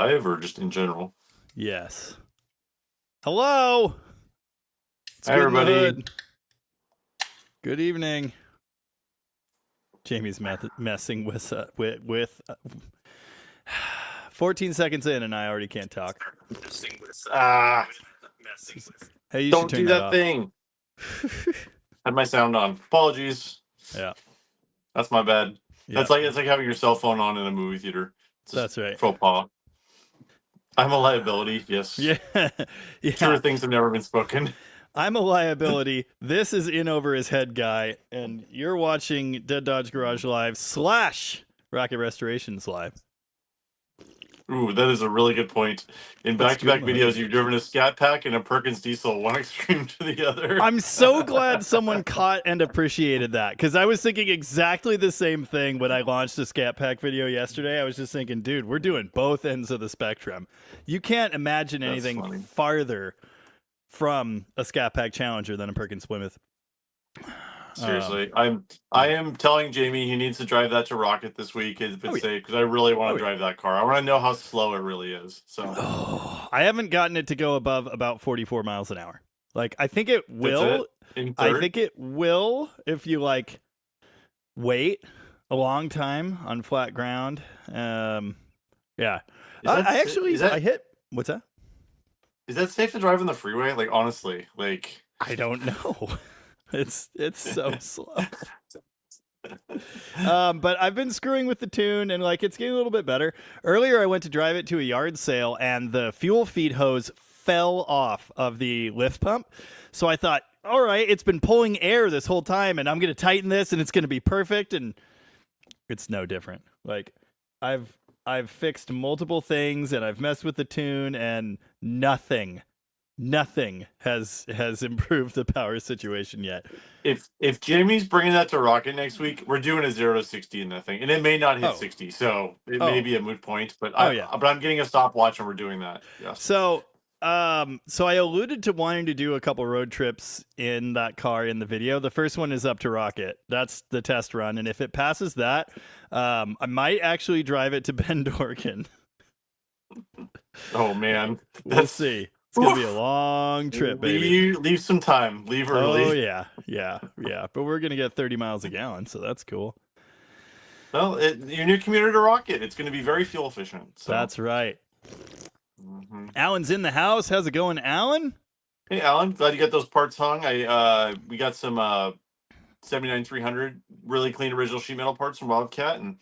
live or just in general? Yes. Hello. It's Hi, good in the everybody. hood. Good evening. Jamie's messing with 14 seconds in, and I already can't talk. Hey, you should Don't turn do that that off. thing. Had my sound on. Apologies. Yeah. That's my bad. Yeah. It's like having your cell phone on in a movie theater. It's That's right. Faux pas. I'm a liability. Yes. Yeah. Yeah. Truer things have never been spoken. I'm a liability. This is In Over His Head Guy, and you're watching Dead Dodge Garage Live / Rocket Restorations Live. Ooh, that is a really good point. In back-to-back videos, you've driven a Scat Pack and a Perkins Diesel, one extreme to the other. I'm so glad someone caught and appreciated that, because I was thinking exactly the same thing when I launched the Scat Pack video yesterday. I was just thinking, dude, we're doing both ends of the spectrum. You can't imagine anything farther from a Scat Pack Challenger than a Perkins Plymouth. Seriously, I am telling Jamie he needs to drive that to Rocket this week if it's safe, because I really want to drive that car. I want to know how slow it really is. So I haven't gotten it to go above about 44 miles an hour. Like, I think it will. I think it will if you like wait a long time on flat ground. Yeah. I hit. What's that? Is that safe to drive on the freeway? Like, honestly, like I don't know. It's so slow. But I've been screwing with the tune, and like it's getting a little bit better. Earlier, I went to drive it to a yard sale, and the fuel feed hose fell off of the lift pump. So I thought, all right, it's been pulling air this whole time, and I'm going to tighten this, and it's going to be perfect. And it's no different. Like I've fixed multiple things, and I've messed with the tune, and nothing has improved the power situation yet. If Jamie's bringing that to Rocket next week, we're doing a 0 to 60 in that thing, and it may not hit 60, so it may be a moot point. But I'm getting a stopwatch, and we're doing that. Yes. So I alluded to wanting to do a couple road trips in that car in the video. The first one is up to Rocket. That's the test run, and if it passes that, I might actually drive it to Bend, Oregon. Oh man, we'll see. It's going to be a long trip, baby. Leave some time. Leave early. Oh, yeah. But we're going to get 30 miles a gallon, so that's cool. Well, your new commuter to Rocket, it's going to be very fuel efficient. So. That's right. Mm-hmm. Alan's in the house. How's it going, Alan? Hey, Alan. Glad you got those parts hung. We got some 79-300 really clean original sheet metal parts from Wildcat, and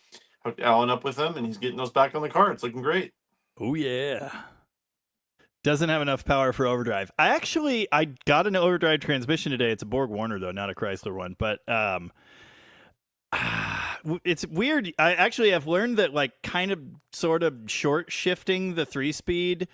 hooked Alan up with them, and he's getting those back on the car. It's looking great. Oh, yeah. Doesn't have enough power for overdrive. I got an overdrive transmission today. It's a Borg Warner though, not a Chrysler one. But it's weird. I actually have learned that like kind of sort of short shifting the 3-speed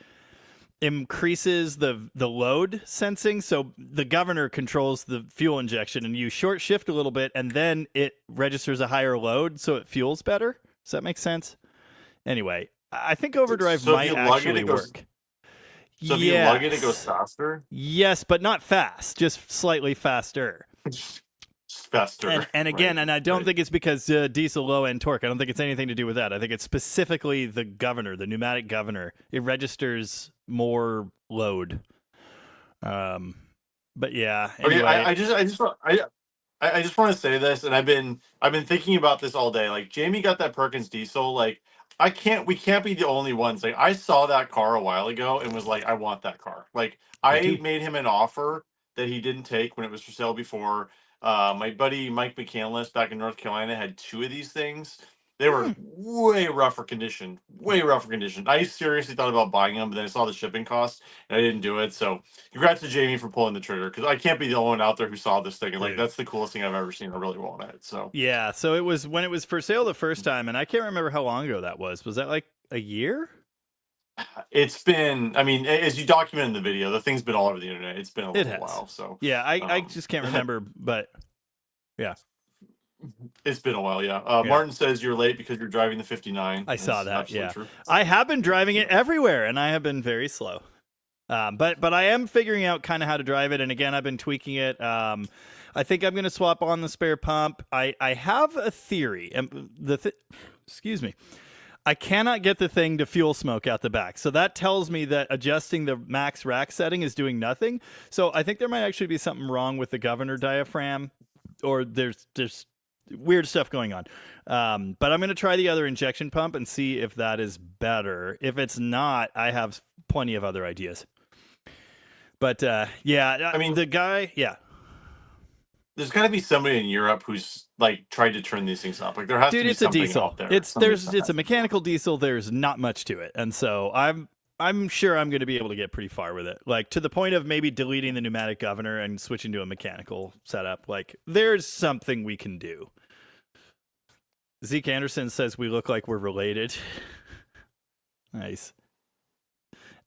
increases the load sensing. So the governor controls the fuel injection, and you short shift a little bit, and then it registers a higher load, so it fuels better. Does that make sense? Anyway, I think overdrive might actually work. So if you lug it, it goes faster? Yes, but not fast, just slightly faster. Faster. And again, and I don't think it's because diesel low-end torque. I don't think it's anything to do with that. I think it's specifically the governor, the pneumatic governor. It registers more load. But yeah. Anyway. Okay, I just want to say this, and I've been thinking about this all day. Like, Jamie got that Perkins diesel, like, we can't be the only ones. Like, I saw that car a while ago and was like, I want that car. Like, I made him an offer that he didn't take when it was for sale before. My buddy Mike McCandless back in North Carolina had 2 of these things. They were way rougher condition. I seriously thought about buying them, but then I saw the shipping costs and I didn't do it. So congrats to Jamie for pulling the trigger, because I can't be the only one out there who saw this thing. And like, that's the coolest thing I've ever seen. I really want it. So yeah. So it was when it was for sale the first time, and I can't remember how long ago that was. Was that like a year? It's been, I mean, as you document in the video, the thing's been all over the internet. It's been a little while. So yeah, I just can't remember, but yeah. It's been a while, yeah. Martin says you're late because you're driving the 59. I saw that, yeah. True. I have been driving it everywhere, and I have been very slow. But I am figuring out kind of how to drive it, and again, I've been tweaking it. I think I'm going to swap on the spare pump. I have a theory, and excuse me. I cannot get the thing to fuel smoke out the back. So that tells me that adjusting the max rack setting is doing nothing. So I think there might actually be something wrong with the governor diaphragm, or there's weird stuff going on. But I'm going to try the other injection pump and see if that is better. If it's not, I have plenty of other ideas. But yeah, I mean, the guy, yeah. there's got to be somebody in Europe who's like tried to turn these things up. Like there has to Dude, be it's a something diesel. out there. It's a mechanical diesel. There's not much to it, and so I'm sure I'm going to be able to get pretty far with it. Like to the point of maybe deleting the pneumatic governor and switching to a mechanical setup. Like there's something we can do. Zeke Anderson says we look like we're related. Nice.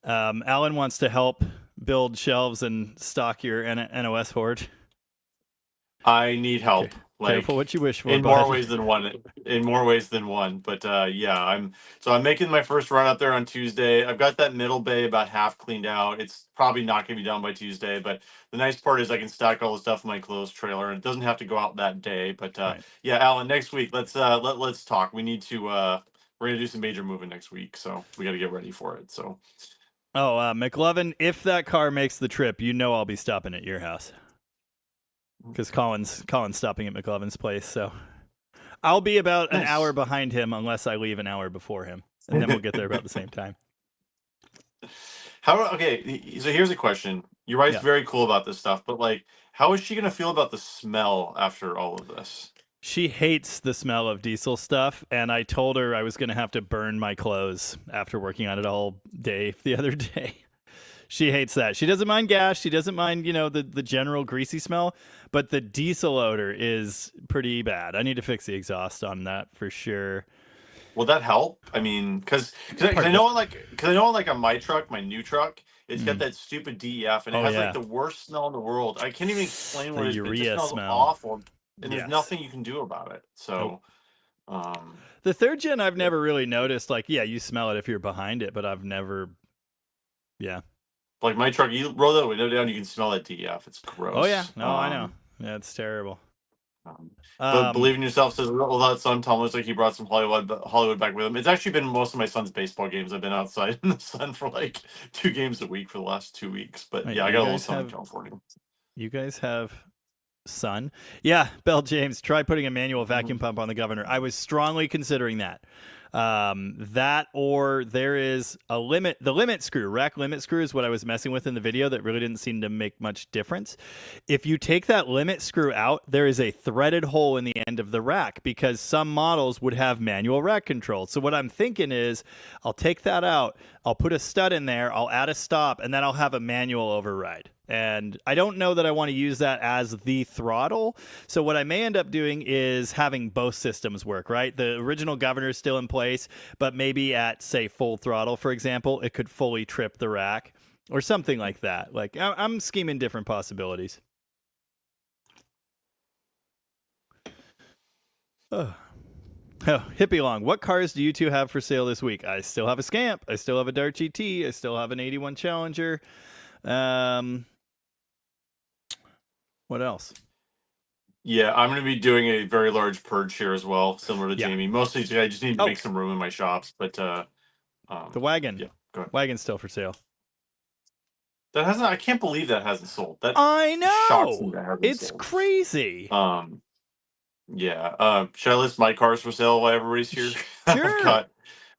Alan wants to help build shelves and stock your NOS horde. I need help. Okay. Like Careful what you wish for. in bud. more ways than one. In more ways than one. But yeah, I'm making my first run out there on Tuesday. I've got that middle bay about half cleaned out. It's probably not gonna be done by Tuesday, but the nice part is I can stack all the stuff in my closed trailer and it doesn't have to go out that day. But Right. yeah, Alan, next week let's talk. We need to we're gonna do some major moving next week, so we gotta get ready for it. So Oh, McLovin, if that car makes the trip, you know I'll be stopping at your house. Because Colin's stopping at McLovin's place, so I'll be about an nice. hour behind him unless I leave an hour before him, and then we'll get there about the same time. Okay, so here's a question. Your wife's Yeah. very cool about this stuff, but like, how is she gonna feel about the smell after all of this? She hates the smell of diesel stuff, and I told her I was going to have to burn my clothes after working on it all day the other day. She hates that. She doesn't mind gas. She doesn't mind, the general greasy smell, but the diesel odor is pretty bad. I need to fix the exhaust on that for sure. Will that help? I mean, because I know on my truck, my new truck, it's got that stupid DEF, and it has like the worst smell in the world. I can't even explain what it is, but it just smells awful, and there's nothing you can do about it. So, the third gen, I've never really noticed. Like, yeah, you smell it if you're behind it, but I've never, yeah. Like my truck, you roll that window down, you can smell that DEF. It's gross. Oh yeah, no, I know. Yeah, it's terrible. But believe in yourself says, well, that son Tom looks like he brought some Hollywood back with him. It's actually been most of my son's baseball games. I've been outside in the sun for like 2 games a week for the last 2 weeks. But Wait, yeah, I got a little sun in California. You guys have sun? Yeah, Bell James, try putting a manual vacuum pump on the governor. I was strongly considering that. That, or there is the limit screw. Rack limit screw is what I was messing with in the video that really didn't seem to make much difference. If you take that limit screw out, there is a threaded hole in the end of the rack because some models would have manual rack control. So what I'm thinking is I'll take that out, I'll put a stud in there, I'll add a stop, and then I'll have a manual override. And I don't know that I want to use that as the throttle. So what I may end up doing is having both systems work, right? The original governor is still in place, but maybe at, say, full throttle, for example, it could fully trip the rack or something like that. Like, I'm scheming different possibilities. Oh, Hippie Long, what cars do you two have for sale this week? I still have a Scamp. I still have a Dart GT. I still have an 81 Challenger. What else? Yeah, I'm going to be doing a very large purge here as well, similar to Jamie. Mostly, I just need to make some room in my shops. But the wagon, yeah, go ahead. Wagon's still for sale. That hasn't. I can't believe that hasn't sold. That I know. Shocks me that hasn't it's sold. Crazy. Yeah. Should I list my cars for sale while everybody's here? Sure.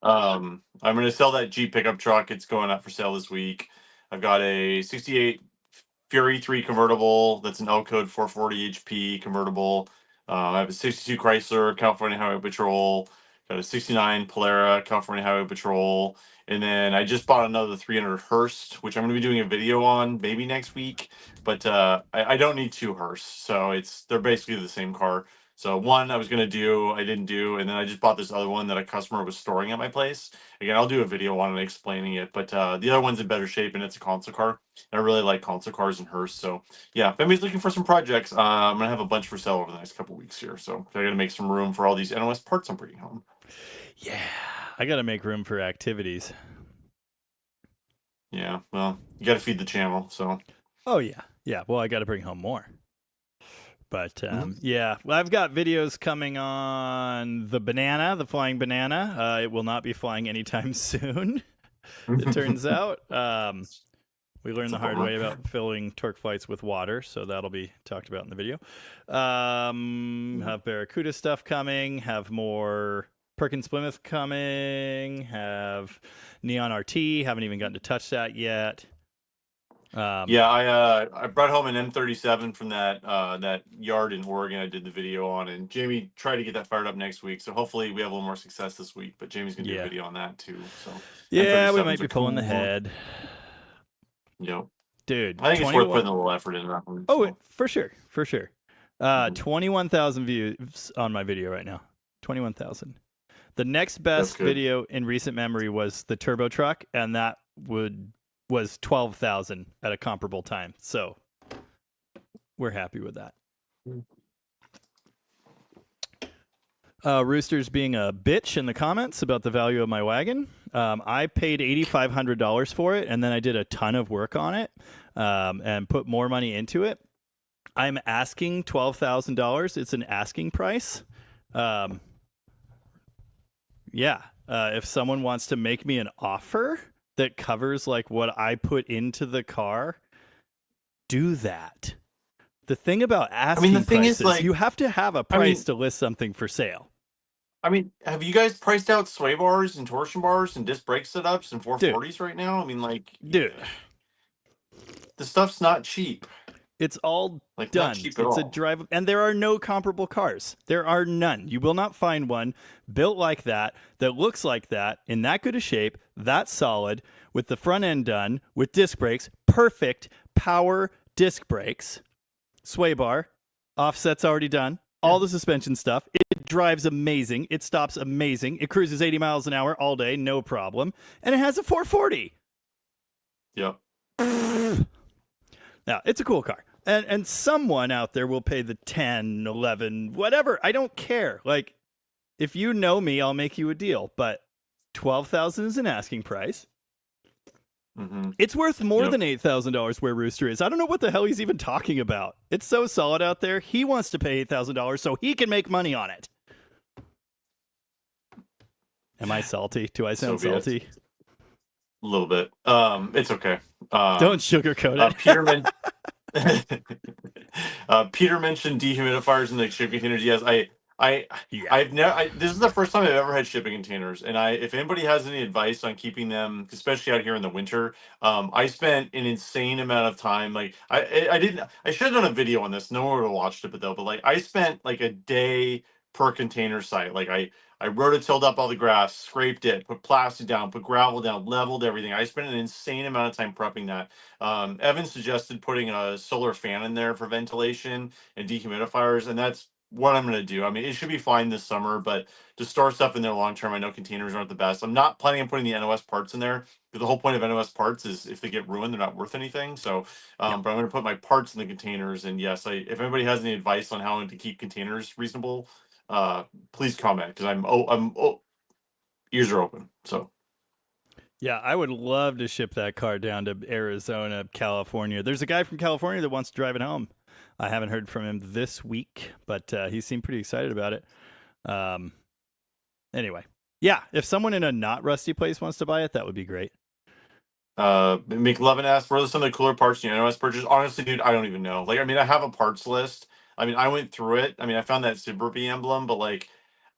I'm going to sell that Jeep pickup truck. It's going up for sale this week. I've got a 68 Fury 3 convertible that's an L code 440 HP convertible. I have a 62 Chrysler California Highway Patrol. Got a 69 Polara California Highway Patrol. And then I just bought another 300 Hearst, which I'm going to be doing a video on maybe next week. But I don't need 2 Hearsts, so they're basically the same car. So one I was going to do, I didn't do, and then I just bought this other one that a customer was storing at my place. Again, I'll do a video on it explaining it, but the other one's in better shape, and it's a console car. I really like console cars and Hearst. So yeah, if anybody's looking for some projects, I'm going to have a bunch for sale over the next couple weeks here. So I got to make some room for all these NOS parts I'm bringing home. Yeah, I got to make room for activities. Yeah, well, you got to feed the channel, so. Oh, yeah. Yeah, well, I got to bring home more. But Mhm. yeah, well, I've got videos coming on the flying banana. It will not be flying anytime soon. It turns out. We learned It's a the hard bummer. way about filling torque flights with water, so that'll be talked about in the video. Have Barracuda stuff coming, have more Perkins Plymouth coming, have Neon RT, haven't even gotten to touch that yet. Yeah, I brought home an M37 from that yard in Oregon I did the video on, and Jamie tried to get that fired up next week. So hopefully we have a little more success this week. But Jamie's gonna do a Yeah. video on that too. So Yeah, we might M37s are be pulling the cool. head. Yep. Dude, I think it's worth 21. putting a little effort into that one. Oh, So. for sure. For sure. Mhm. 21,000 views on my video right now. 21,000. The next That's best good. video in recent memory was the turbo truck, and that was 12,000 at a comparable time. So we're happy with that. Rooster's being a bitch in the comments about the value of my wagon. I paid $8,500 for it, and then I did a ton of work on it and put more money into it. I'm asking $12,000. It's an asking price. Yeah. If someone wants to make me an offer that covers like what I put into the car, do that. The thing about asking the thing is, prices, like, you have to have a price to list something for sale. have you guys priced out sway bars and torsion bars and disc brake setups and 440s right now? Dude, the stuff's not cheap. it's all Like, not done. cheap at It's a all. drive, and there are no comparable cars. There are none. You will not find one built like that looks like that, in that good a shape, that solid, with the front end done, with disc brakes, perfect power disc brakes, sway bar, offset's already done, all the suspension stuff. It drives amazing. It stops amazing. It cruises 80 miles an hour all day, no problem. And it has a 440. Yep. Now, it's a cool car. And someone out there will pay the 10, 11, whatever. I don't care. Like, if you know me, I'll make you a deal. But 12,000 is an asking price. Mm-hmm. It's worth more than $8,000 where Rooster is. I don't know what the hell he's even talking about. It's so solid out there. He wants to pay $8,000 so he can make money on it. Am I salty? Do I sound salty? A little bit. It's okay. Don't sugarcoat it. Peter mentioned dehumidifiers in the shipping containers. Yes, I've never. This is the first time I've ever had shipping containers, and if anybody has any advice on keeping them, especially out here in the winter, I spent an insane amount of time. Like I didn't. I should have done a video on this. No one would have watched it, but though, but like I spent like a day per container site. Like I rototilled up all the grass, scraped it, put plastic down, put gravel down, leveled everything. I spent an insane amount of time prepping that. Evan suggested putting a solar fan in there for ventilation and dehumidifiers, and that's what I'm going to do. I mean, it should be fine this summer, but to store stuff in there long term, I know containers aren't the best. I'm not planning on putting the NOS parts in there because the whole point of NOS parts is if they get ruined, they're not worth anything. So, but I'm going to put my parts in the containers. And yes, if anybody has any advice on how to keep containers reasonable, please comment because ears are open. So. Yeah, I would love to ship that car down to Arizona, California. There's a guy from California that wants to drive it home. I haven't heard from him this week, but he seemed pretty excited about it. Anyway, yeah, if someone in a not rusty place wants to buy it, that would be great. McLovin asked, what are some of the cooler parts you NOS purchased? Honestly, dude, I don't even know. Like, I mean, I have a parts list. I mean, I went through it. I mean, I found that Subaru emblem, but like,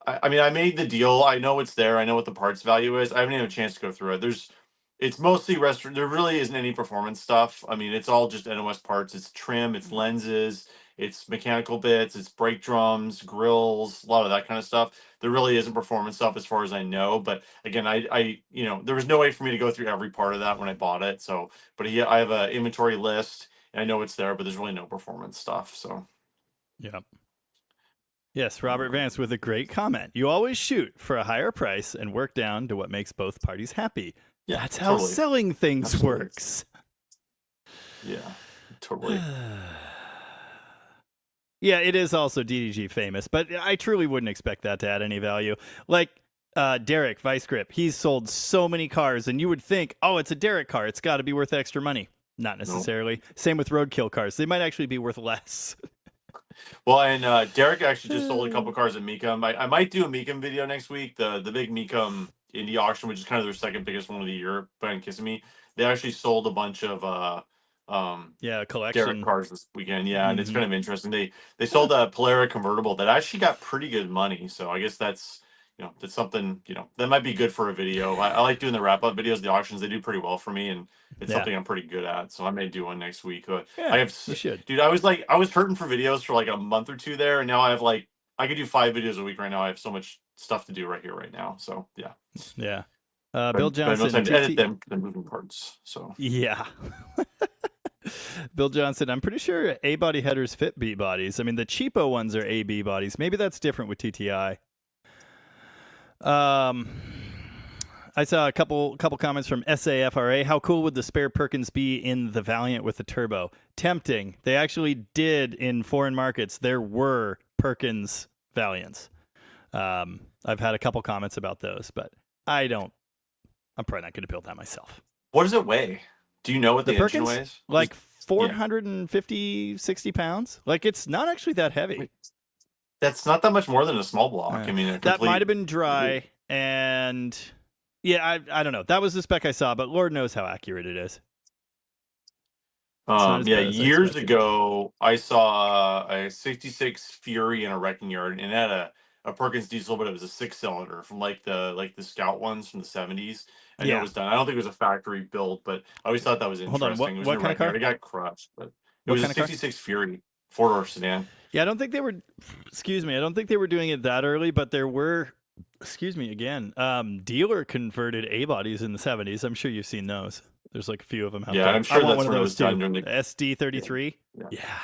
I mean, I made the deal. I know it's there. I know what the parts value is. I haven't even had a chance to go through it. It's mostly restaurant. There really isn't any performance stuff. I mean, it's all just NOS parts. It's trim, it's lenses, it's mechanical bits, it's brake drums, grills, a lot of that kind of stuff. There really isn't performance stuff as far as I know. But again, there was no way for me to go through every part of that when I bought it. So, but I have an inventory list and I know it's there, but there's really no performance stuff. So, yeah. Yes, Robert Vance with a great comment. You always shoot for a higher price and work down to what makes both parties happy. Yeah, that's how selling things works. Yeah, totally. Yeah, it is also DDG famous, but I truly wouldn't expect that to add any value. Like Derek, Vice Grip, he's sold so many cars, and you would think, oh, it's a Derek car. It's got to be worth extra money. Not necessarily. Nope. Same with roadkill cars. They might actually be worth less. Well, and Derek actually just sold a couple cars at Mecum. I might do a Mecum video next week. The big Mecum indie auction, which is kind of their second biggest one of the year, behind Kissimmee. They actually sold a bunch of um Yeah, Derek collection. cars this weekend. Yeah, and it's Hmm. kind of interesting. They sold a Polara convertible that actually got pretty good money. So I guess that's that's something that might be good for a video. I like doing the wrap up videos, the auctions. They do pretty well for me, and it's Yeah. something I'm pretty good at. So I may do one next week. I Yeah, have, you should. dude. I was hurting for videos for like a month or two there, and now I have like I could do 5 videos a week right now. I have so much stuff to do right here, right now. So yeah, Yeah. but Bill I have no Johnson, time to edit TT. them. The moving parts. So Yeah. Bill Johnson, I'm pretty sure A body headers fit B bodies. I mean, the cheapo ones are AB bodies. Maybe that's different with TTI. Um, I saw a couple comments from SAFRA. How cool would the spare Perkins be in the Valiant with the turbo? Tempting. They actually did in foreign markets. There were Perkins Valiants. I've had a couple comments about those, but I'm probably not going to build that myself. what does it weigh? Do you know what The the engine Perkins, weighs? like Yeah. 450, 60 pounds. Like, it's not actually that heavy. That's not that much more than a small block. I mean, a That might complete. have been dry, and yeah, I don't know. That was the spec I saw, but Lord knows how accurate it is. It's not as Yeah, bad as I years expected. ago, I saw a '66 Fury in a wrecking yard, and it had a Perkins diesel, but it was a six-cylinder from like the Scout ones from the '70s. I know it Yeah. was done. I don't think it was a factory build, but I always thought that was Hold on. interesting. It was in What a kind of wrecking yard. car? It got crushed, but it What was a kind of car? '66 Fury four-door sedan. Yeah, I don't think they were. Excuse me. I don't think they were doing it that early, but there were. Excuse me again. Dealer converted A bodies in the 70s. I'm sure you've seen those. There's like a few of them out Yeah, there. I'm I sure want that's one of when it those was done too. during the. The SD Yeah, 33. yeah. Yeah,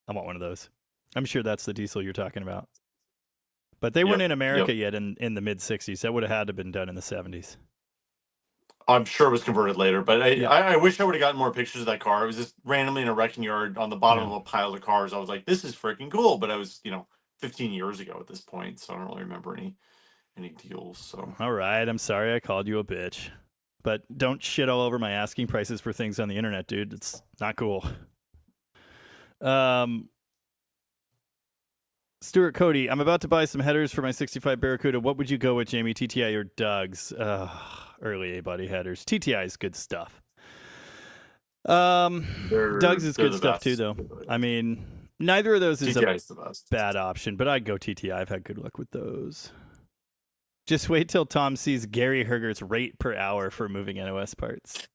I want one of those. I'm sure that's the diesel you're talking about. But they weren't Yep, in America yep. yet in the mid 60s. That would have had to have been done in the 70s. I'm sure it was converted later, but Yep. I wish I would have gotten more pictures of that car. It was just randomly in a wrecking yard on the bottom Yeah. of a pile of cars. I was like, this is freaking cool. But I was, 15 years ago at this point, so I don't really remember any deals. So All right. I'm sorry I called you a bitch. But don't shit all over my asking prices for things on the internet, dude. It's not cool. Stuart Cody, I'm about to buy some headers for my 65 Barracuda. What would you go with, Jamie? TTI or Doug's? Early A body headers. TTI is good stuff. Doug's is they're good the stuff too, best. though. I mean, neither of those is a TTI is the best. bad option, but I'd go TTI. I've had good luck with those. Just wait till Tom sees Gary Herger's rate per hour for moving NOS parts.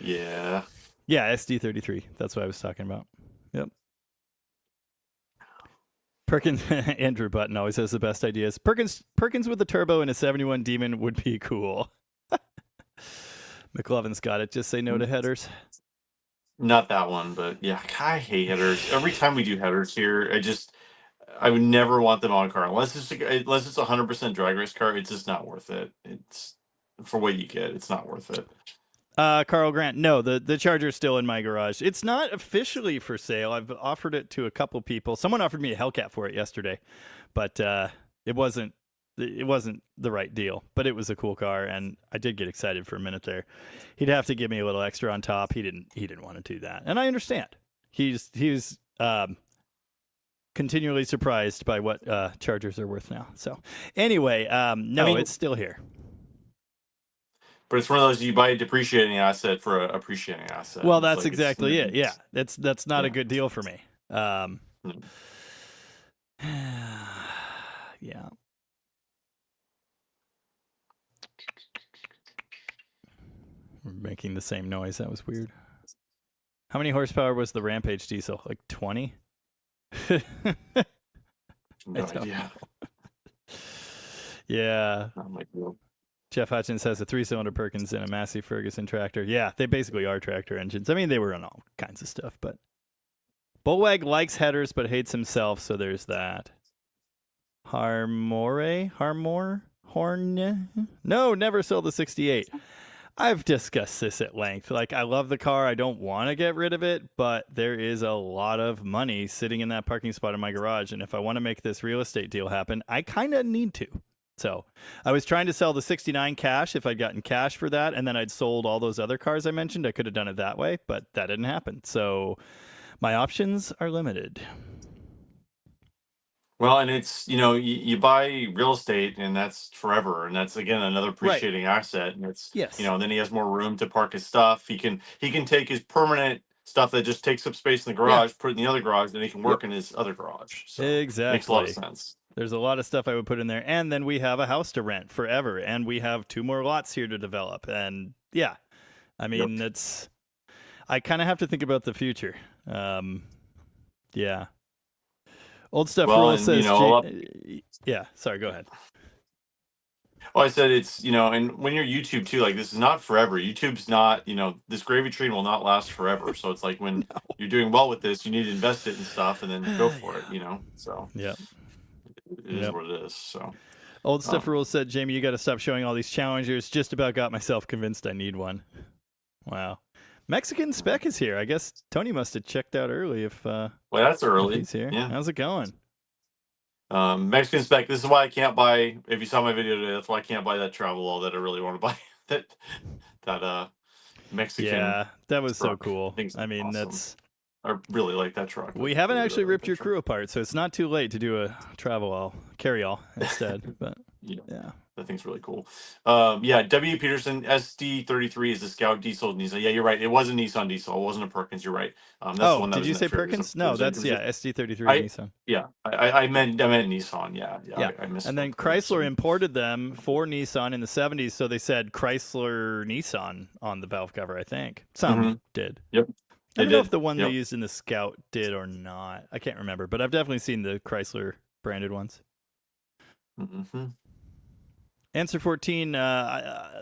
Yeah. Yeah, SD33. That's what I was talking about. Yep. Perkins Andrew Button always has the best ideas. Perkins with a turbo and a 71 Demon would be cool. McLovin's got it. Just say no to headers. Not that one, but yeah, I hate headers. Every time we do headers here, I would never want them on a car unless it's 100% drag race car. It's just not worth it. It's for what you get. It's not worth it. Carl Grant, no, the Charger's still in my garage. It's not officially for sale. I've offered it to a couple people. Someone offered me a Hellcat for it yesterday, but it wasn't the right deal. But it was a cool car, and I did get excited for a minute there. He'd have to give me a little extra on top. He didn't want to do that, and I understand. He's continually surprised by what Chargers are worth now. So anyway, no, I mean, it's still here. but it's one of those you buy a depreciating asset for a appreciating asset. Well, It's that's like exactly it. Yeah, that's not a yeah. good deal for me. Mm. Yeah. We're making the same noise. That was weird. How many horsepower was the Rampage diesel? Like 20? No idea. Yeah. Not my deal. Jeff Hutchins has a 3-cylinder Perkins and a Massey Ferguson tractor. Yeah, they basically are tractor engines. I mean, they were on all kinds of stuff, but Bullwag likes headers but hates himself, so there's that. Horn? No, never sold the 68. I've discussed this at length. Like, I love the car. I don't want to get rid of it, but there is a lot of money sitting in that parking spot in my garage. And if I want to make this real estate deal happen, I kind of need to. So I was trying to sell the 69 cash if I'd gotten cash for that. And then I'd sold all those other cars I mentioned. I could have done it that way, but that didn't happen. So My options are limited. Well, and it's, you buy real estate and that's forever. And that's again another Right. appreciating asset. And it's, Yes. then he has more room to park his stuff. He can take his permanent stuff that just takes up space in the Yeah. garage, put it in the other garage, then he can Yep. work in his other garage. So makes a lot of Exactly. sense. There's a lot of stuff I would put in there. And then we have a house to rent forever. And we have 2 more lots here to develop. And yeah, I Yep. mean, I kind of have to think about the future. Yeah. Old Stuff Well, Rule and says, a lot. yeah, sorry, go ahead. Oh, I said it's, and when you're YouTube too, like this is not forever. YouTube's not, this gravy train will not last forever. So it's like when you're doing well with this, you need to invest it in stuff and then go for it, So Yep. it is Yep. what it is. So, Old Stuff um, Rule said, Jamie, you got to stop showing all these challengers. Just about got myself convinced I need one. Wow. Mexican Spec is here. I guess Tony must have checked out early well, that's if early. he's here. Yeah. How's it going? Mexican spec. This is why I can't buy. If you saw my video today, that's why I can't buy that travel wall that I really want to buy. that Mexican Yeah, that was so truck. cool. Thing's I mean, awesome. that's. I really like that truck. We haven't actually ripped your crew apart, so it's not too late to do a travel all, carry all instead. But yeah. That thing's really cool. Yeah, W. Peterson SD33 is the Scout diesel Nissan. Yeah, you're right. It was a Nissan diesel. It wasn't a Perkins. You're right. That's the one that Did was you in that say fair. Perkins? No, that's SD33 I Nissan. yeah. I meant Nissan. Yeah. Yeah. I missed. And then Chrysler imported them for Nissan in the 70s, so they said Chrysler Nissan on the valve cover, I think. Some did. Yep. I don't know if the one they used in the Scout did or not. I can't remember, but I've definitely seen the Chrysler branded ones. Mm-hmm. Answer 14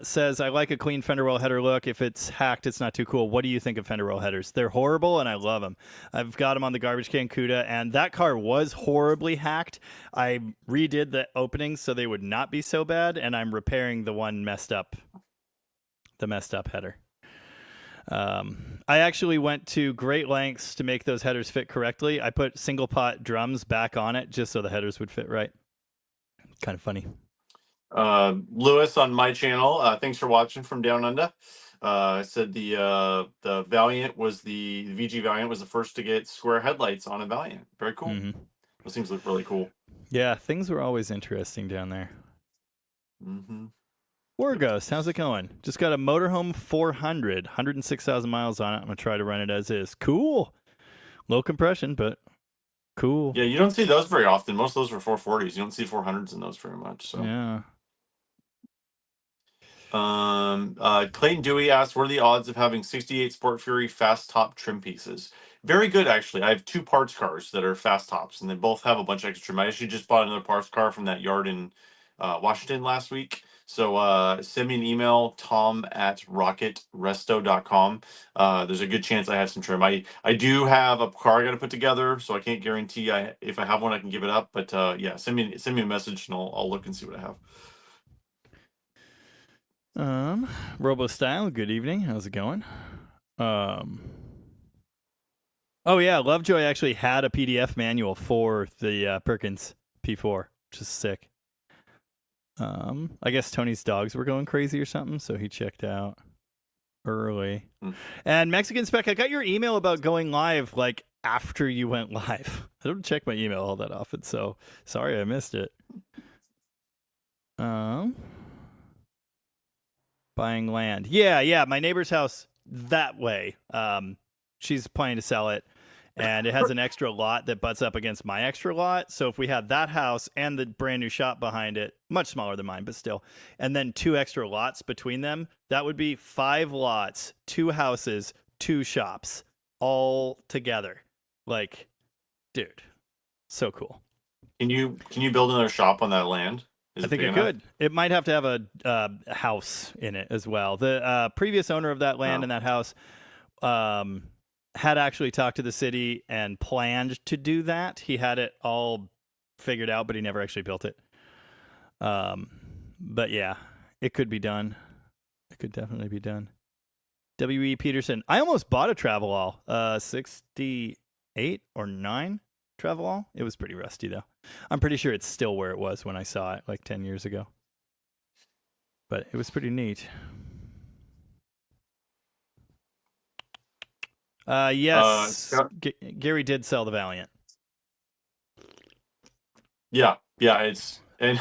says, I like a clean fender well header look. If it's hacked, it's not too cool. What do you think of fender well headers? They're horrible, and I love them. I've got them on the garbage can Cuda, and that car was horribly hacked. I redid the openings so they would not be so bad, and I'm repairing the messed up header. I actually went to great lengths to make those headers fit correctly. I put single pot drums back on it just so the headers would fit right. Kind of funny. Lewis on my channel. Thanks for watching from down under. Said the Valiant was the VG Valiant was the first to get square headlights on a Valiant. Very cool. Mm-hmm. Those things look really cool. Yeah, things were always interesting down there. Mm-hmm. Warghost, how's it going? Just got a motorhome 400, 106,000 miles on it. I'm gonna try to run it as is. Cool. Low compression, but cool. Yeah, you don't see those very often. Most of those are 440s. You don't see 400s in those very much. So yeah. Clayton Dewey asked, what are the odds of having 68 Sport Fury fast top trim pieces? Very good, actually. I have 2 parts cars that are fast tops, and they both have a bunch of extra trim. I actually just bought another parts car from that yard in Washington last week. So send me an email, tom@rocketresto.com. There's a good chance I have some trim. I do have a car I got to put together, so I can't guarantee if I have one I can give it up. But yeah, send me a message and I'll look and see what I have. Robo Style, good evening. How's it going? Oh yeah, Lovejoy actually had a PDF manual for the Perkins P4, which is sick. I guess Tony's dogs were going crazy or something, so he checked out early. And Mexican Spec, I got your email about going live like after you went live. I don't check my email all that often, so sorry I missed it. Buying land. Yeah, my neighbor's house that way. She's planning to sell it, and it has an extra lot that butts up against my extra lot. So if we had that house and the brand new shop behind it, much smaller than mine, but still, and then 2 extra lots between them, that would be 5 lots, 2 houses, 2 shops, all together. Like, dude, so cool. Can you build another shop on that land? I think it could. It might have to have a house in it as well. The previous owner of that land and that house had actually talked to the city and planned to do that. He had it all figured out, but he never actually built it. But yeah, it could be done. It could definitely be done. W.E. Peterson. I almost bought a Travelall, 68 or 9 Travelall. It was pretty rusty though. I'm pretty sure it's still where it was when I saw it like 10 years ago. But it was pretty neat. Yes, Scott, Gary did sell the Valiant. yeah, yeah, it's and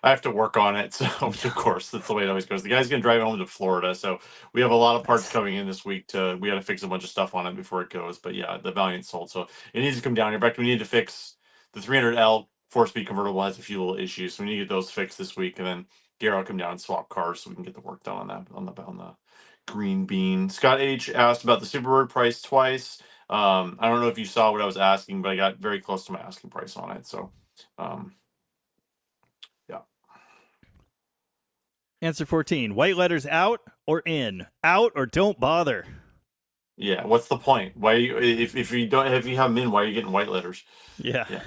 I have to work on it, so of course that's the way it always goes. The guy's gonna drive home to Florida, so we have a lot of parts Nice. coming in this week. We got to fix a bunch of stuff on it before it goes. But yeah, the Valiant sold, so it needs to come down here. In fact, we need to fix the 300L four-speed convertible has a few little issues, so we need to get those fixed this week, and then Gary will come down and swap cars so we can get the work done on that on the green bean. Scott H asked about the Superbird price twice. I don't know if you saw what I was asking, but I got very close to my asking price on it. So, um, yeah. Answer 14. White letters out or in? Out or don't bother. Yeah, what's the point? Why you if you don't if you have them in, why are you getting white letters? Yeah. Yeah,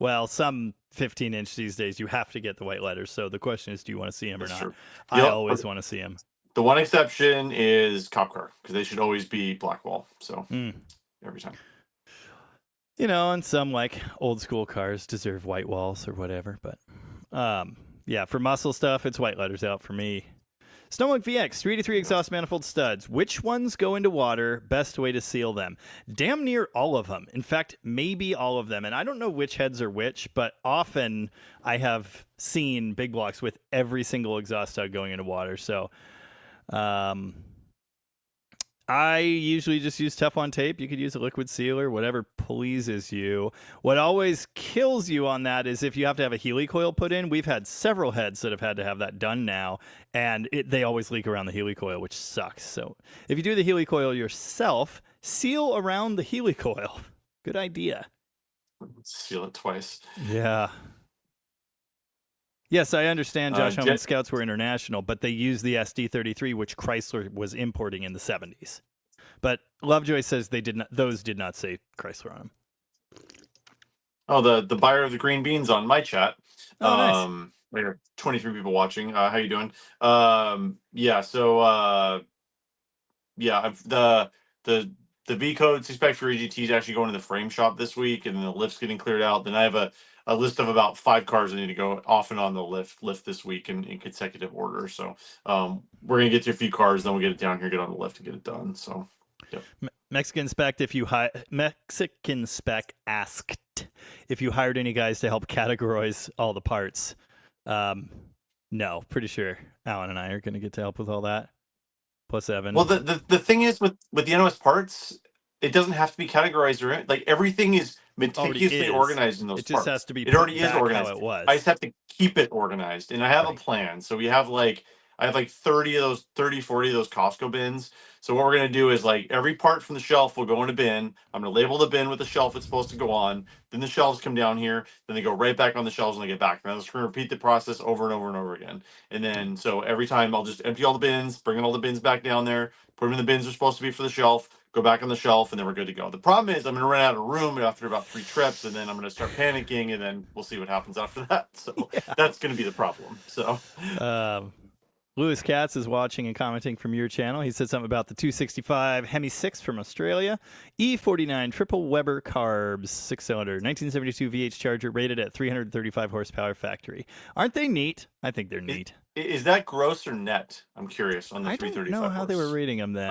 Well, some 15-inch these days, you have to get the white letters. So the question is, do you want to see them or that's not? true. I always want to see them. The one exception is cop car because they should always be black wall. So every time. You know, and some like old school cars deserve white walls or whatever. But yeah, for muscle stuff, it's white letters out for me. Snowmunk VX 3-3 exhaust manifold studs. Which ones go into water? Best way to seal them? Damn near all of them. In fact, maybe all of them. And I don't know which heads are which, but often I have seen big blocks with every single exhaust stud going into water. So I usually just use Teflon tape. You could use a liquid sealer, whatever pleases you. What always kills you on that is if you have to have a Healy coil put in. We've had several heads that have had to have that done now, and they always leak around the Healy coil, which sucks. So if you do the Healy coil yourself, seal around the Healy coil. Good idea. Seal it twice. Yeah. Yes, I understand Josh Homan Scouts were international, but they used the SD33, which Chrysler was importing in the 70s. But Lovejoy says those did not say Chrysler on them. Oh, the buyer of the green beans on my chat. Oh, nice. We have 23 people watching. How you doing? Yeah. So yeah, the V code 6x4 GT is actually going to the frame shop this week, and then the lift's getting cleared out. Then I have a list of about 5 cars that need to go off and on the lift this week in consecutive order. So we're gonna get to a few cars, then we'll get it down here, get on the lift, and get it done. So yep. Mexican Spec asked if you hired any guys to help categorize all the parts. No, pretty sure Alan and I are going to get to help with all that. Plus Evan. Well, the thing is with the NOS parts, it doesn't have to be categorized or like everything is meticulously organized in those parts. It just parts. has to be. It already is organized. How it was. I just have to keep it organized, and I have a plan. So we have I have 30 of those, 30, 40 of those Costco bins. So what we're going to do is every part from the shelf will go in a bin. I'm going to label the bin with the shelf it's supposed to go on. Then the shelves come down here. Then they go right back on the shelves when they get back. And I'm just going to repeat the process over and over and over again. And then so every time I'll just empty all the bins, bring all the bins back down there, put them in the bins they're supposed to be for the shelf, go back on the shelf, and then we're good to go. The problem is I'm going to run out of room after about 3 trips, and then I'm going to start panicking, and then we'll see what happens after that. So that's going to be the problem. So. Lewis Katz is watching and commenting from your channel. He said something about the 265 Hemi 6 from Australia. E49 triple Weber carbs, 6-cylinder, 1972 VH Charger, rated at 335 horsepower factory. Aren't they neat? I think they're neat. Is that gross or net? I'm curious on the 335. I don't know how they were rating them then.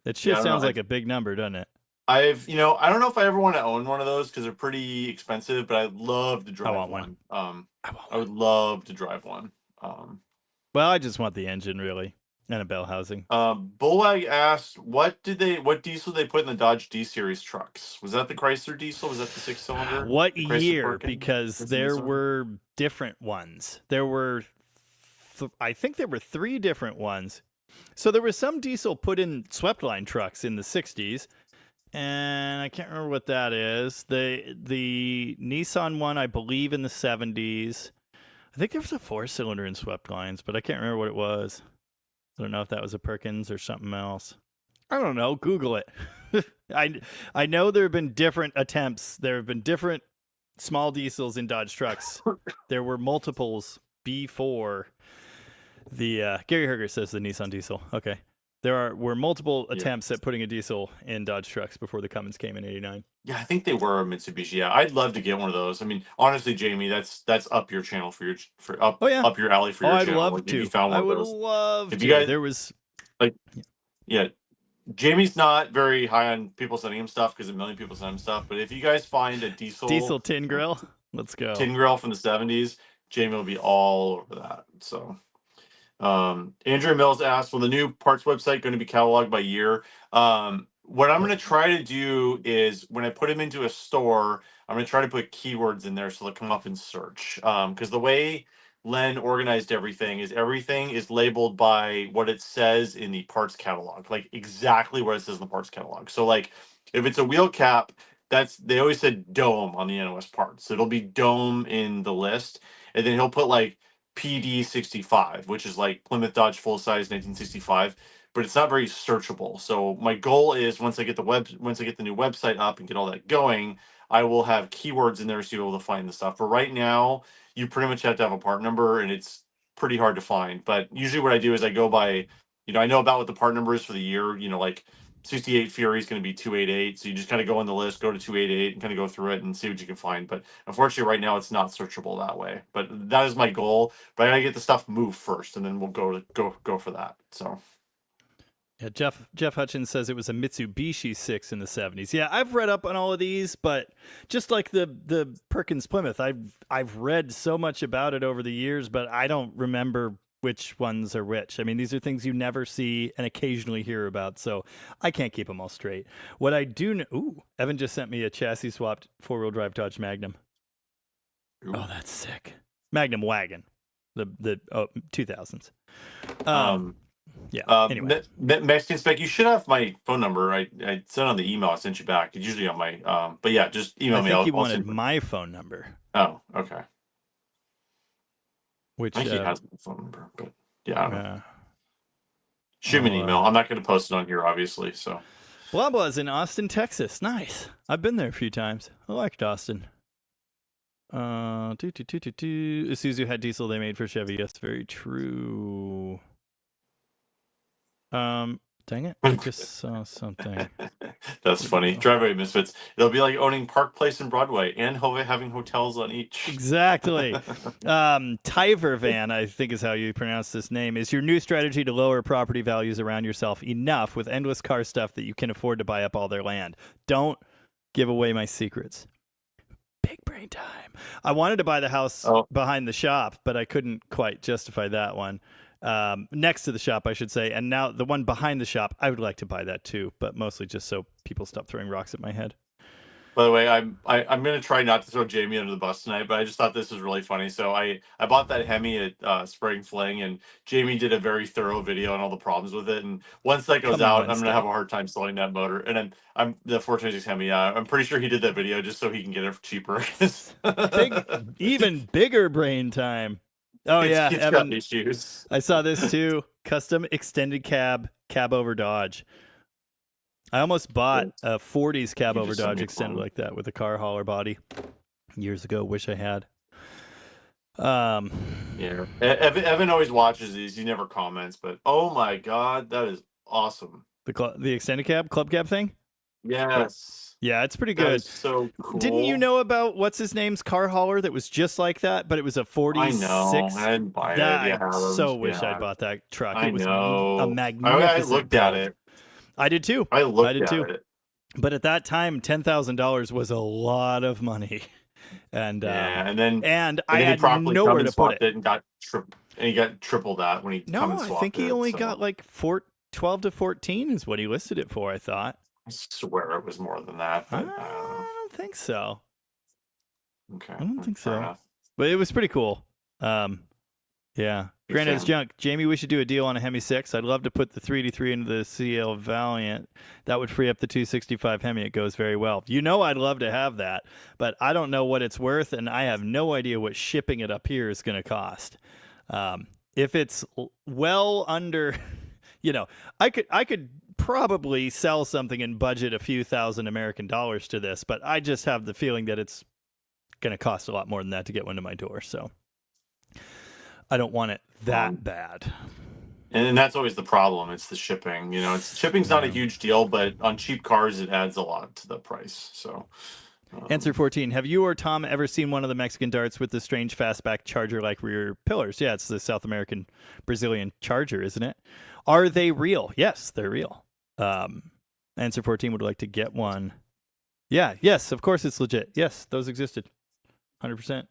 That Yeah, sounds like a big number, doesn't it? I don't know if I ever want to own one of those because they're pretty expensive, but I'd love to drive one. I would love to drive one. Well, I just want the engine, really, and a bell housing. Bullwag asked, what diesel they put in the Dodge D-Series trucks? Was that the Chrysler diesel? Was that the 6-cylinder? What year? Because there were different ones. There were, I think there were 3 different ones. So there was some diesel put in swept-line trucks in the 60s, and I can't remember what that is. The Nissan one, I believe, in the 70s. I think there was a 4-cylinder in swept lines, but I can't remember what it was. I don't know if that was a Perkins or something else. I don't know. Google it. I know there have been different attempts. There have been different small diesels in Dodge trucks. There were multiples before the Gary Herger says the Nissan diesel. Okay. There were multiple attempts at putting a diesel in Dodge trucks before the Cummins came in '89. Yeah, I think they were a Mitsubishi. Yeah, I'd love to get one of those. I mean, honestly, Jamie, that's up your channel up your alley for your channel. I'd love to. You found one I would of those. love if to. You guys, there was yeah. Jamie's not very high on people sending him stuff because a million people send him stuff. But if you guys find a Diesel tin grill. Let's go. tin grill from the 70s, Jamie will be all over that. So Andrew Mills asked, will the new parts website going to be cataloged by year? What I'm going to try to do is when I put them into a store, I'm going to try to put keywords in there so they'll come up in search. Because the way Len organized everything is labeled by what it says in the parts catalog, like exactly what it says in the parts catalog. So like if it's a wheel cap, they always said dome on the NOS parts. So it'll be dome in the list. And then he'll put like PD65, which is like Plymouth Dodge full size 1965, but it's not very searchable. So my goal is once I get the new website up and get all that going, I will have keywords in there so you'll be able to find the stuff. But right now, you pretty much have to have a part number, and it's pretty hard to find. But usually, what I do is I go by, I know about what the part number is for the year. Like 68 Fury is going to be 288. So you just kind of go on the list, go to 288, and kind of go through it and see what you can find. But unfortunately, right now it's not searchable that way. But that is my goal. But I gotta get the stuff moved first, and then we'll go for that. So. Yeah, Jeff Hutchins says it was a Mitsubishi 6 in the 70s. Yeah, I've read up on all of these, but just like the Perkins Plymouth, I've read so much about it over the years, but I don't remember which ones are which. I mean, these are things you never see and occasionally hear about, so I can't keep them all straight. What I do know... Ooh, Evan just sent me a chassis-swapped four-wheel drive Dodge Magnum. Ooh. Oh, that's sick. Magnum wagon. The 2000s. Yeah. Anyway, Mexican Spec, you should have my phone number. I sent on the email I sent you back. It's usually on my. But yeah, just email me. I think he wanted my phone number. Oh, okay. Which I think he has my phone number, but yeah, I don't know. Shoot me an email. I'm not going to post it on here, obviously. So. Blabla's in Austin, Texas. Nice. I've been there a few times. I liked Austin. Isuzu had diesel they made for Chevy. Yes, very true. Dang it, I just saw something. That's funny. Driveway Misfits. It'll be like owning Park Place and Broadway and having hotels on each. Exactly. Tiver Van, I think is how you pronounce this name, is your new strategy to lower property values around yourself enough with endless car stuff that you can afford to buy up all their land. Don't give away my secrets. Big brain time. I wanted to buy the house behind the shop, but I couldn't quite justify that one. Next to the shop, I should say, and now the one behind the shop, I would like to buy that too, but mostly just so people stop throwing rocks at my head. By the way, I'm gonna try not to throw Jamie under the bus tonight, but I just thought this was really funny. So I bought that Hemi at Spring Fling, and Jamie did a very thorough video on all the problems with it. And once that goes out, I'm gonna have a hard time selling that motor. And I'm the 426 Hemi. I'm pretty sure he did that video just so he can get it cheaper. Even bigger brain time. Oh yeah, it's got issues. I saw this too. Custom extended cab over Dodge. I almost bought a 40s cab over Dodge extended like that with a car hauler body years ago. Wish I had. Yeah, Evan always watches these. He never comments, but oh my god, that is awesome. The extended cab, club cab thing. Yes. Yeah, it's pretty good. That is so cool. Didn't you know about what's his name's car hauler that was just like that, but it was a 46? I know. I didn't buy it. I so wish I'd bought that truck. It was a magnificent. I looked at it. I did too. I did too. But at that time, $10,000 was a lot of money, and and I had nowhere to put it. And he got triple that when he I think he only got like 12 to 14 is what he listed it for. I thought. I swear it was more than that. But I don't think so. Okay. I don't think so. Enough. But it was pretty cool. Yeah. Granted, it's junk. Jamie, we should do a deal on a Hemi 6. I'd love to put the 3D3 into the CL Valiant. That would free up the 265 Hemi. It goes very well. I'd love to have that, but I don't know what it's worth, and I have no idea what shipping it up here is going to cost. If it's well under, I could probably sell something and budget a few $1,000 American dollars to this, but I just have the feeling that it's going to cost a lot more than that to get one to my door. So I don't want it that bad. And that's always the problem. It's the shipping. Shipping's not a huge deal, but on cheap cars, it adds a lot to the price. So. Answer 14. Have you or Tom ever seen one of the Mexican darts with the strange fastback Charger-like rear pillars? Yeah, it's the South American Brazilian Charger, isn't it? Are they real? Yes, they're real. Answer 14 would like to get one. Yeah, yes, of course it's legit. Yes, those existed. 100%.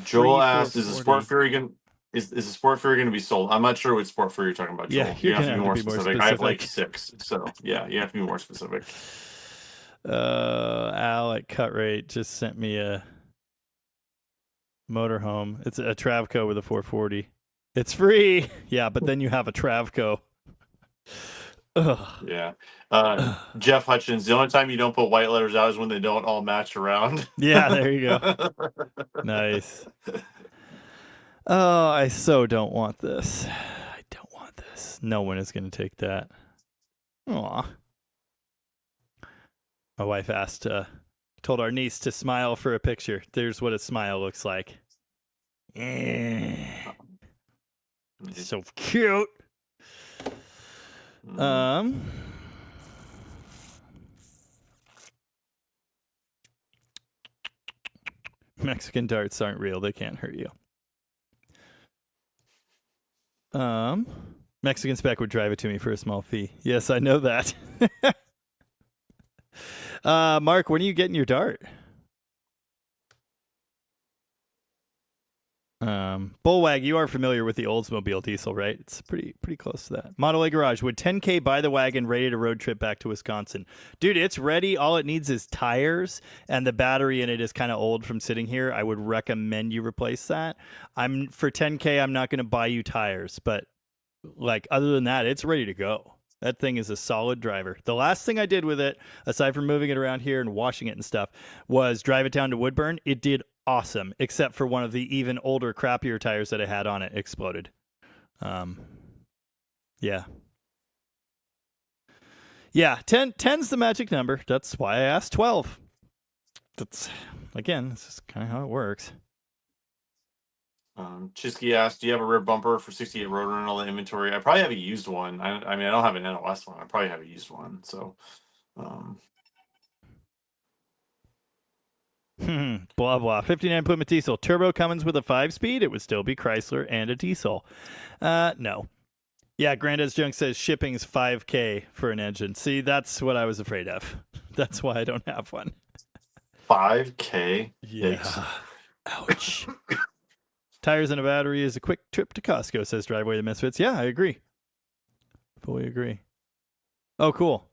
Joel Free for asked, "Is the Sport 40. Fury going is the Sport Fury going to be sold?" I'm not sure what Sport Fury you're talking about, Yeah, Joel. you're You have going to to be have to more be more specific. I have like specific. 6, so yeah, you have to be more specific. Alec Cutrate just sent me a motorhome. It's a Travco with a 440. It's free. Yeah, but then you have a Travco. Ugh. Yeah. Ugh. Jeff Hutchins, the only time you don't put white letters out is when they don't all match around. Yeah, there you go. Nice. Oh, I so don't want this. I don't want this. No one is going to take that. Aw. My wife told our niece to smile for a picture. There's what a smile looks like. So cute. Mexican darts aren't real. They can't hurt you. Mexican spec would drive it to me for a small fee. Yes, I know that. Mark, when are you getting your dart? Bullwag, you are familiar with the Oldsmobile diesel, right? It's pretty close to that. Model A Garage, would 10K buy the wagon ready to road trip back to Wisconsin? Dude, it's ready. All it needs is tires, and the battery in it is kind of old from sitting here. I would recommend you replace that. For 10K, I'm not going to buy you tires, but like other than that, it's ready to go. That thing is a solid driver. The last thing I did with it, aside from moving it around here and washing it and stuff, was drive it down to Woodburn. It did awesome, except for one of the even older, crappier tires that I had on it exploded. Yeah. Yeah, 10's the magic number. That's why I asked 12. That's, again, this is kind of how it works. Chisky asked, "Do you have a rear bumper for 68 rotor and all the inventory?" I probably have a used one. I mean, I don't have an NOS one. I probably have a used one. So, blah blah. 59 Plymouth diesel turbo Cummins with a 5-speed. It would still be Chrysler and a diesel. No. Yeah, Granddad's Junk says shipping's $5K for an engine. See, that's what I was afraid of. That's why I don't have one. $5K. Yeah. Yikes. Ouch. Tires and a battery is a quick trip to Costco, says Driveway the Misfits. Yeah, I agree. Fully agree. Oh, cool.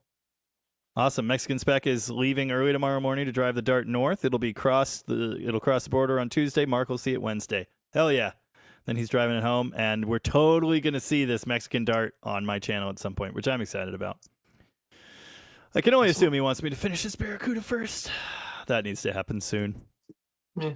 Awesome. Mexican Spec is leaving early tomorrow morning to drive the Dart north. It'll cross the border on Tuesday. Mark will see it Wednesday. Hell yeah. Then he's driving it home, and we're totally going to see this Mexican Dart on my channel at some point, which I'm excited about. I can only assume he wants me to finish his Barracuda first. That needs to happen soon. Yeah.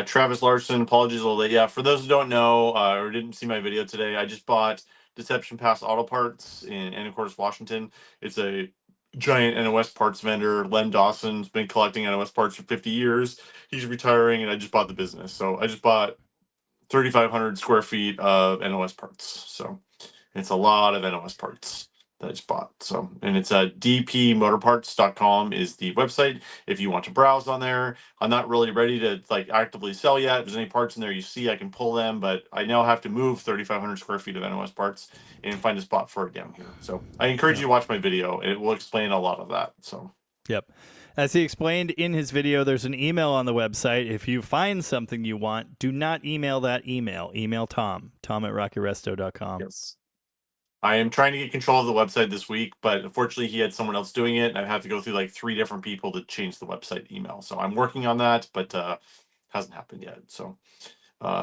Travis Larson, apologies a little late. Yeah, for those who don't know or didn't see my video today, I just bought Deception Pass Auto Parts in Anacortes, Washington. It's a giant NOS parts vendor. Len Dawson's been collecting NOS parts for 50 years. He's retiring, and I just bought the business. So I just bought 3,500 square feet of NOS parts. So it's a lot of NOS parts that I just bought. So, and it's dpmotorparts.com is the website if you want to browse on there. I'm not really ready to like actively sell yet. If there's any parts in there you see, I can pull them, but I now have to move 3,500 square feet of NOS parts and find a spot for it down here. So I encourage you to watch my video. It will explain a lot of that. So, yep. As he explained in his video, there's an email on the website. If you find something you want, do not email that email. Email Tom at rockyresto.com. Yes. I am trying to get control of the website this week, but unfortunately he had someone else doing it, and I have to go through like 3 different people to change the website email. So I'm working on that, but hasn't happened yet. So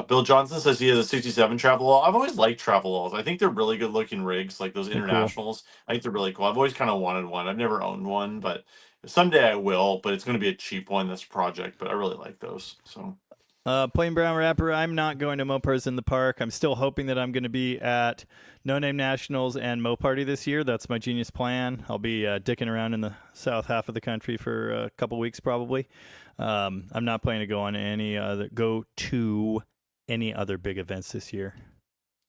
Bill Johnson says he has a 67 Travelall. I've always liked Travelalls. I think they're really good looking rigs, like those internationals. Cool. I think they're really cool. I've always kind of wanted one. I've never owned one, but someday I will, but it's going to be a cheap one. That's a project, but I really like those. So Plain Brown Rapper, I'm not going to Mopars in the Park. I'm still hoping that I'm going to be at No Name Nationals and Mo Party this year. That's my genius plan. I'll be dicking around in the south half of the country for a couple weeks probably. I'm not planning to go to any other big events this year.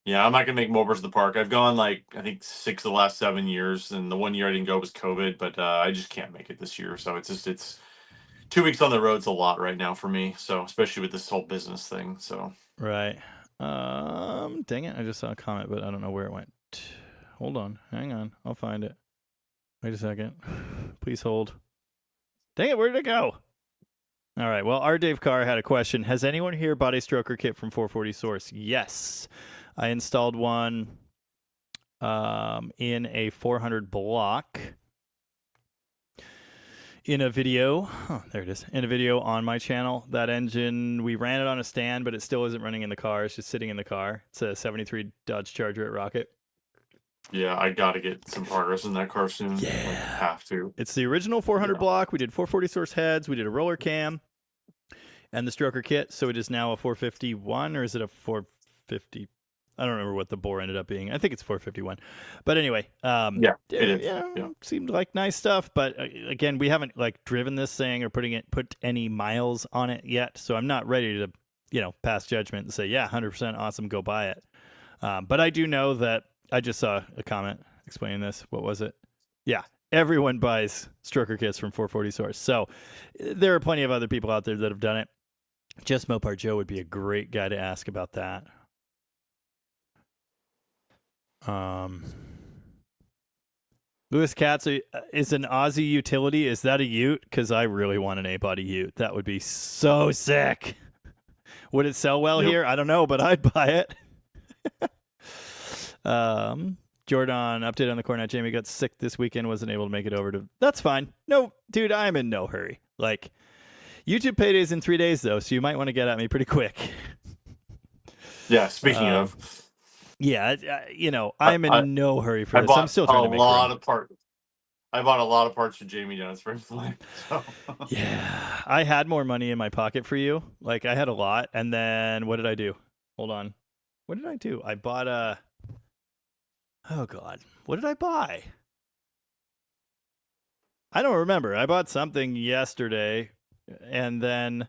Yeah, I'm not gonna make Mopars in the Park. I've gone like I think 6 of the last 7 years, and the one year I didn't go was COVID, but I just can't make it this year. So it's 2 weeks on the road's a lot right now for me. So especially with this whole business thing. So right. Dang it! I just saw a comment, but I don't know where it went. Hold on, hang on, I'll find it. Wait a second. Please hold. Dang it! Where did it go? All right. Well, our Dave Carr had a question. Has anyone here bought a stroker kit from 440 Source? Yes, I installed one in a 400 block. In a video, there it is. In a video on my channel, that engine, we ran it on a stand, but it still isn't running in the car. It's just sitting in the car. It's a 73 Dodge Charger at Rocket. Yeah, I got to get some progress in that car soon. Yeah. Like, have to. It's the original 400 block. We did 440 Source heads. We did a roller cam and the stroker kit. So it is now a 451, or is it a 450? I don't remember what the bore ended up being. I think it's 451. But anyway, yeah, it is. Yeah. Seemed like nice stuff. But again, we haven't like driven this thing or put any miles on it yet. So I'm not ready to, pass judgment and say, yeah, 100% awesome, go buy it. But I do know that I just saw a comment explaining this. What was it? Yeah, everyone buys stroker kits from 440 Source. So there are plenty of other people out there that have done it. Just Mopar Joe would be a great guy to ask about that. Lewis Katz is an Aussie utility. Is that a Ute? Because I really want an A-body Ute. That would be so sick. Would it sell well here? I don't know, but I'd buy it. Jordan, update on the Cornet. Jamie got sick this weekend. Wasn't able to make it over to. That's fine. No, dude, I'm in no hurry. Like, YouTube payday's in 3 days, though, so you might want to get at me pretty quick. Yeah, speaking of. Yeah, I'm in no hurry for this. I'm still trying to make I bought a lot of parts for Jamie down at Spring Flame. So. Yeah, I had more money in my pocket for you. Like, I had a lot, and then what did I do? Hold on. What did I do? I bought a... Oh, God. What did I buy? I don't remember. I bought something yesterday, and then...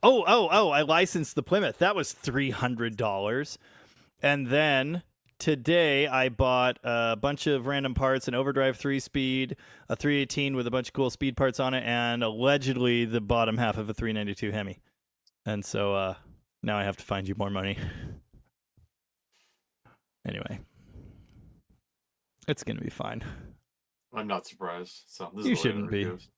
Oh, I licensed the Plymouth. That was $300. And then today I bought a bunch of random parts, an overdrive 3-speed, a 318 with a bunch of cool speed parts on it, and allegedly the bottom half of a 392 Hemi. And so now I have to find you more money. Anyway, it's going to be fine. I'm not surprised. So this you is shouldn't be. Goes.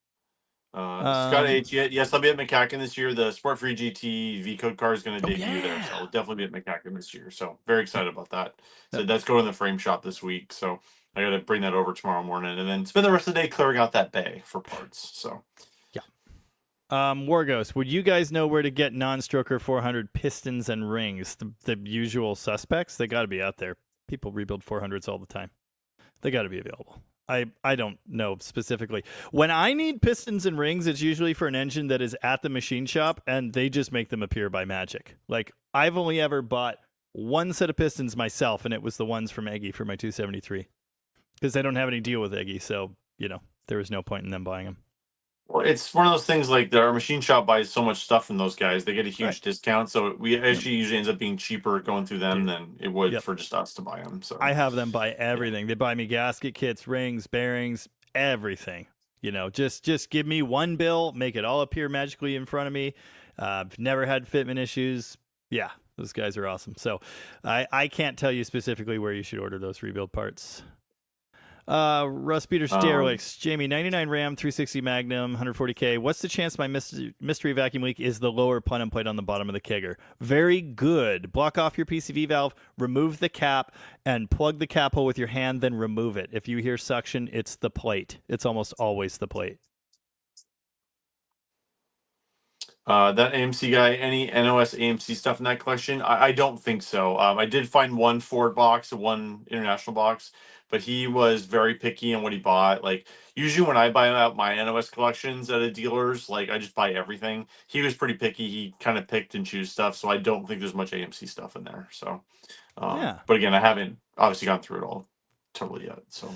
Scott H. Yes, I'll be at McCacken this year. The Sport Free GT V Code car is going to debut there, so I'll definitely be at McCacken this year. So very excited about that. So that's going to the frame shop this week. So I got to bring that over tomorrow morning, and then spend the rest of the day clearing out that bay for parts. So yeah. Warghost, would you guys know where to get non-stroker 400 pistons and rings? The usual suspects. They got to be out there. People rebuild 400s all the time. They got to be available. I don't know specifically. When I need pistons and rings, it's usually for an engine that is at the machine shop, and they just make them appear by magic. Like, I've only ever bought one set of pistons myself, and it was the ones from Eggy for my 273. Because they don't have any deal with Eggy, so, there was no point in them buying them. Well, it's one of those things like our machine shop buys so much stuff from those guys. They get a huge discount, so we actually usually ends up being cheaper going through them than it would for just us to buy them. So I have them buy everything. They buy me gasket kits, rings, bearings, everything. Just give me one bill, make it all appear magically in front of me. I've never had fitment issues. Yeah, those guys are awesome. So I can't tell you specifically where you should order those rebuild parts. Russ Peters Derelict, Jamie, 99 Ram, 360 Magnum, 140K. What's the chance my mystery vacuum leak is the lower plenum plate on the bottom of the kegger? Very good. Block off your PCV valve, remove the cap, and plug the cap hole with your hand, then remove it. If you hear suction, it's the plate. It's almost always the plate. That AMC guy, any NOS AMC stuff in that collection? I don't think so. I did find one Ford box, one international box, but he was very picky on what he bought. Like, usually when I buy out my NOS collections at a dealer's, like, I just buy everything. He was pretty picky. He kind of picked and choose stuff, so I don't think there's much AMC stuff in there. So, but again, I haven't obviously gone through it all totally yet. So,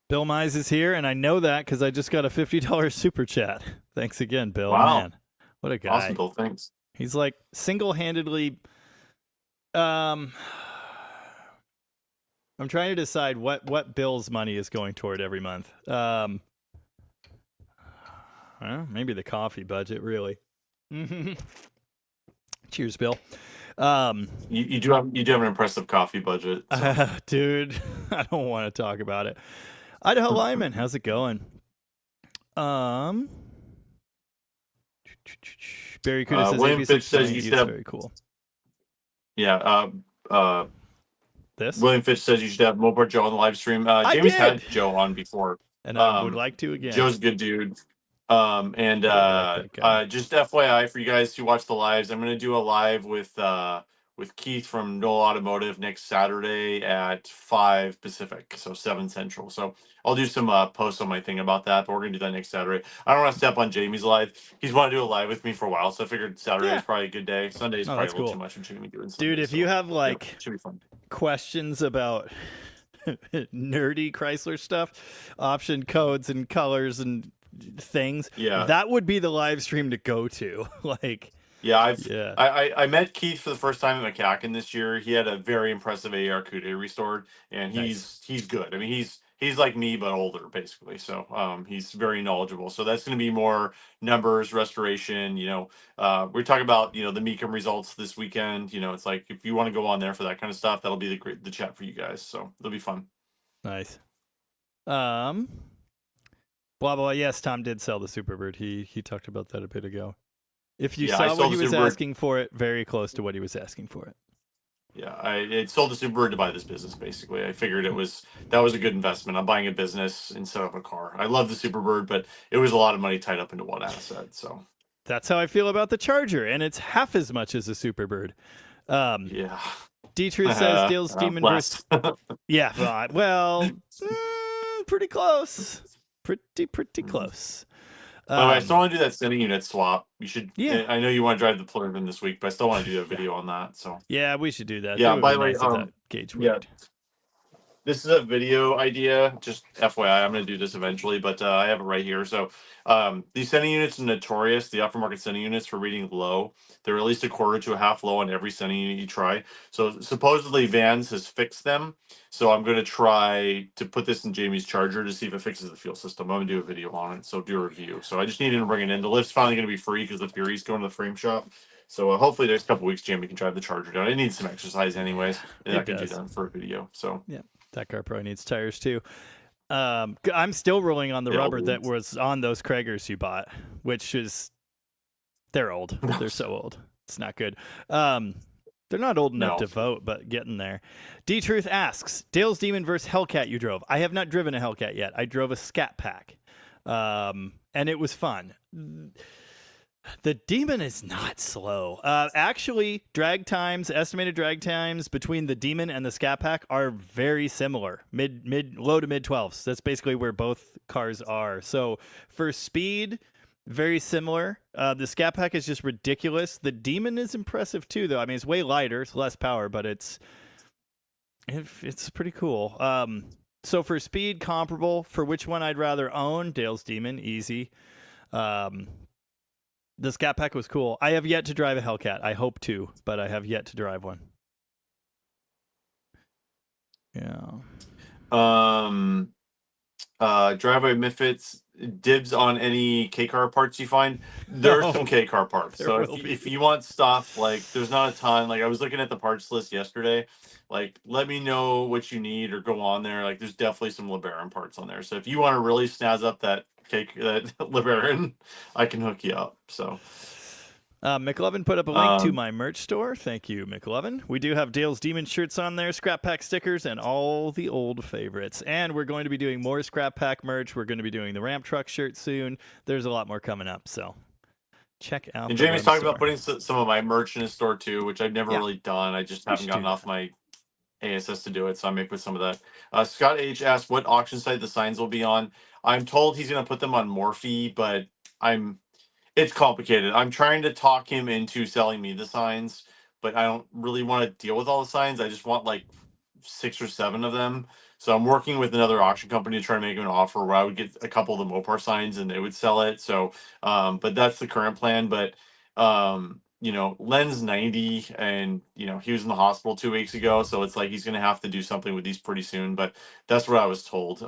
Bill Mize is here, and I know that because I just got a $50 super chat. Thanks again, Bill. Wow. Man. What a guy. Awesome, Bill. Thanks. He's like single-handedly... I'm trying to decide what Bill's money is going toward every month. Well, maybe the coffee budget, really. Cheers, Bill. You do have an impressive coffee budget. So Dude, I don't want to talk about it. Idaho Lyman, how's it going? Um, Barracuda says William AB6 Fitch says giant you should use have very cool. yeah. Uh, This William Fitch says you should have Mopar Joe on the live stream. I Jamie's did, had Joe on before. and I would Um, like to again. Joe's a good dude. And Really like that guy. just FYI for you guys who watch the lives, I'm gonna do a live with Keith from Knoll Automotive next Saturday at 5 Pacific, so 7 Central. So I'll do some posts on my thing about that, but we're gonna do that next Saturday. I don't want to step on Jamie's live. He's wanted to do a live with me for a while, so I figured Saturday Yeah, is probably a good day. Sunday is no, probably a that's little cool, too much for Jamie doing dude. Sunday. If you So have yeah, like should be fun. questions about nerdy Chrysler stuff, option codes and colors and things, Yeah. that would be the live stream to go to. Like, Yeah, yeah, I met Keith for the first time at McCacken this year. He had a very impressive AR Cuda restored, and nice. he's good. I mean, he's like me but older, basically. So he's very knowledgeable. So that's going to be more numbers restoration. We're talking about the Mecum results this weekend. It's like if you want to go on there for that kind of stuff, that'll be the chat for you guys. So it'll be fun. Nice. Blah blah. Yes, Tom did sell the Superbird. He talked about that a bit ago. If you Yeah, I saw what sold he the was Superbird. asking for it, very close to what he was asking for it. Yeah, I sold the Superbird to buy this business. Basically, I figured that was a good investment. I'm buying a business instead of a car. I love the Superbird, but it was a lot of money tied up into one asset. So That's how I feel about the Charger, and it's half as much as the Superbird. yeah, D-Truth says Dale's Demon versus... less. Yeah, well, pretty close. Pretty close. By the way, I still want to do that sending unit swap. You should. Yeah. I know you want to drive the Plymouth this week, but I still want to do that video on that. So Yeah, we should do that. yeah. That would By be the way, nice if that gauge yeah, worked. this is a video idea. Just FYI, I'm going to do this eventually, but I have it right here. So these sending units are notorious. The aftermarket sending units for reading low. They're at least a quarter to a half low on every sending unit you try. So supposedly Vans has fixed them. So I'm going to try to put this in Jamie's Charger to see if it fixes the fuel system. I'm going to do a video on it. So do a review. So I just needed to bring it in. The lift's finally going to be free because the Fury's going to the frame shop. So hopefully next couple weeks, Jamie can drive the Charger down. It needs some exercise anyways. And It I can do does. that for a video. So yeah, that car probably needs tires too. I'm still rolling on the rubber that was on those Kraggers you bought, which is they're old. They're so old. It's not good. They're not old enough to vote, but getting there. D-Truth asks, Dale's Demon versus Hellcat you drove. I have not driven a Hellcat yet. I drove a Scat Pack, and it was fun. The Demon is not slow. Actually, estimated drag times between the Demon and the Scat Pack are very similar. Low to mid 12s. That's basically where both cars are. So for speed, very similar. The Scat Pack is just ridiculous. The Demon is impressive too, though. I mean, it's way lighter, it's less power, but it's pretty cool. So for speed, comparable. For which one I'd rather own, Dale's Demon, easy. The Scat Pack was cool. I have yet to drive a Hellcat. I hope to, but I have yet to drive one. Yeah. Driveway Misfits, dibs on any K car parts you find. There's some K car parts. So if you want stuff, like there's not a ton. Like I was looking at the parts list yesterday. Like let me know what you need or go on there. Like there's definitely some LeBaron parts on there. So if you want to really snazz up that LeBaron, I can hook you up. So McLovin put up a link to my merch store. Thank you, McLovin. We do have Dale's Demon shirts on there, Scrap Pack stickers, and all the old favorites. And we're going to be doing more Scrap Pack merch. We're going to be doing the Ramp Truck shirt soon. There's a lot more coming up, so check out. And Jamie's talking about putting some of my merch in his store too, which I've never really done. I just haven't gotten off my ASS to do it, so I may put some of that. Scott H asked what auction site the signs will be on. I'm told he's going to put them on Morphe, but it's complicated. I'm trying to talk him into selling me the signs, but I don't really want to deal with all the signs. I just want like 6 or 7 of them. So I'm working with another auction company to try to make him an offer where I would get a couple of the Mopar signs and they would sell it. So, but that's the current plan. But Len's 90, and he was in the hospital 2 weeks ago, so it's like he's gonna have to do something with these pretty soon. But that's what I was told.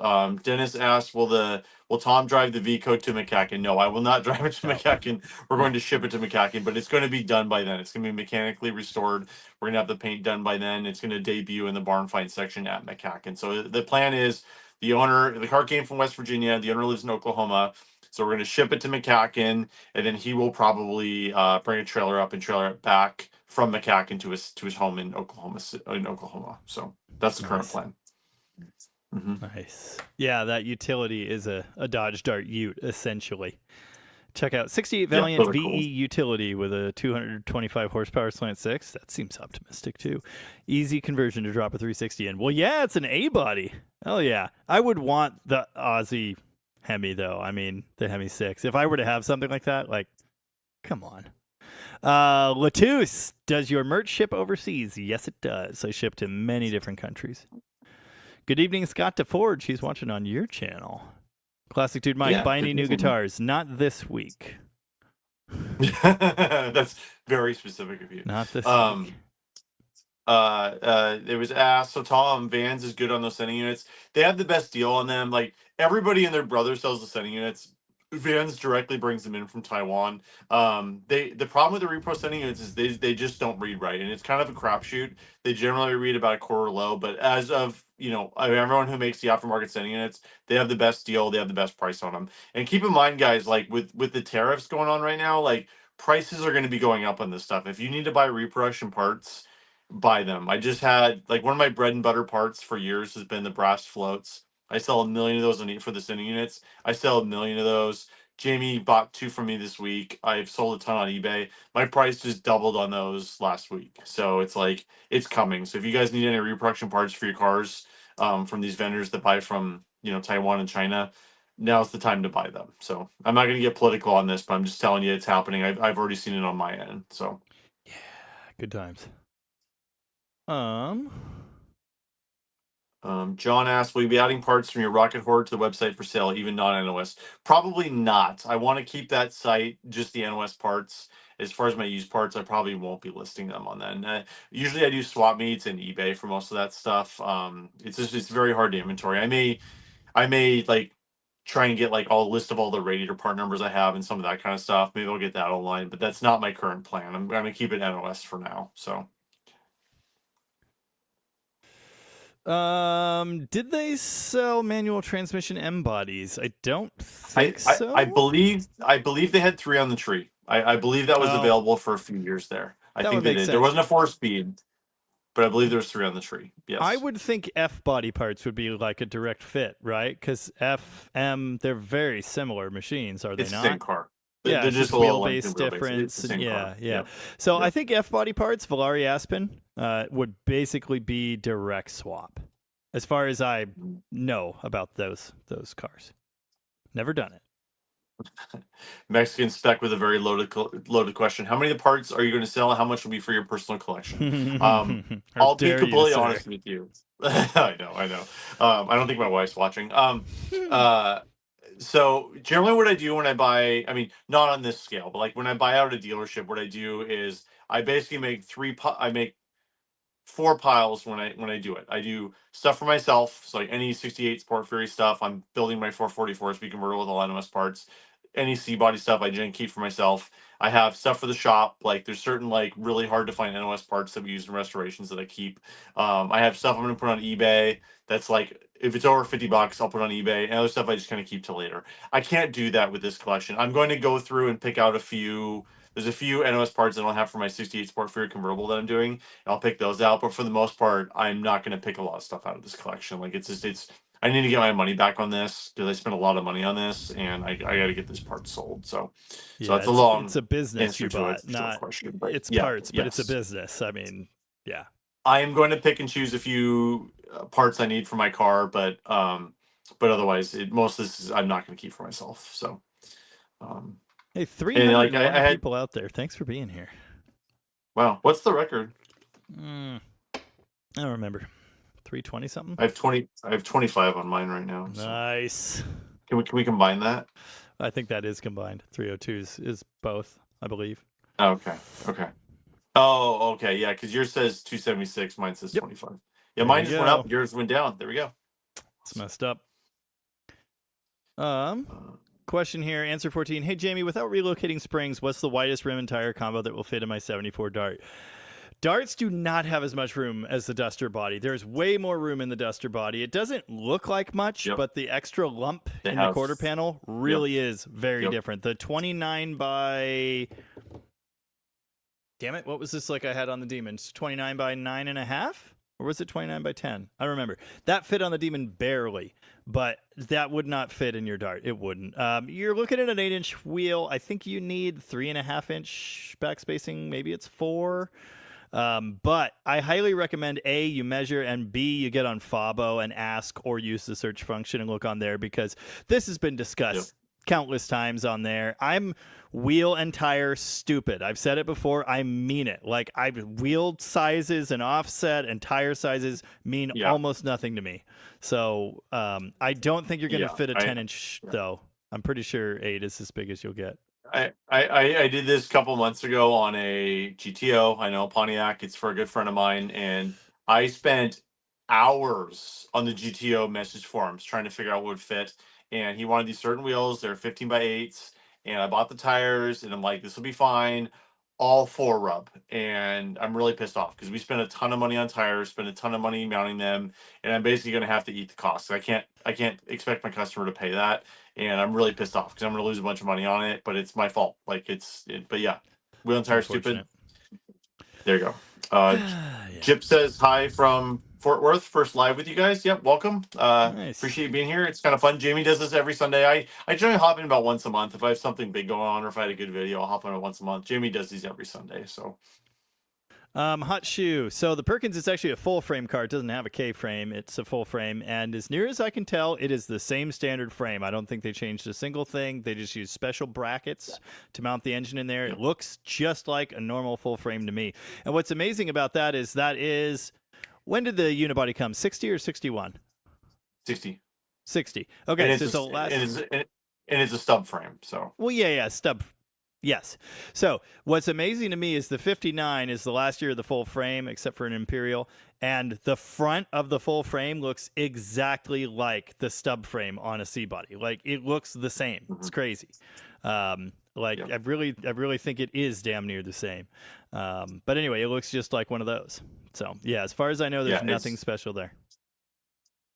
Dennis asked, will Tom drive the V code to McCacken? No, I will not drive it to No. McCacken. We're going to ship it to McCacken, but it's going to be done by then. It's going to be mechanically restored. We're gonna have the paint done by then. It's going to debut in the barn find section at McCacken. So the plan is, the car came from West Virginia. The owner lives in Oklahoma. So we're going to ship it to McCacken, and then he will probably bring a trailer up and trailer it back from McCacken to his home in Oklahoma. So that's the current Nice. plan. Mm-hmm. Nice. Yeah, that utility is a Dodge Dart Ute, essentially. Check out 68 Valiant those are VE cool. utility with a 225 horsepower slant 6. That seems optimistic, too. Easy conversion to drop a 360 in. Well, yeah, it's an A-body. Hell yeah. I would want the Aussie Hemi, though. I mean, the Hemi 6. If I were to have something like that, like, come on. Latus, does your merch ship overseas? Yes, it does. I ship to many different countries. Good evening, Scott DeForge. He's watching on your channel. Classic Dude Mike, buy any new guitars? Not this week. That's very specific of you. Not this week. It was asked, so Tom, Vans is good on those sending units. They have the best deal on them. Like, everybody and their brother sells the sending units. Vans directly brings them in from Taiwan. The problem with the repro sending units is they just don't read right, and it's kind of a crapshoot. They generally read about a quarter low, but as of everyone who makes the aftermarket sending units, they have the best deal. They have the best price on them. And keep in mind, guys, like with the tariffs going on right now, like prices are going to be going up on this stuff. If you need to buy reproduction parts, buy them. I just had, like, one of my bread and butter parts for years has been the brass floats. I sell 1 million of those for the sending units. I sell 1 million of those. Jamie bought 2 from me this week. I've sold a ton on eBay. My price just doubled on those last week. So it's like, it's coming. So if you guys need any reproduction parts for your cars, from these vendors that buy from Taiwan and China, now's the time to buy them. So I'm not going to get political on this, but I'm just telling you it's happening. I've already seen it on my end. So yeah, good times. John asked, will you be adding parts from your Rocket Horde to the website for sale, even non-NOS? Probably not. I want to keep that site just the NOS parts. As far as my used parts, I probably won't be listing them on that. Usually I do swap meets and eBay for most of that stuff. It's very hard to inventory. I may like try and get like a list of all the radiator part numbers I have and some of that kind of stuff. Maybe I'll get that online, but that's not my current plan. I'm going to keep it NOS for now. So. Did they sell manual transmission M bodies? I don't think so. I believe they had 3 on the tree. I believe that was available for a few years there. I think they did. There wasn't a 4-speed, but I believe there was 3 on the tree. Yes. I would think F body parts would be like a direct fit, right? Because F, M, they're very similar machines, are they not? It's the same car. Yeah, they're just a wheelbase difference. It's the same car. Yeah. So I think F body parts, Valari Aspen, would basically be direct swap, as far as I know about those cars. Never done it. Mexican spec with a very loaded question. How many of the parts are you going to sell, and how much will be for your personal collection? I'll be completely honest with you. I know. I don't think my wife's watching. So generally what I do when I buy, I mean, not on this scale, but like when I buy out at a dealership, what I do is I basically make 4 piles when I do it. I do stuff for myself, so like any 68 Sport Fury stuff. I'm building my 444 speed convertible with a lot of NOS parts. Any C body stuff I generally keep for myself. I have stuff for the shop. Like there's certain like really hard to find NOS parts that we use in restorations that I keep. I have stuff I'm gonna put on eBay. That's like, if it's over $50, I'll put on eBay. And other stuff I just kind of keep till later. I can't do that with this collection. I'm going to go through and pick out a few. There's a few NOS parts I don't have for my 68 Sport Fury convertible that I'm doing. And I'll pick those out. But for the most part, I'm not going to pick a lot of stuff out of this collection. Like it's I need to get my money back on this because I spent a lot of money on this, and I got to get this part sold. So it's a long. It's a business you bought, not question. But it's parts, but it's a business. I mean, yeah. I am going to pick and choose a few parts I need for my car, but otherwise, most of this I'm not going to keep for myself. So. Hey, 300 people out there. Thanks for being here. Wow, what's the record? I don't remember. 320 something. I have 25 on mine right now. So. Nice. Can we combine that? I think that is combined. 302 is both, I believe. Okay. Okay. Oh, okay. Yeah, because yours says 276, mine says Yep. 25. Yeah, There mine you just went up, go. yours went down. There we go. It's messed up. Um, Uh, Question here, answer 14. Hey Jamie, without relocating springs, what's the widest rim and tire combo that will fit in my 74 Dart? Darts do not have as much room as the Duster body. There's way more room in the Duster body. It doesn't look like much, yep. but the extra lump They in the have. quarter panel Yep. really is very Yep. different. The 29 by, damn it, what was this like I had on the Demons? 29 by 9.5? Or was it 29 by 10? I don't remember. That fit on the Demon barely, but that would not fit in your Dart. It wouldn't. You're looking at an 8-inch wheel. I think you need 3.5-inch back spacing. Maybe it's 4. But I highly recommend A, you measure, and B, you get on Fabo and ask or use the search function and look on there, because this has been Yep. discussed countless times on there. I'm wheel and tire stupid. I've said it before. I mean it. Like, wheel sizes and offset and tire sizes mean Yeah. almost nothing to me. So I don't think you're going to Yeah. fit a 10-inch, though. I'm pretty sure 8 is as big as you'll get. I did this a couple months ago on a GTO. I know Pontiac. It's for a good friend of mine, and I spent hours on the GTO message forums trying to figure out what would fit. And he wanted these certain wheels. They're 15 by 8s, and I bought the tires, and I'm like, this will be fine. All 4 rub, and I'm really pissed off because we spent a ton of money on tires, spent a ton of money mounting them, and I'm basically going to have to eat the cost. I can't expect my customer to pay that, and I'm really pissed off because I'm going to lose a bunch of money on it. But it's my fault. But yeah, wheel and It's tire stupid. unfortunate. There you go. Yeah. Chip says hi from Fort Worth. First live with you guys. Yep, welcome. Nice. Appreciate you being here. It's kind of fun. Jamie does this every Sunday. I generally hop in about once a month if I have something big going on or if I had a good video. I'll hop on it once a month. Jamie does these every Sunday. So Hot shoe. So the Perkins is actually a full frame car. It doesn't have a K frame. It's a full frame, and as near as I can tell, it is the same standard frame. I don't think they changed a single thing. They just use special brackets to mount the engine in there. yep. It looks just like a normal full frame to me. And what's amazing about that is when did the unibody come? 60 or 61? 60. 60. And Okay, so it's it's the a last. and it's a stub frame. So Well, yeah, stub. Yes. So what's amazing to me is the 59 is the last year of the full frame, except for an Imperial, and the front of the full frame looks exactly like the stub frame on a C body. Like, it looks the same. It's mhm. crazy. Like, Yep. I really think it is damn near the same. But anyway, it looks just like one of those. So yeah, as far as I know, there's Yeah, nothing special there.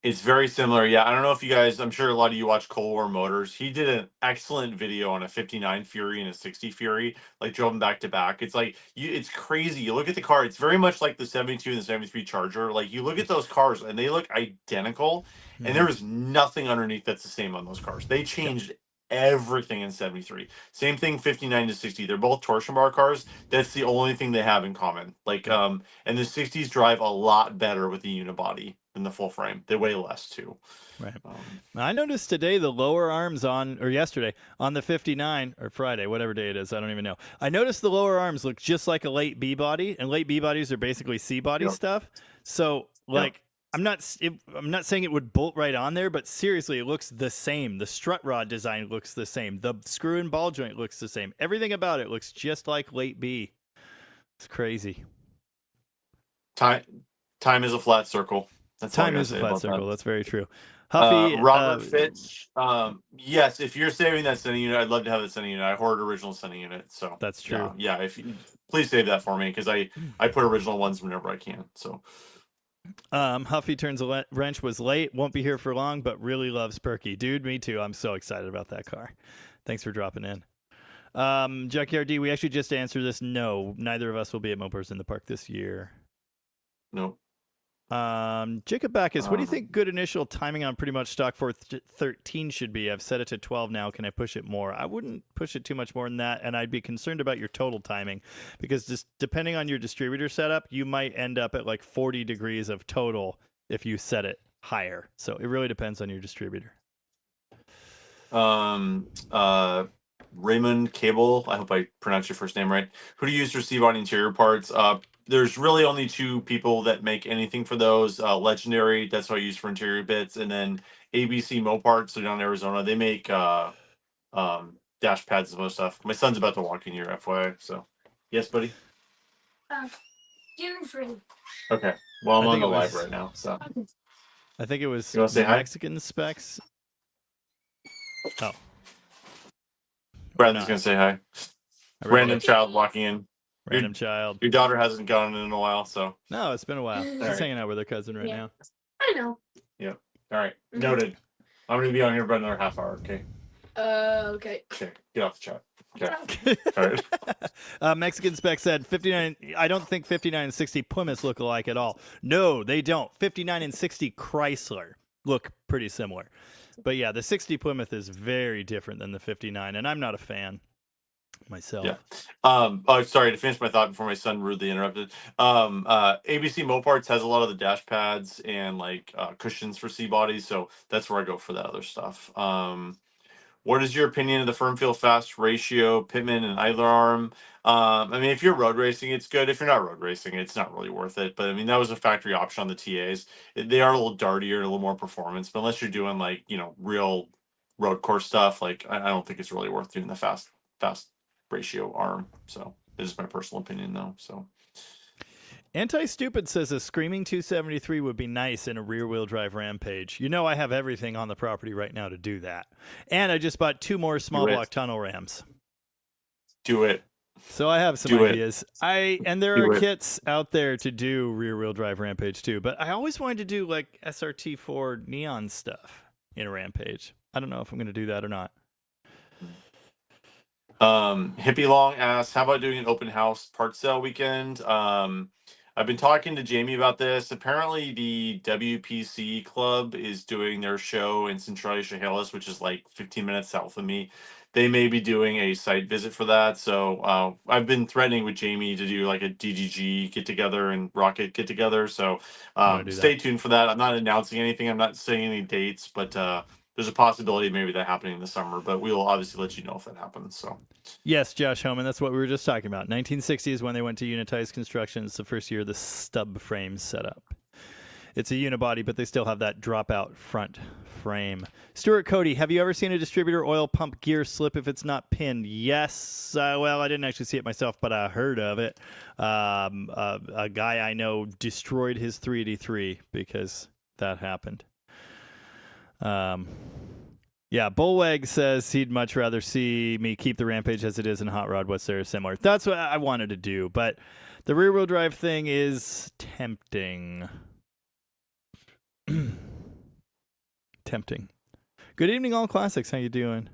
it's very similar. Yeah, I don't know if you guys, I'm sure a lot of you watch Cold War Motors. He did an excellent video on a 59 Fury and a 60 Fury, like drove them back to back. It's like it's crazy. You look at the car, it's very much like the 72 and the 73 Charger. Like, you look at those cars and they look identical, and Mm-hmm. there is nothing underneath that's the same on those cars. They Yep. changed everything in 73. Same thing 59 to 60. They're both torsion bar cars. That's the only thing they have in common. Like Yep. and the 60s drive a lot better with the unibody than the full frame. They weigh less too. Right. Um, I noticed today the lower arms or yesterday, on the 59, or Friday, whatever day it is, I don't even know. I noticed the lower arms look just like a late B body, and late B bodies are basically C body yep. stuff. So, Yep. like, I'm not saying it would bolt right on there, but seriously, it looks the same. The strut rod design looks the same. The screw and ball joint looks the same. Everything about it looks just like late B. It's crazy. Time is a flat circle. That's all I Time gotta is a say flat about circle. that. That's very true. Huffy, Robert Fitch. Yes, if you're saving that sending unit, I'd love to have that sending unit. I hoard original sending unit. So that's true. yeah. If you please save that for me, because I put original ones whenever I can. So Huffy turns a wrench was late, won't be here for long, but really loves Perky. Dude, me too. I'm so excited about that car. Thanks for dropping in. Junkyard D, we actually just answered this. No, neither of us will be at Mopers in the Park this year. no. Jacob Backus, what do you think good initial timing on pretty much stock 413 should be? I've set it to 12 now. Can I push it more? I wouldn't push it too much more than that, and I'd be concerned about your total timing, because just depending on your distributor setup, you might end up at like 40 degrees of total if you set it higher. So it really depends on your distributor. Raymond Cable, I hope I pronounced your first name right. Who do you use for C-body interior parts? There's really only 2 people that make anything for those. Legendary, that's what I use for interior bits, and then ABC Mopar, so down in Arizona, they make dash pads and most stuff. My son's about to walk in here, FYI. So Yes, buddy. Dinner's ready. Okay. Well, I'm I on think the it live was- right now, so I think it was You wanna say hi? Mexican specs. Oh. Or Bradley's not. gonna say hi. I really Random like- child walking in. Random child. Your daughter hasn't gone in a while, so No, it's been a while. She's right. hanging out with her cousin right Yeah. now. I know. all right. Noted. I'm gonna be on here for another half hour. Okay. Okay. Okay. Get off the chat. Okay. All right. Mexican spec said 59. I don't think 59 and 60 Plymouths look alike at all. No, they don't. 59 and 60 Chrysler look pretty similar. But yeah, the 60 Plymouth is very different than the 59, and I'm not a fan myself. Yeah. Oh, sorry to finish my thought before my son rudely interrupted. ABC Moparts has a lot of the dash pads and like cushions for C bodies, so that's where I go for that other stuff. What is your opinion of the firm feel fast ratio, Pittman and idler arm? I mean, if you're road racing, it's good. If you're not road racing, it's not really worth it. But I mean, that was a factory option on the TAs. They are a little dartier, a little more performance. But unless you're doing like real road course stuff, like I don't think it's really worth doing the fast ratio arm. So this is my personal opinion, though. So Anti-Stupid says a screaming 273 would be nice in a rear-wheel drive Rampage. You know I have everything on the property right now to do that. And I just bought 2 more small block tunnel Rams. Do it. So I have some Do it. ideas. And there Do are it. kits out there to do rear-wheel drive Rampage too, but I always wanted to do like SRT4 neon stuff in a Rampage. I don't know if I'm going to do that or not. Hippie Long asks, how about doing an open house part sale weekend? I've been talking to Jamie about this. Apparently the WPC club is doing their show in Centralia Chehalis, which is like 15 minutes south of me. They may be doing a site visit for that. So I've been threatening with Jamie to do like a DDG get together and Rocket get together. So stay tuned for that. I'm not announcing anything. I'm not saying any dates, but there's a possibility maybe that happening in the summer, but we will obviously let you know if that happens. So yes, Josh Homan, that's what we were just talking about. 1960 is when they went to unitized construction. It's the first year the stub frame set up. It's a unibody, but they still have that dropout front frame. Stuart Cody, have you ever seen a distributor oil pump gear slip if it's not pinned? Yes. Well, I didn't actually see it myself, but I heard of it. A guy I know destroyed his 383 because that happened. Yeah, Bullweg says he'd much rather see me keep the Rampage as it is in Hot Rod. What's there similar? That's what I wanted to do, but the rear-wheel drive thing is tempting. Tempting. Good evening, all classics. How you doing?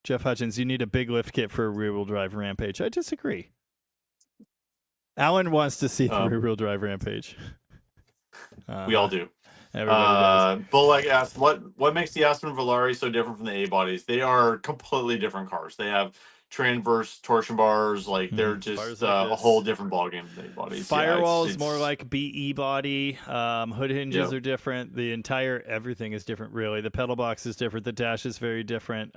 Jeff Hutchins, you need a big lift kit for a rear-wheel drive Rampage. I disagree. Alan wants to see the rear-wheel drive Rampage. We all do. Everybody does. Bullock asked, what makes the Aspen Volare so different from the A bodies? They are completely different cars. They have transverse torsion bars, like they're just like a whole different ballgame than the A bodies. Firewall is more like BE body. Hood hinges are different. The entire everything is different, really. The pedal box is different. The dash is very different.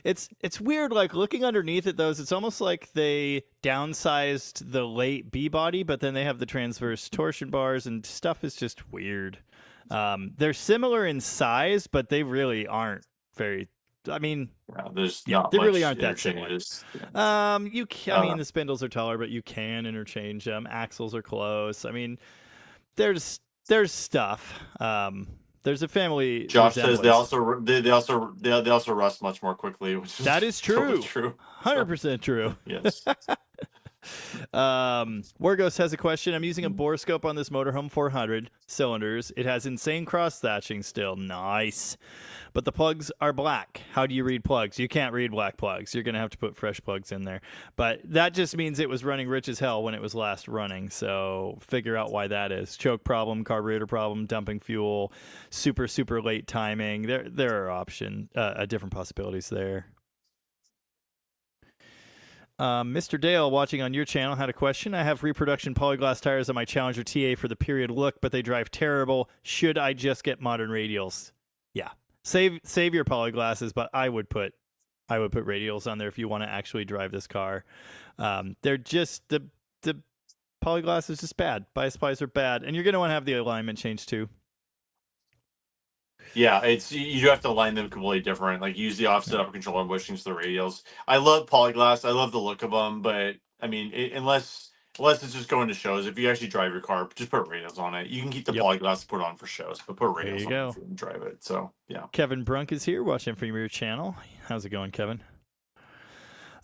It's weird, like looking underneath at those. It's almost like they downsized the late B body, but then they have the transverse torsion bars, and stuff is just weird. They're similar in size, but they really aren't very. I mean, they really aren't that similar. You can, I mean, the spindles are taller, but you can interchange them. Axles are close. I mean, there's stuff. There's a family. Josh says they also rust much more quickly, which is that is true. Totally true. 100% true. Yes. Wargos has a question. I'm using a bore scope on this motorhome 400 cylinders. It has insane cross thatching still. Nice. But the plugs are black. How do you read plugs? You can't read black plugs. You're going to have to put fresh plugs in there. But that just means it was running rich as hell when it was last running. So figure out why that is. Choke problem, carburetor problem, dumping fuel, super, super late timing. There are different possibilities there. Mr. Dale, watching on your channel, had a question. I have reproduction polyglass tires on my Challenger TA for the period look, but they drive terrible. Should I just get modern radials? Yeah. Save your polyglasses, but I would put radials on there if you want to actually drive this car. They're just the polyglass is just bad. Bias plies are bad, and you're going to want to have the alignment changed too. Yeah, you do have to align them completely different. Like use the offset upper controller bushings to the radials. I love polyglass. I love the look of them, but I mean, unless it's just going to shows. If you actually drive your car, just put radios on it. You can keep the polyglass put on for shows, but put There radios you on go. it if you can drive it. So yeah. Kevin Brunk is here watching from your channel. How's it going, Kevin?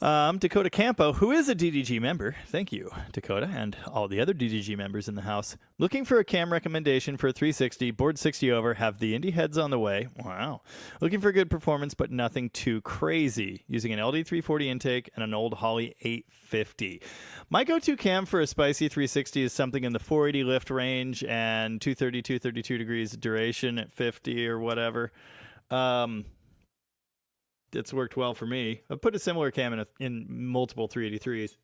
Dakota Campo, who is a DDG member. Thank you, Dakota, and all the other DDG members in the house. Looking for a cam recommendation for a 360, board 60 over, have the Indy heads on the way. Wow. Looking for good performance, but nothing too crazy. Using an LD340 intake and an old Holly 850. My go-to cam for a spicy 360 is something in the 480 lift range and 230, 232 degrees duration at 50 or whatever. It's worked well for me. I've put a similar cam in multiple 383s.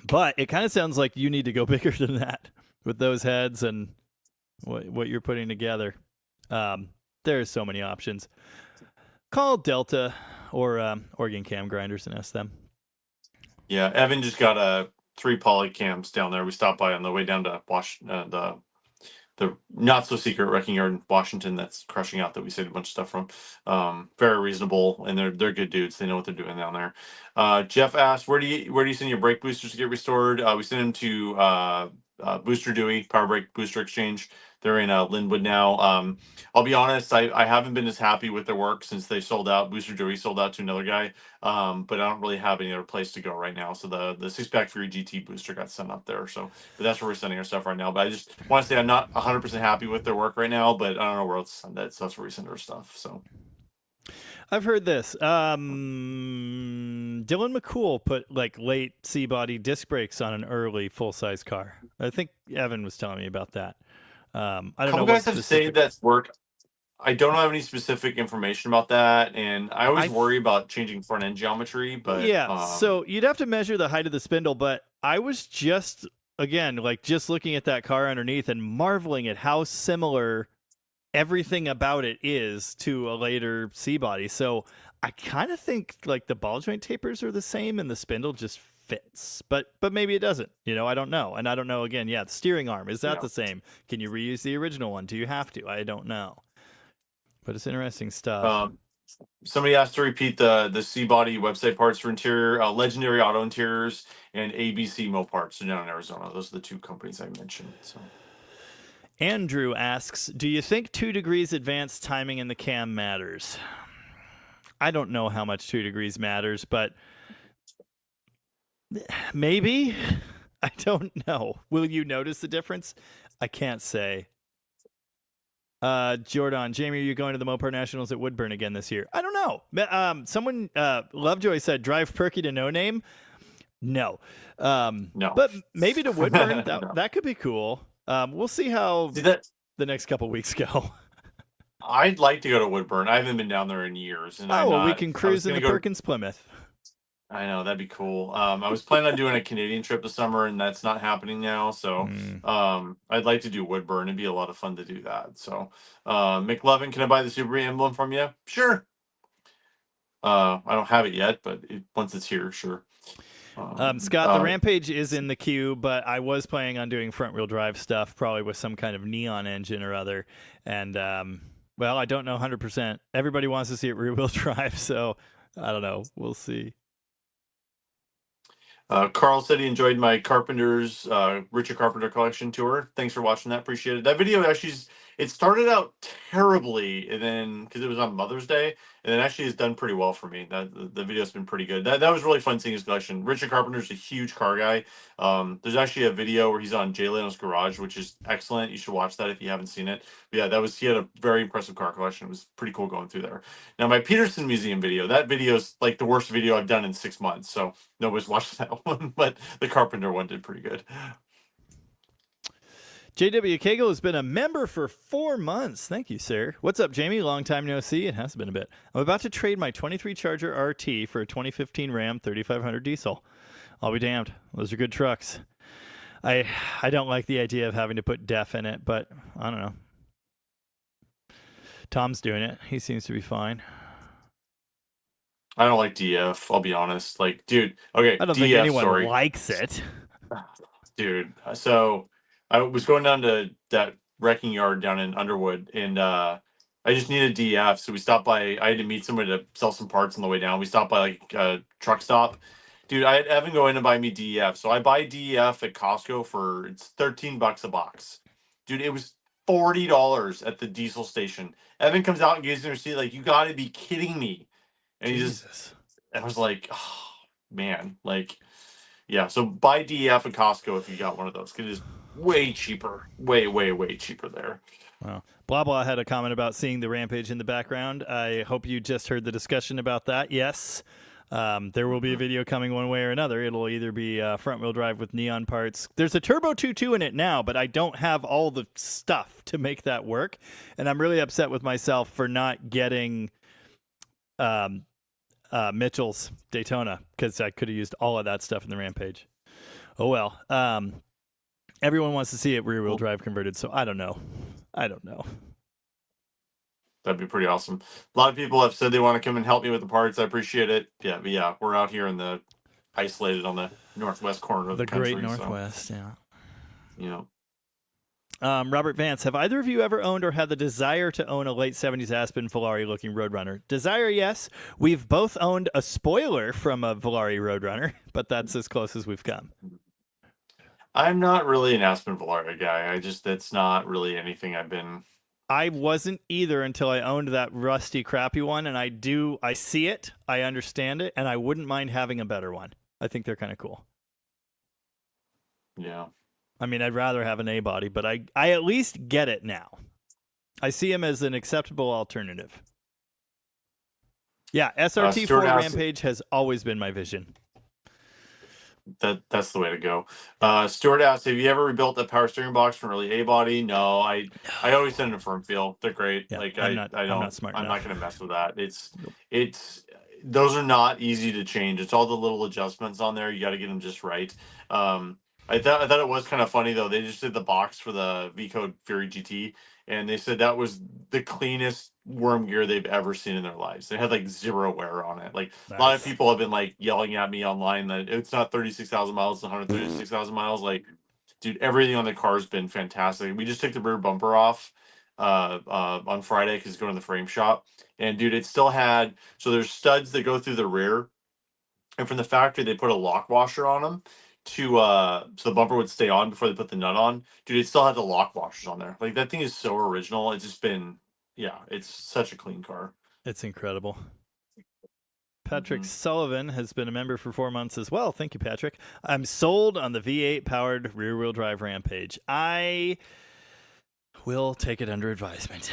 But it kind of sounds like you need to go bigger than that with those heads and what you're putting together. There's so many options. Call Delta or Oregon Cam Grinders and ask them. Yeah, Evan just got 3 poly cams down there. We stopped by on the way down to the not so secret wrecking yard in Washington that's crushing out that we saved a bunch of stuff from. Very reasonable, and they're good dudes. They know what they're doing down there. Jeff asked, where do you send your brake boosters to get restored? We send them to Booster Dewey, Power Brake Booster Exchange. They're in Linwood now. I'll be honest, I haven't been as happy with their work since they sold out. Booster Dewey sold out to another guy, but I don't really have any other place to go right now. So the 6-pack Fury GT booster got sent up there. So, but that's where we're sending our stuff right now. But I just want to say I'm not 100% happy with their work right now, but I don't know where else to send that. So that's where we send our stuff. So. I've heard this. Dylan McCool put like late C-body disc brakes on an early full-size car. I think Evan was telling me about that. I don't know. You guys have said that's work. I don't have any specific information about that, and I always worry about changing front end geometry. But yeah, so you'd have to measure the height of the spindle. But I was just looking at that car underneath and marveling at how similar everything about it is to a later C-body. So I kind of think like the ball joint tapers are the same and the spindle just fits, but maybe it doesn't. I don't know. And I don't know, again, the steering arm, is that the same? Can you reuse the original one? Do you have to? I don't know. But it's interesting stuff. Somebody asked to repeat the C-body website parts for interior, Legendary Auto Interiors and ABC Moparts down in Arizona. Those are the 2 companies I mentioned. So. Andrew asks, do you think 2 degrees advanced timing in the cam matters? I don't know how much 2 degrees matters, but maybe. I don't know. Will you notice the difference? I can't say. Jordan, Jamie, are you going to the Mopar Nationals at Woodburn again this year? I don't know. Someone, Lovejoy said, drive Perky to No Name. No. No. But maybe to Woodburn. No. That could be cool. We'll see how the next couple weeks go. I'd like to go to Woodburn. I haven't been down there in years. And we can cruise in the Perkins Plymouth. I know, that'd be cool. I was planning on doing a Canadian trip this summer, and that's not happening now. So I'd like to do Woodburn. It'd be a lot of fun to do that. So McLovin, can I buy the Subaru emblem from you? Sure. I don't have it yet, but once it's here, sure. Scott, the Rampage is in the queue, but I was planning on doing front-wheel drive stuff, probably with some kind of neon engine or other. And, well, I don't know 100%. Everybody wants to see it rear-wheel drive, so I don't know. We'll see. Carl said he enjoyed my Richard Carpenter collection tour. Thanks for watching that. Appreciate it. That video actually, it started out terribly, and then because it was on Mother's Day, and then actually has done pretty well for me. The video's been pretty good. That was really fun seeing his collection. Richard Carpenter's a huge car guy. There's actually a video where he's on Jay Leno's garage, which is excellent. You should watch that if you haven't seen it. But yeah, he had a very impressive car collection. It was pretty cool going through there. Now my Peterson Museum video, that video is like the worst video I've done in 6 months. So nobody's watched that one, but the Carpenter one did pretty good. JW Cagle has been a member for 4 months. Thank you, sir. What's up, Jamie? Long time no see. It has been a bit. I'm about to trade my 23 Charger RT for a 2015 Ram 3500 diesel. I'll be damned. Those are good trucks. I don't like the idea of having to put def in it, but I don't know. Tom's doing it. He seems to be fine. I don't like DF. I'll be honest. Like, dude. Okay. I don't think anyone likes it. Dude. So I was going down to that wrecking yard down in Underwood, and I just needed DF. So we stopped by. I had to meet somebody to sell some parts on the way down. We stopped by like a truck stop, Dude, I had Evan go in and buy me DEF. So I buy DEF at Costco for it's $13 a box. Dude, it was $40 at the diesel station. Evan comes out and gives me a receipt like, you got to be kidding me. And Jesus. I was like, oh, man, like, yeah. So buy DEF at Costco if you got one of those. 'Cause it is way cheaper, way cheaper there. Well, Blah Blah had a comment about seeing the Rampage in the background. I hope you just heard the discussion about that. Yes. There will be a video coming one way or another. It'll either be front wheel drive with neon parts. There's a Turbo 2.2 in it now, but I don't have all the stuff to make that work. And I'm really upset with myself for not getting Mitchell's Daytona because I could have used all of that stuff in the Rampage. Oh well. Everyone wants to see it rear wheel drive converted, so I don't know. That'd be pretty awesome. A lot of people have said they want to come and help me with the parts. I appreciate it. Yeah, but yeah, we're out here in the isolated on the northwest corner of the country. Great Northwest, so, yeah. Robert Vance, have either of you ever owned or had the desire to own a late 70s Aspen Volare-looking Roadrunner? Desire, yes. We've both owned a spoiler from a Volare Roadrunner, but that's as close as we've come. I'm not really an Aspen Volare guy. That's not really anything I've been... I wasn't either until I owned that rusty, crappy one, and I see it, I understand it, and I wouldn't mind having a better one. I think they're kind of cool. Yeah. I mean, I'd rather have an A-body, but I at least get it now. I see him as an acceptable alternative. Yeah, SRT4 Rampage has always been my vision. That's the way to go. Stuart asked, have you ever rebuilt a power steering box from early A-body? No, I always send them firm feel. They're great. Yeah, like I'm not smart I'm enough. not going to mess with that. It's those are not easy to change. It's all the little adjustments on there. You got to get them just right. I thought it was kind of funny though. They just did the box for the V-Code Fury GT, and they said that was the cleanest worm gear they've ever seen in their lives. They had like zero wear on it. Like Nice. a lot of people have been like yelling at me online that it's not 36,000 miles, it's 136,000 miles. Like, dude, everything on the car has been fantastic. We just took the rear bumper off on Friday because it's going to the frame shop, and dude, it still had there's studs that go through the rear, and from the factory they put a lock washer on them to so the bumper would stay on before they put the nut on. Dude, it still had the lock washers on there. Like, that thing is so original. It's just been, yeah, it's such a clean car. It's incredible. Patrick Sullivan has been a member for 4 months as well. Thank you, Patrick. I'm sold on the V8 powered rear wheel drive Rampage. I will take it under advisement.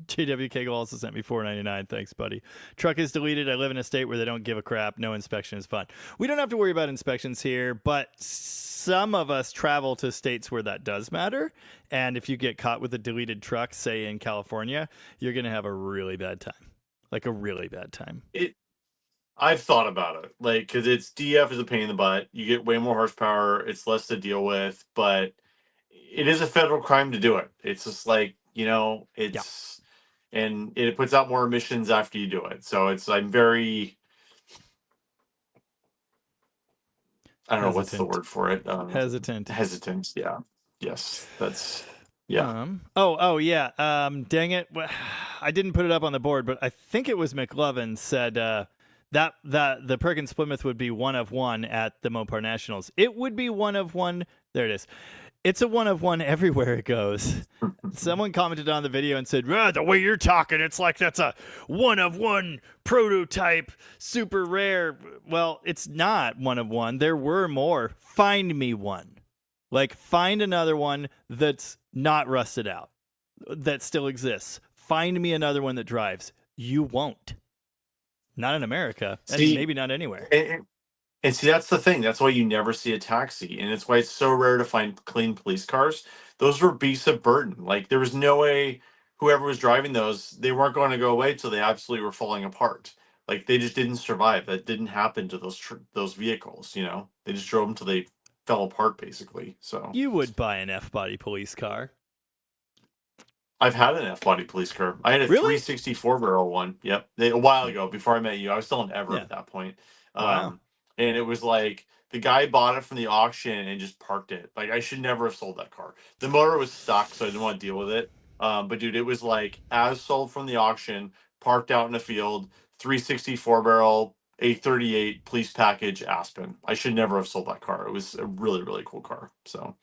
JW Kegel also sent me $4.99. Thanks, buddy. Truck is deleted. I live in a state where they don't give a crap. No inspection is fun. We don't have to worry about inspections here, but some of us travel to states where that does matter. And if you get caught with a deleted truck, say in California, you're going to have a really bad time. Like a really bad time. I've thought about it. Like, because it's DF is a pain in the butt. You get way more horsepower. It's less to deal with, but it is a federal crime to do it. It's just like, it's... Yeah. And it puts out more emissions after you do it. So I'm very, I don't know what's the word for it. Hesitant. Yeah. Yes. That's, yeah. Yeah. Dang it. I didn't put it up on the board, but I think it was McLovin said that the Perkins Plymouth would be one of one at the Mopar Nationals. It would be one of one. There it is. It's a one of one everywhere it goes. Someone commented on the video and said, the way you're talking, it's like that's a one of one prototype, super rare. Well, it's not one of one. There were more. Find me one. Like, find another one that's not rusted out, that still exists. Find me another one that drives. You won't. Not in America, and maybe not anywhere. And see, that's the thing. That's why you never see a taxi. And it's why it's so rare to find clean police cars. Those were beasts of burden. Like, there was no way whoever was driving those, they weren't going to go away till they absolutely were falling apart. Like, they just didn't survive. That didn't happen to those vehicles, They just drove them till they fell apart, basically. So you would buy an F-body police car. I've had an F-body police car. I had a 364 barrel one. Yep. A while ago, before I met you. I was still in Everett at that point. Wow. And it was like the guy bought it from the auction and just parked it. Like, I should never have sold that car. The motor was stuck, so I didn't want to deal with it. But dude, it was like as sold from the auction, parked out in a field, 364 barrel, a 38 police package Aspen. I should never have sold that car. It was a really, really cool car. So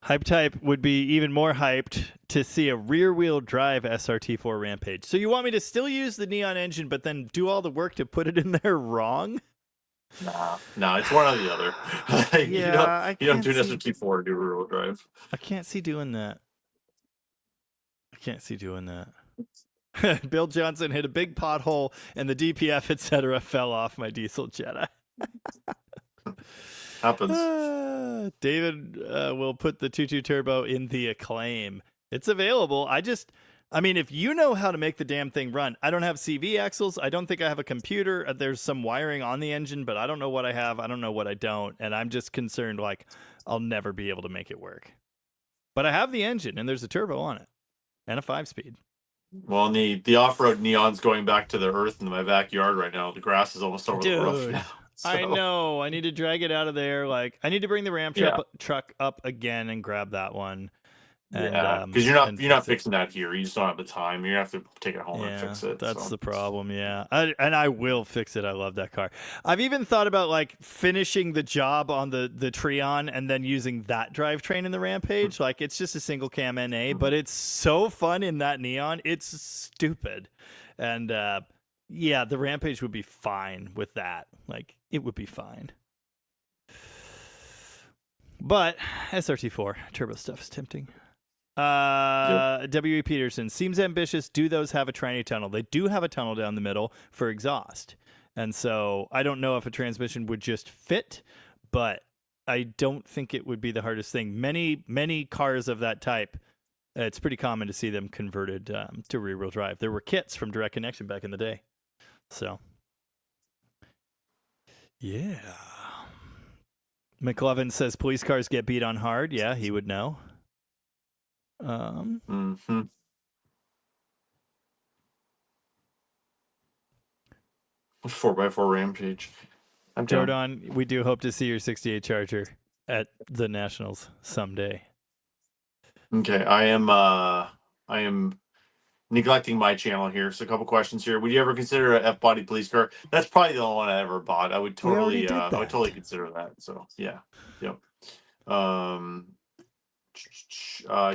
Hype Type would be even more hyped to see a rear-wheel drive SRT4 Rampage. So you want me to still use the Neon engine, but then do all the work to put it in there wrong? nah, it's one or the other. Yeah, you don't do an SRT4 do rear-wheel drive. I can't see doing that. Bill Johnson hit a big pothole, and the DPF, etc., fell off my diesel Jetta. Happens. David will put the 2.2 turbo in the Acclaim. It's available. I mean, if you know how to make the damn thing run, I don't have CV axles. I don't think I have a computer. There's some wiring on the engine, but I don't know what I have. I don't know what I don't. And I'm just concerned, like, I'll never be able to make it work. But I have the engine, and there's a turbo on it, and a 5-speed. Well, the off-road Neon's going back to the earth in my backyard right now. The grass is almost over the roof now. So. I know. I need to drag it out of there. Like, I need to bring the Ram truck up again and grab that one. And, because you're not fixing that here. You just don't have the time. You're gonna have to take it home and fix it. That's the problem. Yeah, I will fix it. I love that car. I've even thought about like finishing the job on the Treon and then using that drivetrain in the Rampage. Like it's just a single cam NA, but it's so fun in that Neon. It's stupid, and yeah, the Rampage would be fine with that. Like it would be fine. But SRT4 turbo stuff is tempting. W.E. Peterson seems ambitious. Do those have a tranny tunnel? They do have a tunnel down the middle for exhaust, and so I don't know if a transmission would just fit, but I don't think it would be the hardest thing. Many cars of that type, it's pretty common to see them converted to rear-wheel drive. There were kits from Direct Connection back in the day, so yeah. McLovin says police cars get beat on hard. Yeah, he would know. 4x4 Rampage. Jordan, we do hope to see your 68 Charger at the Nationals someday. Okay, I am neglecting my channel here. So a couple questions here. Would you ever consider a F-body police car? That's probably the only one I ever bought. I would totally consider that. So yeah, yep.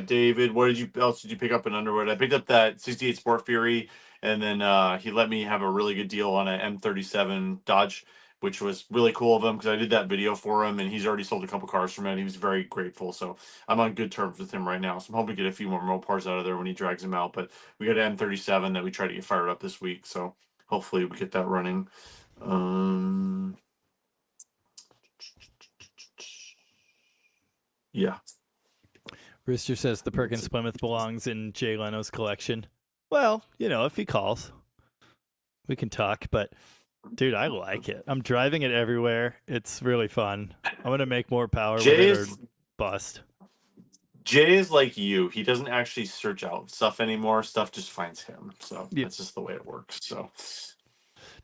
David, what else did you pick up in Underwood? I picked up that 68 Sport Fury, and then he let me have a really good deal on an M37 Dodge, which was really cool of him because I did that video for him, and he's already sold a couple cars from it. He was very grateful, so I'm on good terms with him right now. So I'm hoping to get a few more Mopars out of there when he drags them out. But we got an M37 that we try to get fired up this week, so hopefully we get that running. Yeah. Rooster says the Perkins Plymouth belongs in Jay Leno's collection. Well, if he calls, we can talk. But, dude, I like it. I'm driving it everywhere. It's really fun. I'm going to make more power with it or bust. Jay is like you. He doesn't actually search out stuff anymore. Stuff just finds him. So that's just the way it works. So,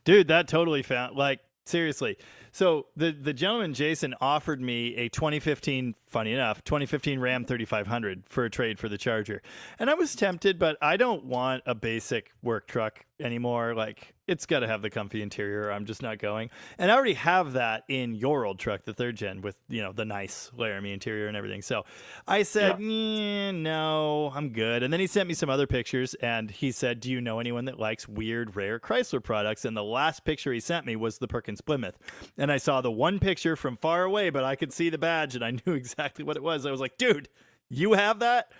dude, that totally found, like, seriously. So the gentleman, Jason, offered me a 2015, funny enough, 2015 Ram 3500 for a trade for the Charger. And I was tempted, but I don't want a basic work truck anymore. Like, it's got to have the comfy interior. I'm just not going. And I already have that in your old truck, the 3rd gen, with, the nice Laramie interior and everything. So I said, no, I'm good. And then he sent me some other pictures, and he said, do you know anyone that likes weird, rare Chrysler products? And the last picture he sent me was the Perkins Plymouth. And I saw the one picture from far away, but I could see the badge, and I knew exactly what it was. I was like, dude, you have that?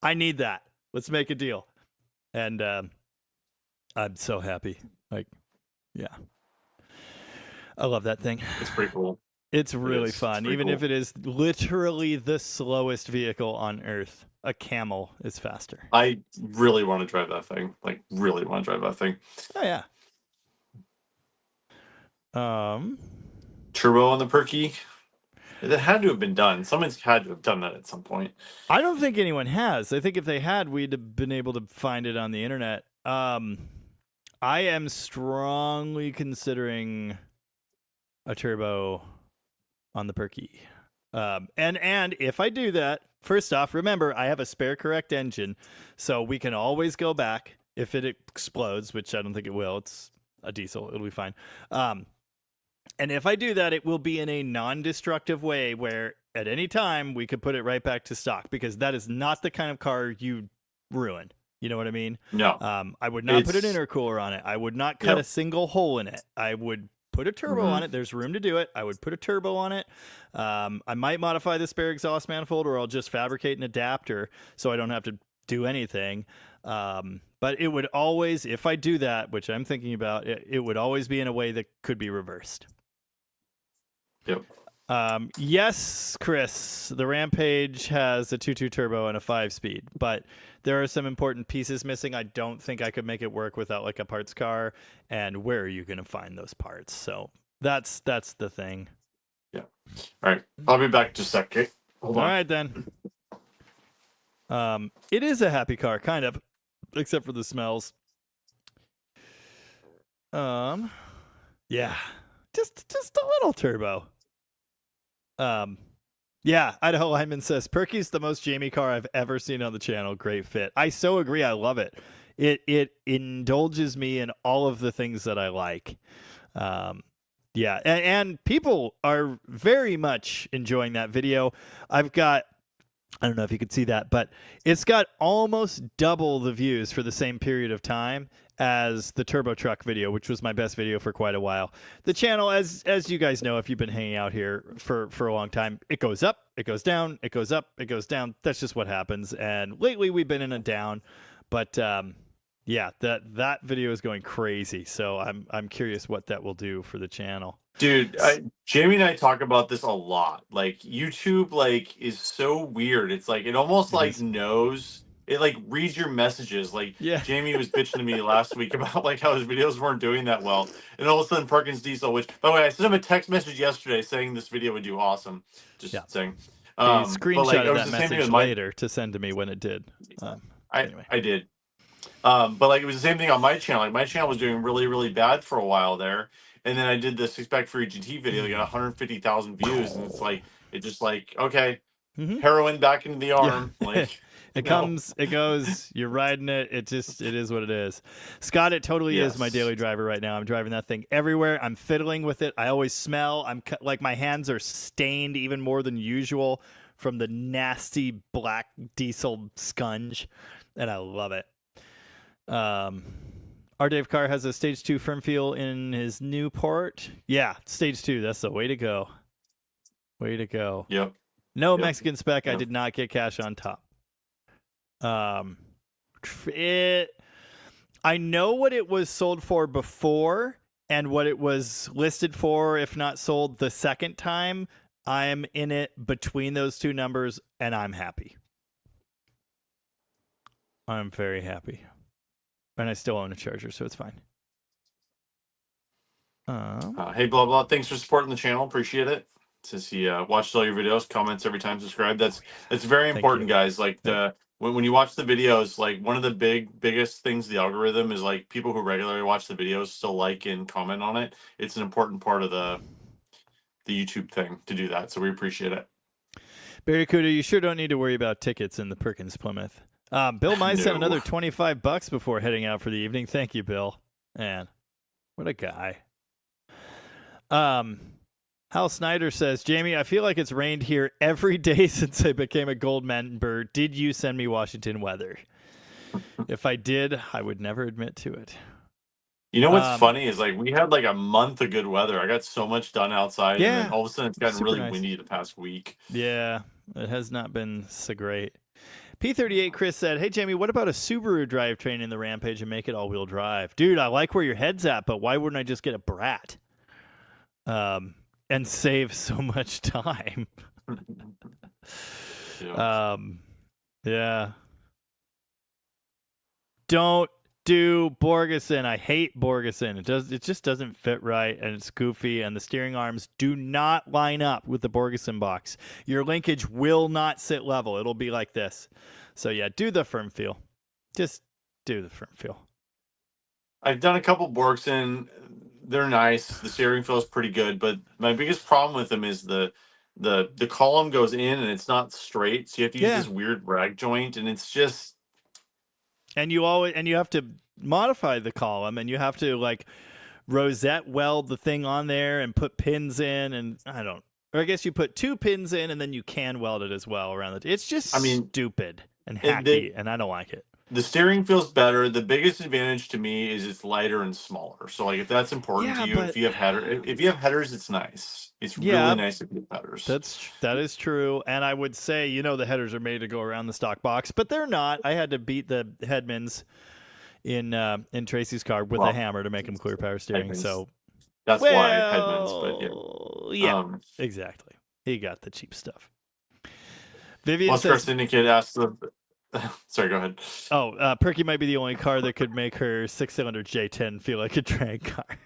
I need that. Let's make a deal. And I'm so happy. Like, yeah. I love that thing. It's pretty cool. It's really fun. Even if it is literally the slowest vehicle on Earth, a Camel is faster. I really want to drive that thing. Like, really want to drive that thing. Oh, yeah. Turbo on the Perky. It had to have been done. Someone's had to have done that at some point. I don't think anyone has. I think if they had, we'd have been able to find it on the internet. I am strongly considering a turbo on the Perky. And if I do that, first off, remember, I have a spare correct engine, so we can always go back if it explodes, which I don't think it will. It's a diesel. It'll be fine. And if I do that, it will be in a non-destructive way where at any time we could put it right back to stock, because that is not the kind of car you ruin. You know what I mean? No, I would not put an it's intercooler on it. I would not cut a yep. single hole in it. I would put a turbo Mhm. on it. There's room to do it. I would put a turbo on it. I might modify the spare exhaust manifold, or I'll just fabricate an adapter so I don't have to do anything. But it would always, if I do that, which I'm thinking about, it would always be in a way that could be reversed. Yep. Yes, Chris, the Rampage has a 2.2 turbo and a 5-speed, but there are some important pieces missing. I don't think I could make it work without like a parts car, and where are you going to find those parts? So that's the thing. Yeah. All right. I'll be back just a sec. Okay. Hold on. All right then. It is a happy car, kind of, except for the smells. Yeah, just a little turbo. Yeah, Idaho Lyman says Perky's the most Jamie car I've ever seen on the channel. Great fit. I so agree. I love it. It indulges me in all of the things that I like. Yeah, and people are very much enjoying that video. I've got, I don't know if you could see that, but it's got almost double the views for the same period of time as the Turbo Truck video, which was my best video for quite a while. The channel, as you guys know, if you've been hanging out here for a long time, it goes up, it goes down, it goes up, it goes down. That's just what happens. And lately we've been in a down, but yeah, that video is going crazy. So I'm curious what that will do for the channel. Dude, Jamie and I talk about this a lot. Like YouTube, like is so weird. It's like it almost like knows. It like reads your messages. Like Yeah. Jamie was bitching to me last week about like how his videos weren't doing that well, and all of a sudden Perkins Diesel. Which, by the way, I sent him a text message yesterday saying this video would do awesome. Just saying. He But like, screenshotted it was that the same thing message with later to send to me when it did. Anyway. I did. But like it was the same thing on my channel. Like my channel was doing really, really bad for a while there. And then I did the 6-pack free GT video that got 150,000 views. And it's like, it just like, okay, heroin back into the arm. Yeah. Like it comes, it goes, you're riding it. It is what it is. Scott, it totally is my daily driver right now. I'm driving that thing everywhere. I'm fiddling with it. I always smell. Like my hands are stained even more than usual from the nasty black diesel scunge. And I love it. Our Dave Carr has a stage 2 firm feel in his new port. Yeah, stage 2. That's the way to go. Way to go. Yep. No Mexican spec. Yep. I did not get cash on top. I know what it was sold for before and what it was listed for, if not sold the second time. I am in it between those two numbers, and I'm happy. I'm very happy. And I still own a Charger, so it's fine. Hey, blah, blah. Thanks for supporting the channel. Appreciate it. Says he watched all your videos, comments every time, subscribe. That's very important, guys. Like when you watch the videos, like one of the biggest things, the algorithm is like people who regularly watch the videos still like and comment on it. It's an important part of the YouTube thing to do that. So we appreciate it. Barry Cuda, you sure don't need to worry about tickets in the Perkins Plymouth. Bill Mize sent another $25 before heading out for the evening. Thank you, Bill. Man, what a guy. Hal Snyder says, Jamie, I feel like it's rained here every day since I became a gold member. Did you send me Washington weather? If I did, I would never admit to it. You know what's funny is like we had like a month of good weather. I got so much done outside, and then all of a sudden it's gotten really windy the past week. Yeah, it has not been so great. P38 Chris said, hey, Jamie, what about a Subaru drivetrain in the Rampage and make it all-wheel drive? Dude, I like where your head's at, but why wouldn't I just get a Brat? And save so much time. Yeah. Don't do Borgeson. I hate Borgeson. It just doesn't fit right, and it's goofy, and the steering arms do not line up with the Borgeson box. Your linkage will not sit level. It'll be like this. So yeah, do the firm feel. Just do the firm feel. I've done a couple Borgeson. They're nice. The steering feels pretty good, but my biggest problem with them is the column goes in and it's not straight, so you have to use this weird rag joint, and it's just. And you have to modify the column, and you have to like rosette weld the thing on there and put pins in, and or I guess you put 2 pins in and then you can weld it as well around the. It's just I mean, stupid and it, hacky, and I don't like it. the steering feels better. The biggest advantage to me is it's lighter and smaller. So like if that's important to Yeah, you, but if you have headers, it's nice. It's yeah, really nice if you have headers. that is true, and I would say the headers are made to go around the stock box, but they're not. I had to beat the Headmans in Tracy's car with a hammer to make them clear power steering. Headmans. So That's why Headmans, but yeah, exactly. He got the cheap stuff. Vivian Muscar says, Syndicate asked the. Sorry, go ahead. "Oh, Perky might be the only car that could make her 6-cylinder J10 feel like a drag car."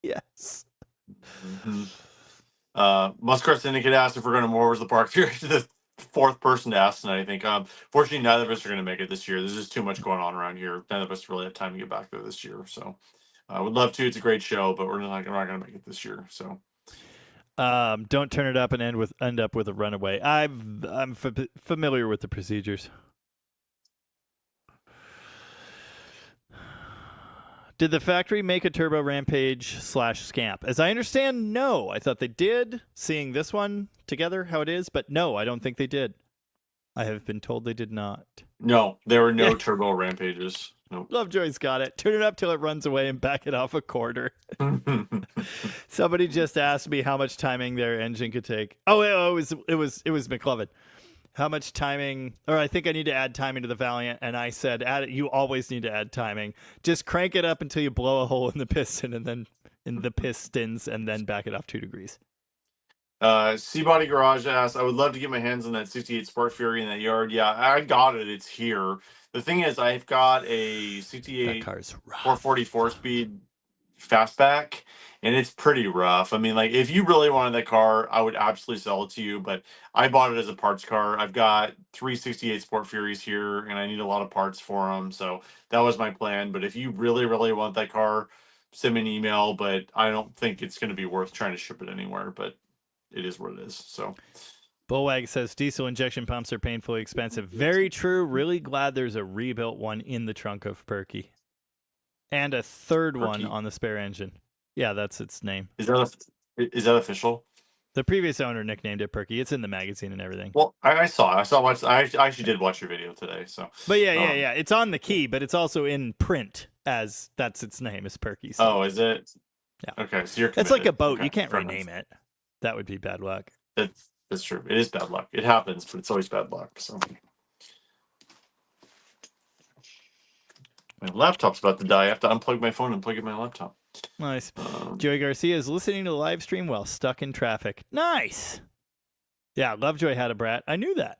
Yes. Mm-hmm. Muscar Syndicate asked if we're going to Moors the Park. You're the 4th person to ask tonight, I think. Fortunately, neither of us are going to make it this year. There's just too much going on around here. None of us really have time to get back there this year. So I would love to. It's a great show, but we're not going to make it this year. So don't turn it up and end up with a runaway. I'm familiar with the procedures. Did the factory make a Turbo Rampage / Scamp? As I understand, no. I thought they did, seeing this one together, how it is, but no, I don't think they did. I have been told they did not. No, there were no Turbo Rampages. Nope. Lovejoy's got it. Turn it up till it runs away and back it off a quarter. Somebody just asked me how much timing their engine could take. Oh, it was McLovin. How much timing, or I think I need to add timing to the Valiant, and I said, you always need to add timing. Just crank it up until you blow a hole in the piston, and then in the pistons, and then back it off 2 degrees. Seabody Garage asks, I would love to get my hands on that 68 Sport Fury in that yard. Yeah, I got it. It's here. The thing is, I've got a 68 440 4-speed fastback, and it's pretty rough. I mean, like, if you really wanted that car, I would absolutely sell it to you, but I bought it as a parts car. I've got 3 68 Sport Furies here, and I need a lot of parts for them, so that was my plan. But if you really, really want that car, send me an email, but I don't think it's going to be worth trying to ship it anywhere, but it is what it is. So Bullwag says diesel injection pumps are painfully expensive. Very true. Really glad there's a rebuilt one in the trunk of Perky. And a third one on the spare engine. Yeah, that's its name. Is that official? The previous owner nicknamed it Perky. It's in the magazine and everything. Well, I actually did watch your video today. So, but yeah. It's on the key, but it's also in print as that's its name is Perky. So. Oh, is it? Yeah. Okay, so you're. It's like a boat. Okay, you can't rename it. That would be bad luck. That's true. It is bad luck. It happens, but it's always bad luck. So. My laptop's about to die. I have to unplug my phone and plug in my laptop. Nice. Joey Garcia is listening to the live stream while stuck in traffic. Nice. Yeah, Lovejoy had a brat. I knew that.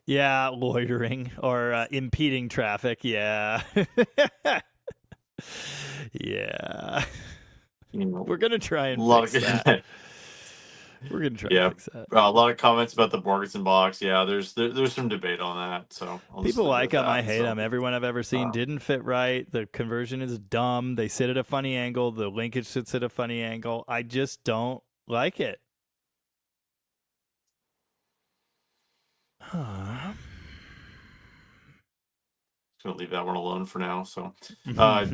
Yeah, loitering or impeding traffic. Yeah. Yeah. We're going to try and fix that. We're gonna try to fix that. A lot of comments about the Borgeson box. Yeah, there's some debate on that. So people like them. I hate them. Everyone I've ever seen didn't fit right. The conversion is dumb. They sit at a funny angle. The linkage sits at a funny angle. I just don't like it. Gonna leave that one alone for now. So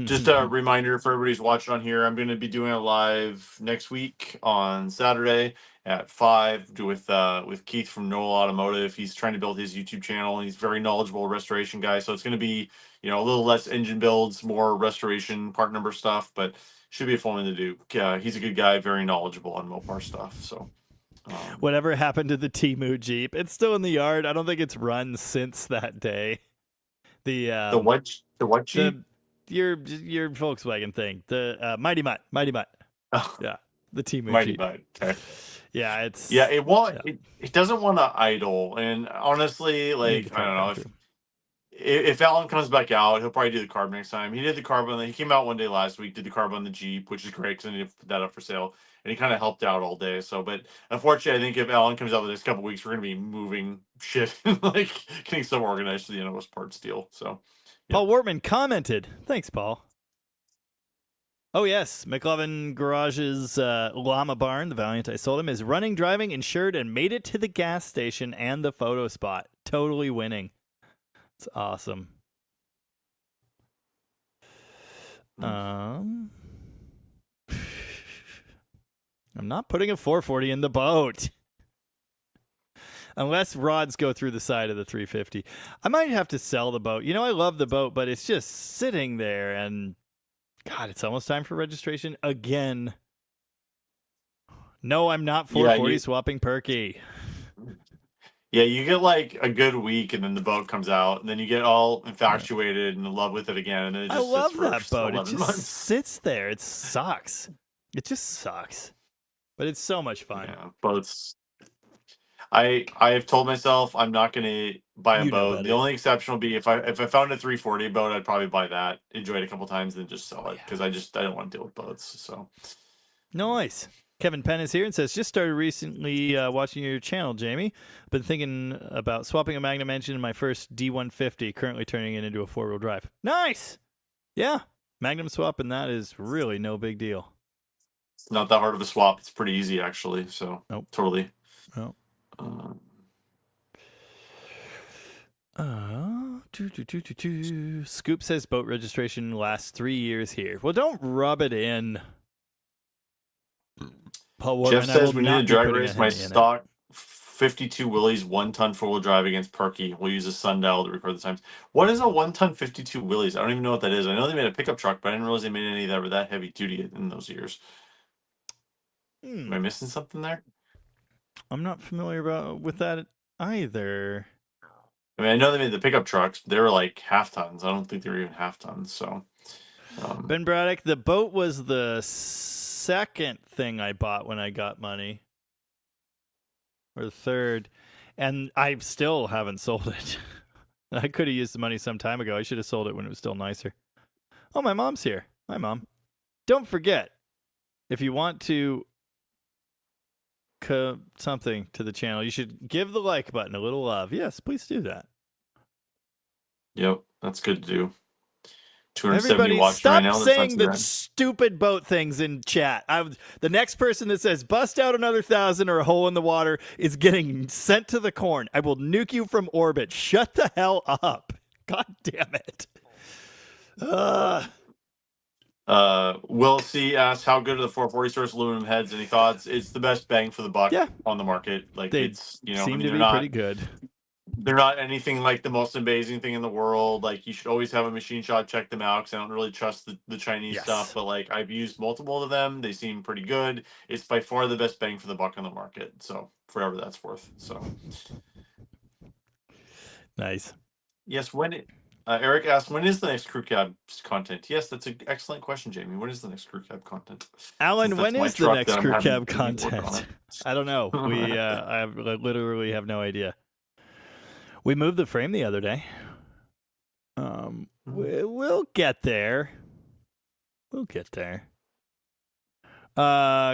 just a reminder for everybody who's watching on here, I'm going to be doing a live next week on Saturday at 5 with Keith from Noel Automotive. He's trying to build his YouTube channel, and he's very knowledgeable restoration guy. So it's going to be a little less engine builds, more restoration part number stuff, but should be a fun one to do. He's a good guy, very knowledgeable on Mopar stuff. So whatever happened to the Temu Jeep? It's still in the yard. I don't think it's run since that day. The what Jeep? Your Volkswagen thing. The Mighty Mutt. Oh. Yeah. The Temu Mighty Jeep. Mutt. Okay. Yeah, it's it doesn't want to idle, and honestly, like I don't know if Alan comes back out, he'll probably do the carb next time. He did the carb he came out one day last week, did the carb on the Jeep, which is great because I need to put that up for sale, and he kind of helped out all day. So, but unfortunately, I think if Alan comes out the next couple of weeks, we're gonna be moving shit and like getting some organized to the NOS parts deal. So, yeah. Paul Wortman commented. Thanks, Paul. Oh, yes. McLovin Garage's Llama Barn, the Valiant I sold him, is running, driving, insured, and made it to the gas station and the photo spot. Totally winning. It's awesome. I'm not putting a 440 in the boat. Unless rods go through the side of the 350. I might have to sell the boat. I love the boat, but it's just sitting there, and God, it's almost time for registration again. No, I'm not 440 swapping Perky. Yeah, you get like a good week, and then the boat comes out, and then you get all infatuated and in love with it again, and then it just I love sits for that boat. 11 It just months. sits there. It sucks. It just sucks. But it's so much fun. Yeah, boats. I have told myself I'm not going to buy a boat. The only exception will be if I found a 340 boat, I'd probably buy that, enjoy it a couple times, and then just sell it because I don't want to deal with boats. So nice. Kevin Penn is here and says, just started recently watching your channel, Jamie. Been thinking about swapping a Magnum engine in my first D150, currently turning it into a 4-wheel drive. Nice. Yeah. Magnum swap, and that is really no big deal. It's not that hard of a swap. It's pretty easy, actually. So totally. Nope. Scoop says boat registration lasts 3 years here. Well, don't rub it in. Jeff says we need a drag race my stock 52 Willys 1-ton 4-wheel drive against Perky. We'll use a sundial to record the times. What is a 1-ton 52 Willys? I don't even know what that is. I know they made a pickup truck, but I didn't realize they made any that were that heavy duty in those years. Am I missing something there? I'm not familiar with that either. I mean, I know they made the pickup trucks, but they were like half tons. I don't think they were even half tons. So, Ben Braddock, the boat was the second thing I bought when I got money, or the third, and I still haven't sold it. I could have used the money some time ago. I should have sold it when it was still nicer. Oh, my mom's here. Hi, Mom. Don't forget, if you want to something to the channel, you should give the like button a little love. Yes, please do that. Yep, that's good to do. 270 Everybody, watch stop right now. saying the stupid boat things in chat. The next person that says bust out another 1,000 or a hole in the water is getting sent to the corn. I will nuke you from orbit. Shut the hell up. God damn it. Will C asks, how good are the 440 source aluminum heads? Any thoughts? It's the best bang for the buck on the market. Like, they it's, seem to be pretty good. They're not anything like the most amazing thing in the world. Like, you should always have a machine shop check them out because I don't really trust the Chinese stuff. But like, I've used multiple of them. They seem pretty good. It's by far the best bang for the buck on the market. So forever that's worth. So nice. Yes. Eric asked, when is the next crew cab content? Yes, that's an excellent question, Jamie. When is the next crew cab content? Alan, when is the next crew cab content? I don't know. I literally have no idea. We moved the frame the other day. We'll get there. We'll get there.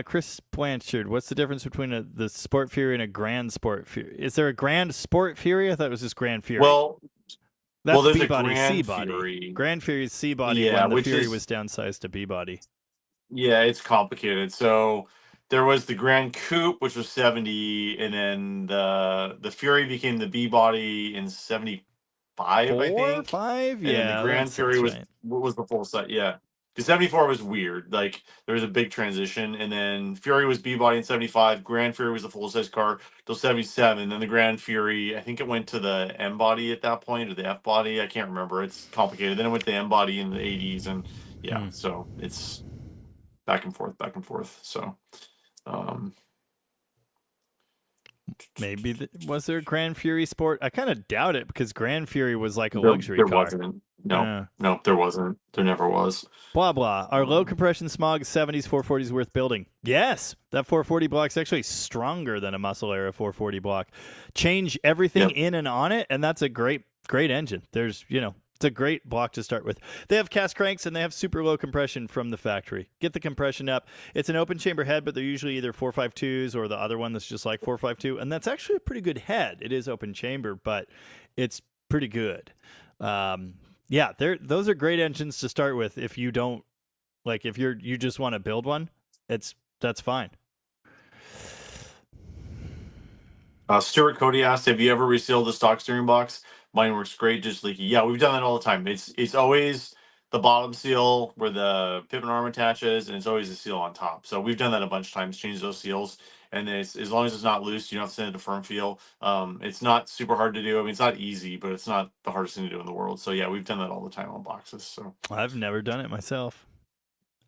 Chris Blanchard, what's the difference between the Sport Fury and a Grand Sport Fury? Is there a Grand Sport Fury? I thought it was just Grand Fury. That's there's B-body, a Grand C-body. Fury. Grand Fury's C-body when the Fury was downsized to B-body. Yeah, it's complicated. So there was the Grand Coupe, which was 70, and then the Fury became the B-body in 75, I think. 5? Yeah, and the Grand Fury was the full set. Yeah, because 74 was weird. Like, there was a big transition, and then Fury was B-body in 75. Grand Fury was the full-size car till 77. Then the Grand Fury, I think it went to the M-body at that point, or the F-body. I can't remember. It's complicated. Then it went to the M-body in the 80s, and so it's back and forth. So, maybe was there a Grand Fury Sport? I kind of doubt it because Grand Fury was like a luxury car. There wasn't. No, there wasn't. There never was. Blah blah. Are low compression Smog 70s 440s worth building? Yes, that 440 block's actually stronger than a Muscle Era 440 block. Change everything in and on it, and that's a great engine. There's it's a great block to start with. They have cast cranks and they have super low compression from the factory. Get the compression up. It's an open chamber head, but they're usually either 452s or the other one that's just like 452. And that's actually a pretty good head. It is open chamber, but it's pretty good. Those are great engines to start with. If you don't if you just want to build one, that's fine. Stuart Cody asked, have you ever resealed the stock steering box? Mine works great, just leaky. Yeah, we've done that all the time. It's always the bottom seal where the Pittman arm attaches, and it's always a seal on top. So we've done that a bunch of times, change those seals. And it's, as long as it's not loose, you don't have to send it to firm feel. It's not super hard to do. I mean, it's not easy, but it's not the hardest thing to do in the world. So yeah, we've done that all the time on boxes. So I've never done it myself.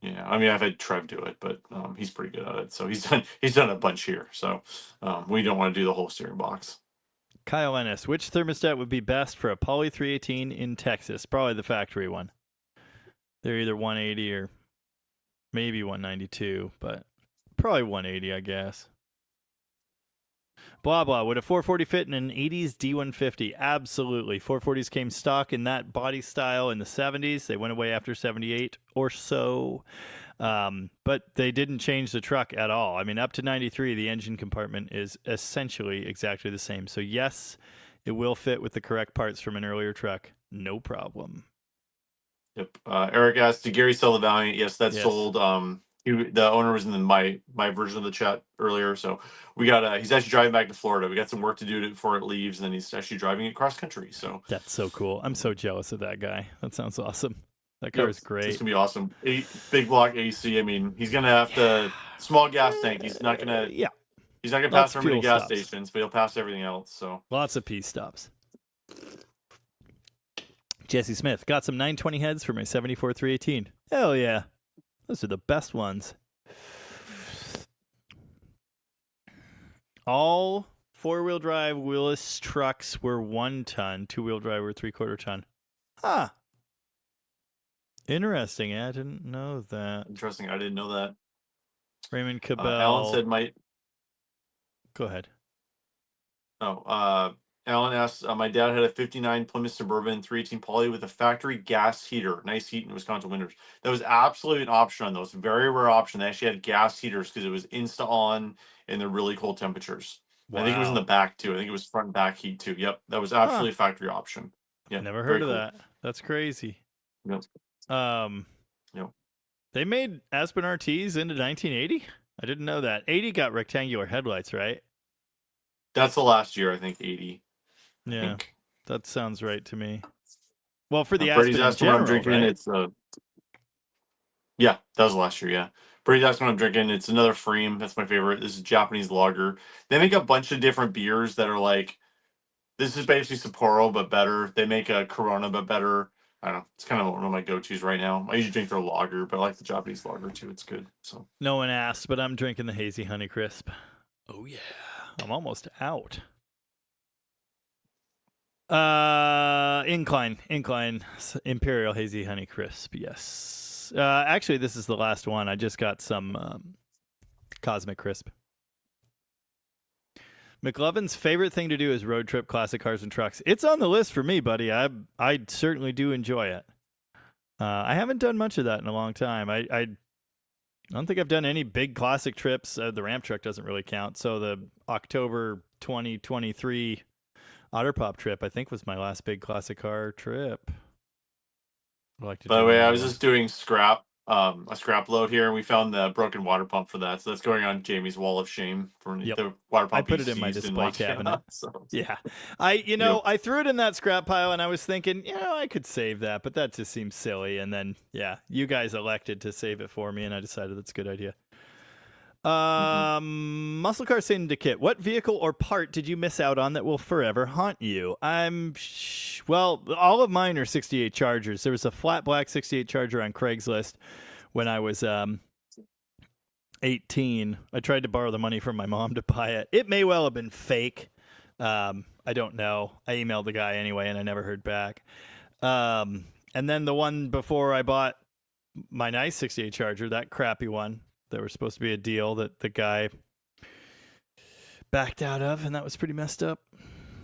yeah, I mean, I've had Trev do it, but he's pretty good at it. So he's done a bunch here. So we don't want to do the whole steering box. Kyle Ennis, which thermostat would be best for a Poly 318 in Texas? Probably the factory one. They're either 180 or maybe 192, but probably 180, I guess. Blah, blah. Would a 440 fit in an 80s D150? Absolutely. 440s came stock in that body style in the 70s. They went away after 78 or so. But they didn't change the truck at all. I mean, up to 93, the engine compartment is essentially exactly the same. So, yes, it will fit with the correct parts from an earlier truck. No problem. Yep. Eric asked, did Gary sell the Valiant? Yes, that's Yes. sold. The owner was in my version of the chat earlier, so we got he's actually driving back to Florida. We got some work to do before it leaves, and then he's actually driving it cross country. So That's so cool. I'm so jealous of that guy. That sounds awesome. That car is great. It's gonna be awesome. Big block AC. I mean, he's gonna have to small gas tank. He's not gonna he's not gonna pass very many gas stations, but he'll pass everything else. So lots of P stops. Jesse Smith, got some 920 heads for my 74 318. Hell yeah. Those are the best ones. All four-wheel drive Willis trucks were 1 ton, two-wheel drive were 3/4 ton. Huh. Interesting. Yeah, I didn't know that. Interesting. I didn't know that. Raymond Cabell. Alan said Go ahead. Oh, Alan asked, my dad had a 59 Plymouth Suburban 318 Poly with a factory gas heater. Nice heat in Wisconsin winters. That was absolutely an option on those. Very rare option. They actually had gas heaters because it was insta on in the really cold temperatures. Wow. I think it was in the back too. I think it was front and back heat too. Yep. That was absolutely a factory option. Yeah. Never heard of that. That's crazy. Yep. Yep. They made Aspen RTs into 1980? I didn't know that. 80 got rectangular headlights, right? That's the last year, I think, 80. Yeah, that sounds right to me. Well, for the Brady's Aspen in general, what I'm drinking. right? It's yeah, that was last year. Yeah, Brady's asking what I'm drinking. It's another Freem. That's my favorite. This is Japanese lager. They make a bunch of different beers that are like, this is basically Sapporo but better. They make a Corona but better. I don't know. It's kind of one of my go-tos right now. I usually drink their lager, but I like the Japanese lager too. It's good. So no one asked, but I'm drinking the Hazy Honey Crisp. Oh yeah, I'm almost out. Incline, Imperial Hazy Honey Crisp. Yes. Actually, this is the last one. I just got some Cosmic Crisp. McLovin's favorite thing to do is road trip classic cars and trucks. It's on the list for me, buddy. I certainly do enjoy it. I haven't done much of that in a long time. I don't think I've done any big classic trips. The ramp truck doesn't really count. So the October 2023 Otterpop trip, I think, was my last big classic car trip. By the way, I was just doing a scrap load here, and we found the broken water pump for that. So that's going on Jamie's wall of shame for the water pump. I put it in my display cabinet. So. Yeah, I threw it in that scrap pile, and I was thinking, I could save that, but that just seems silly. And then, you guys elected to save it for me, and I decided that's a good idea. Muscle Car Syndicate, what vehicle or part did you miss out on that will forever haunt you? Well, all of mine are 68 Chargers. There was a flat black 68 Charger on Craigslist when I was 18. I tried to borrow the money from my mom to buy it. It may well have been fake. I don't know. I emailed the guy anyway, and I never heard back. And then the one before I bought my nice 68 Charger, that crappy one, there was supposed to be a deal that the guy backed out of, and that was pretty messed up.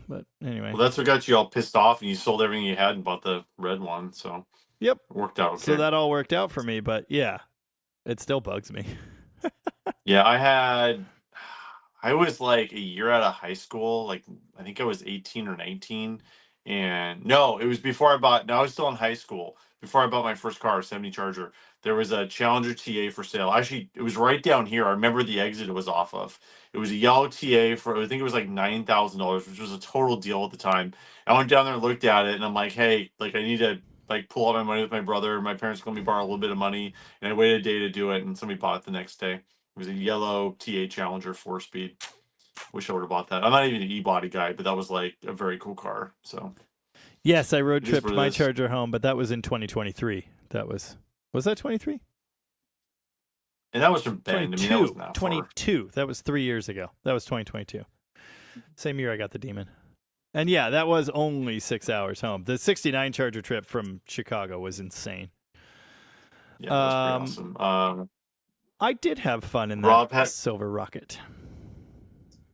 But anyway. Well, that's what got you all pissed off, and you sold everything you had and bought the red one. So yep, it worked out okay. So that all worked out for me, but yeah, it still bugs me. Yeah, I was like a year out of high school. Like, I think I was 18 or 19. And no, it was before I was still in high school. Before I bought my first car, a 70 Charger, there was a Challenger TA for sale. Actually, it was right down here. I remember the exit it was off of. It was a yellow TA for, I think it was like $9,000, which was a total deal at the time. I went down there and looked at it, and I'm like, hey, like, I need to like pull out my money with my brother. My parents let me borrow a little bit of money, and I waited a day to do it, and somebody bought it the next day. It was a yellow TA Challenger 4-speed. Wish I would have bought that. I'm not even an e-body guy, but that was like a very cool car. So Yes, I road it is tripped what it my is. Charger home, but that was in 2023. That was that 23? And that was from Bend. I mean, that wasn't that far. 22. That was 3 years ago. That was 2022. Same year I got the Demon. And yeah, that was only 6 hours home. The 69 Charger trip from Chicago was insane. Yeah, that was pretty awesome. I did have fun in Rob that had- Silver Rocket.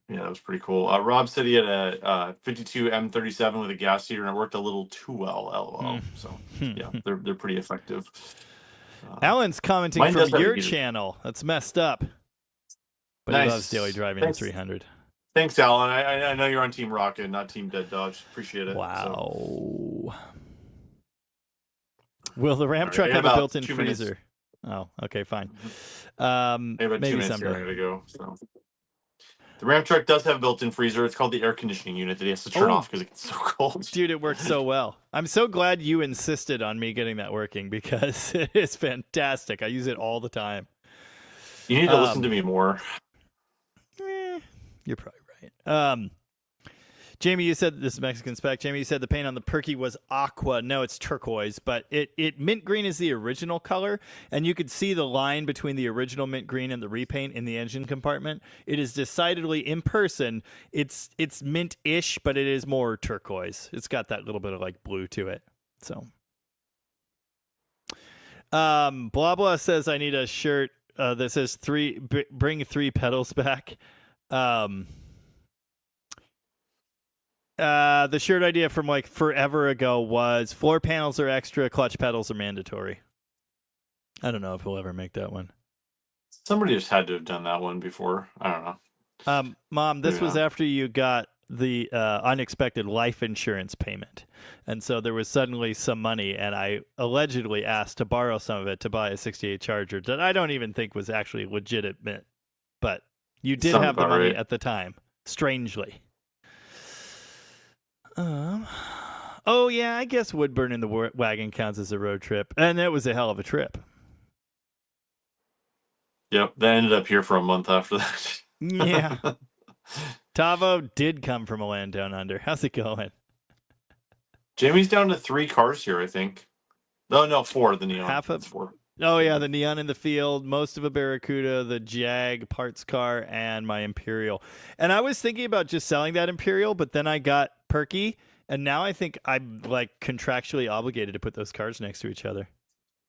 Yeah, that was pretty cool. Rob said he had a 52 M37 with a gas heater, and it worked a little too well. LOL. So yeah, they're pretty effective. Alan's commenting mine does from have a your heater. channel. That's messed up. But Nice. he loves daily driving Thanks. in 300. Thanks, Alan. I know you're on Team Rocket, not Team Dead Dodge. Appreciate it. Wow. So. Will the ramp All right, truck in have a about built-in 2 minutes. freezer? Oh, okay, fine. Maybe about 2 Maybe minutes here, I someday. gotta go. So. The Ram truck does have a built-in freezer. It's called the air conditioning unit that he has to turn off because it gets so cold. Dude, it works so well. I'm so glad you insisted on me getting that working because it is fantastic. I use it all the time. You need to listen to me more. You're probably right. Jamie, you said this is Mexican spec. Jamie, you said the paint on the Perky was aqua. No, it's turquoise, but it mint green is the original color, and you could see the line between the original mint green and the repaint in the engine compartment. It is decidedly in person. It's mint-ish, but it is more turquoise. It's got that little bit of like blue to it. So, blah blah says I need a shirt that says bring 3 pedals back. The shirt idea from like forever ago was floor panels are extra, clutch pedals are mandatory. I don't know if we'll ever make that one. Somebody just had to have done that one before. I don't know. Mom, this Maybe was not. after you got the unexpected life insurance payment. And so there was suddenly some money, and I allegedly asked to borrow some of it to buy a 68 Charger that I don't even think was actually legitimate. But you did Sounds have the about money right. at the time, strangely. Oh yeah, I guess wood burning the wagon counts as a road trip, and it was a hell of a trip. Yep, that ended up here for a month after that. Yeah. Tavo did come from a land down under. How's it going? Jamie's down to 3 cars here, I think. No, 4. The neon. Half of- It's 4. Oh yeah, the neon in the field, most of a Barracuda, the Jag parts car, and my Imperial. And I was thinking about just selling that Imperial, but then I got Perky, and now I think I'm like contractually obligated to put those cars next to each other.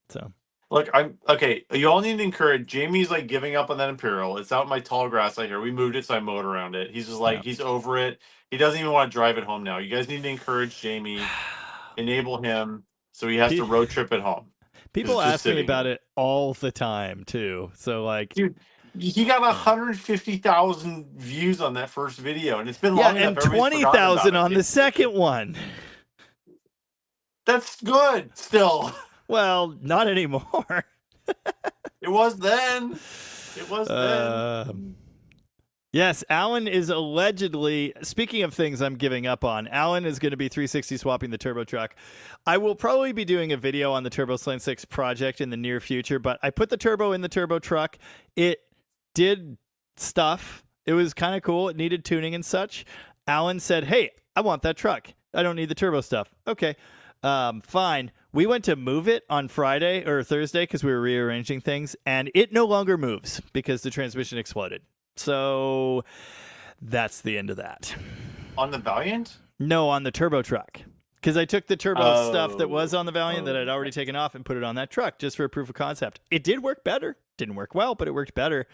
So Look, I'm okay. You all need to encourage. Jamie's like giving up on that Imperial. It's out in my tall grass out here. We moved it, so I mowed around it. He's just like he's over it. He doesn't even want to drive it home now. You guys need to encourage Jamie, enable him so he has to road trip it home. people It's just ask me sitting about here. it all the time too. So like, Dude, he got 150,000 views on that first video, and it's been yeah, long enough. and everybody's forgotten about 20,000 it. on the second one. That's good. Still, Well, not anymore. it was then. It was then. Yes, Alan is allegedly, speaking of things I'm giving up on, Alan is going to be 360 swapping the turbo truck. I will probably be doing a video on the Turbo Slant 6 project in the near future, but I put the turbo in the turbo truck. It did stuff. It was kind of cool. It needed tuning and such. Alan said, hey, I want that truck. I don't need the turbo stuff. Okay, fine. We went to move it on Friday or Thursday because we were rearranging things, and it no longer moves because the transmission exploded. So that's the end of that. On the Valiant? No, on the turbo truck. Because I took the turbo stuff that was on the Valiant that I'd already taken off and put it on that truck just for a proof of concept. It did work better. Didn't work well, but it worked better.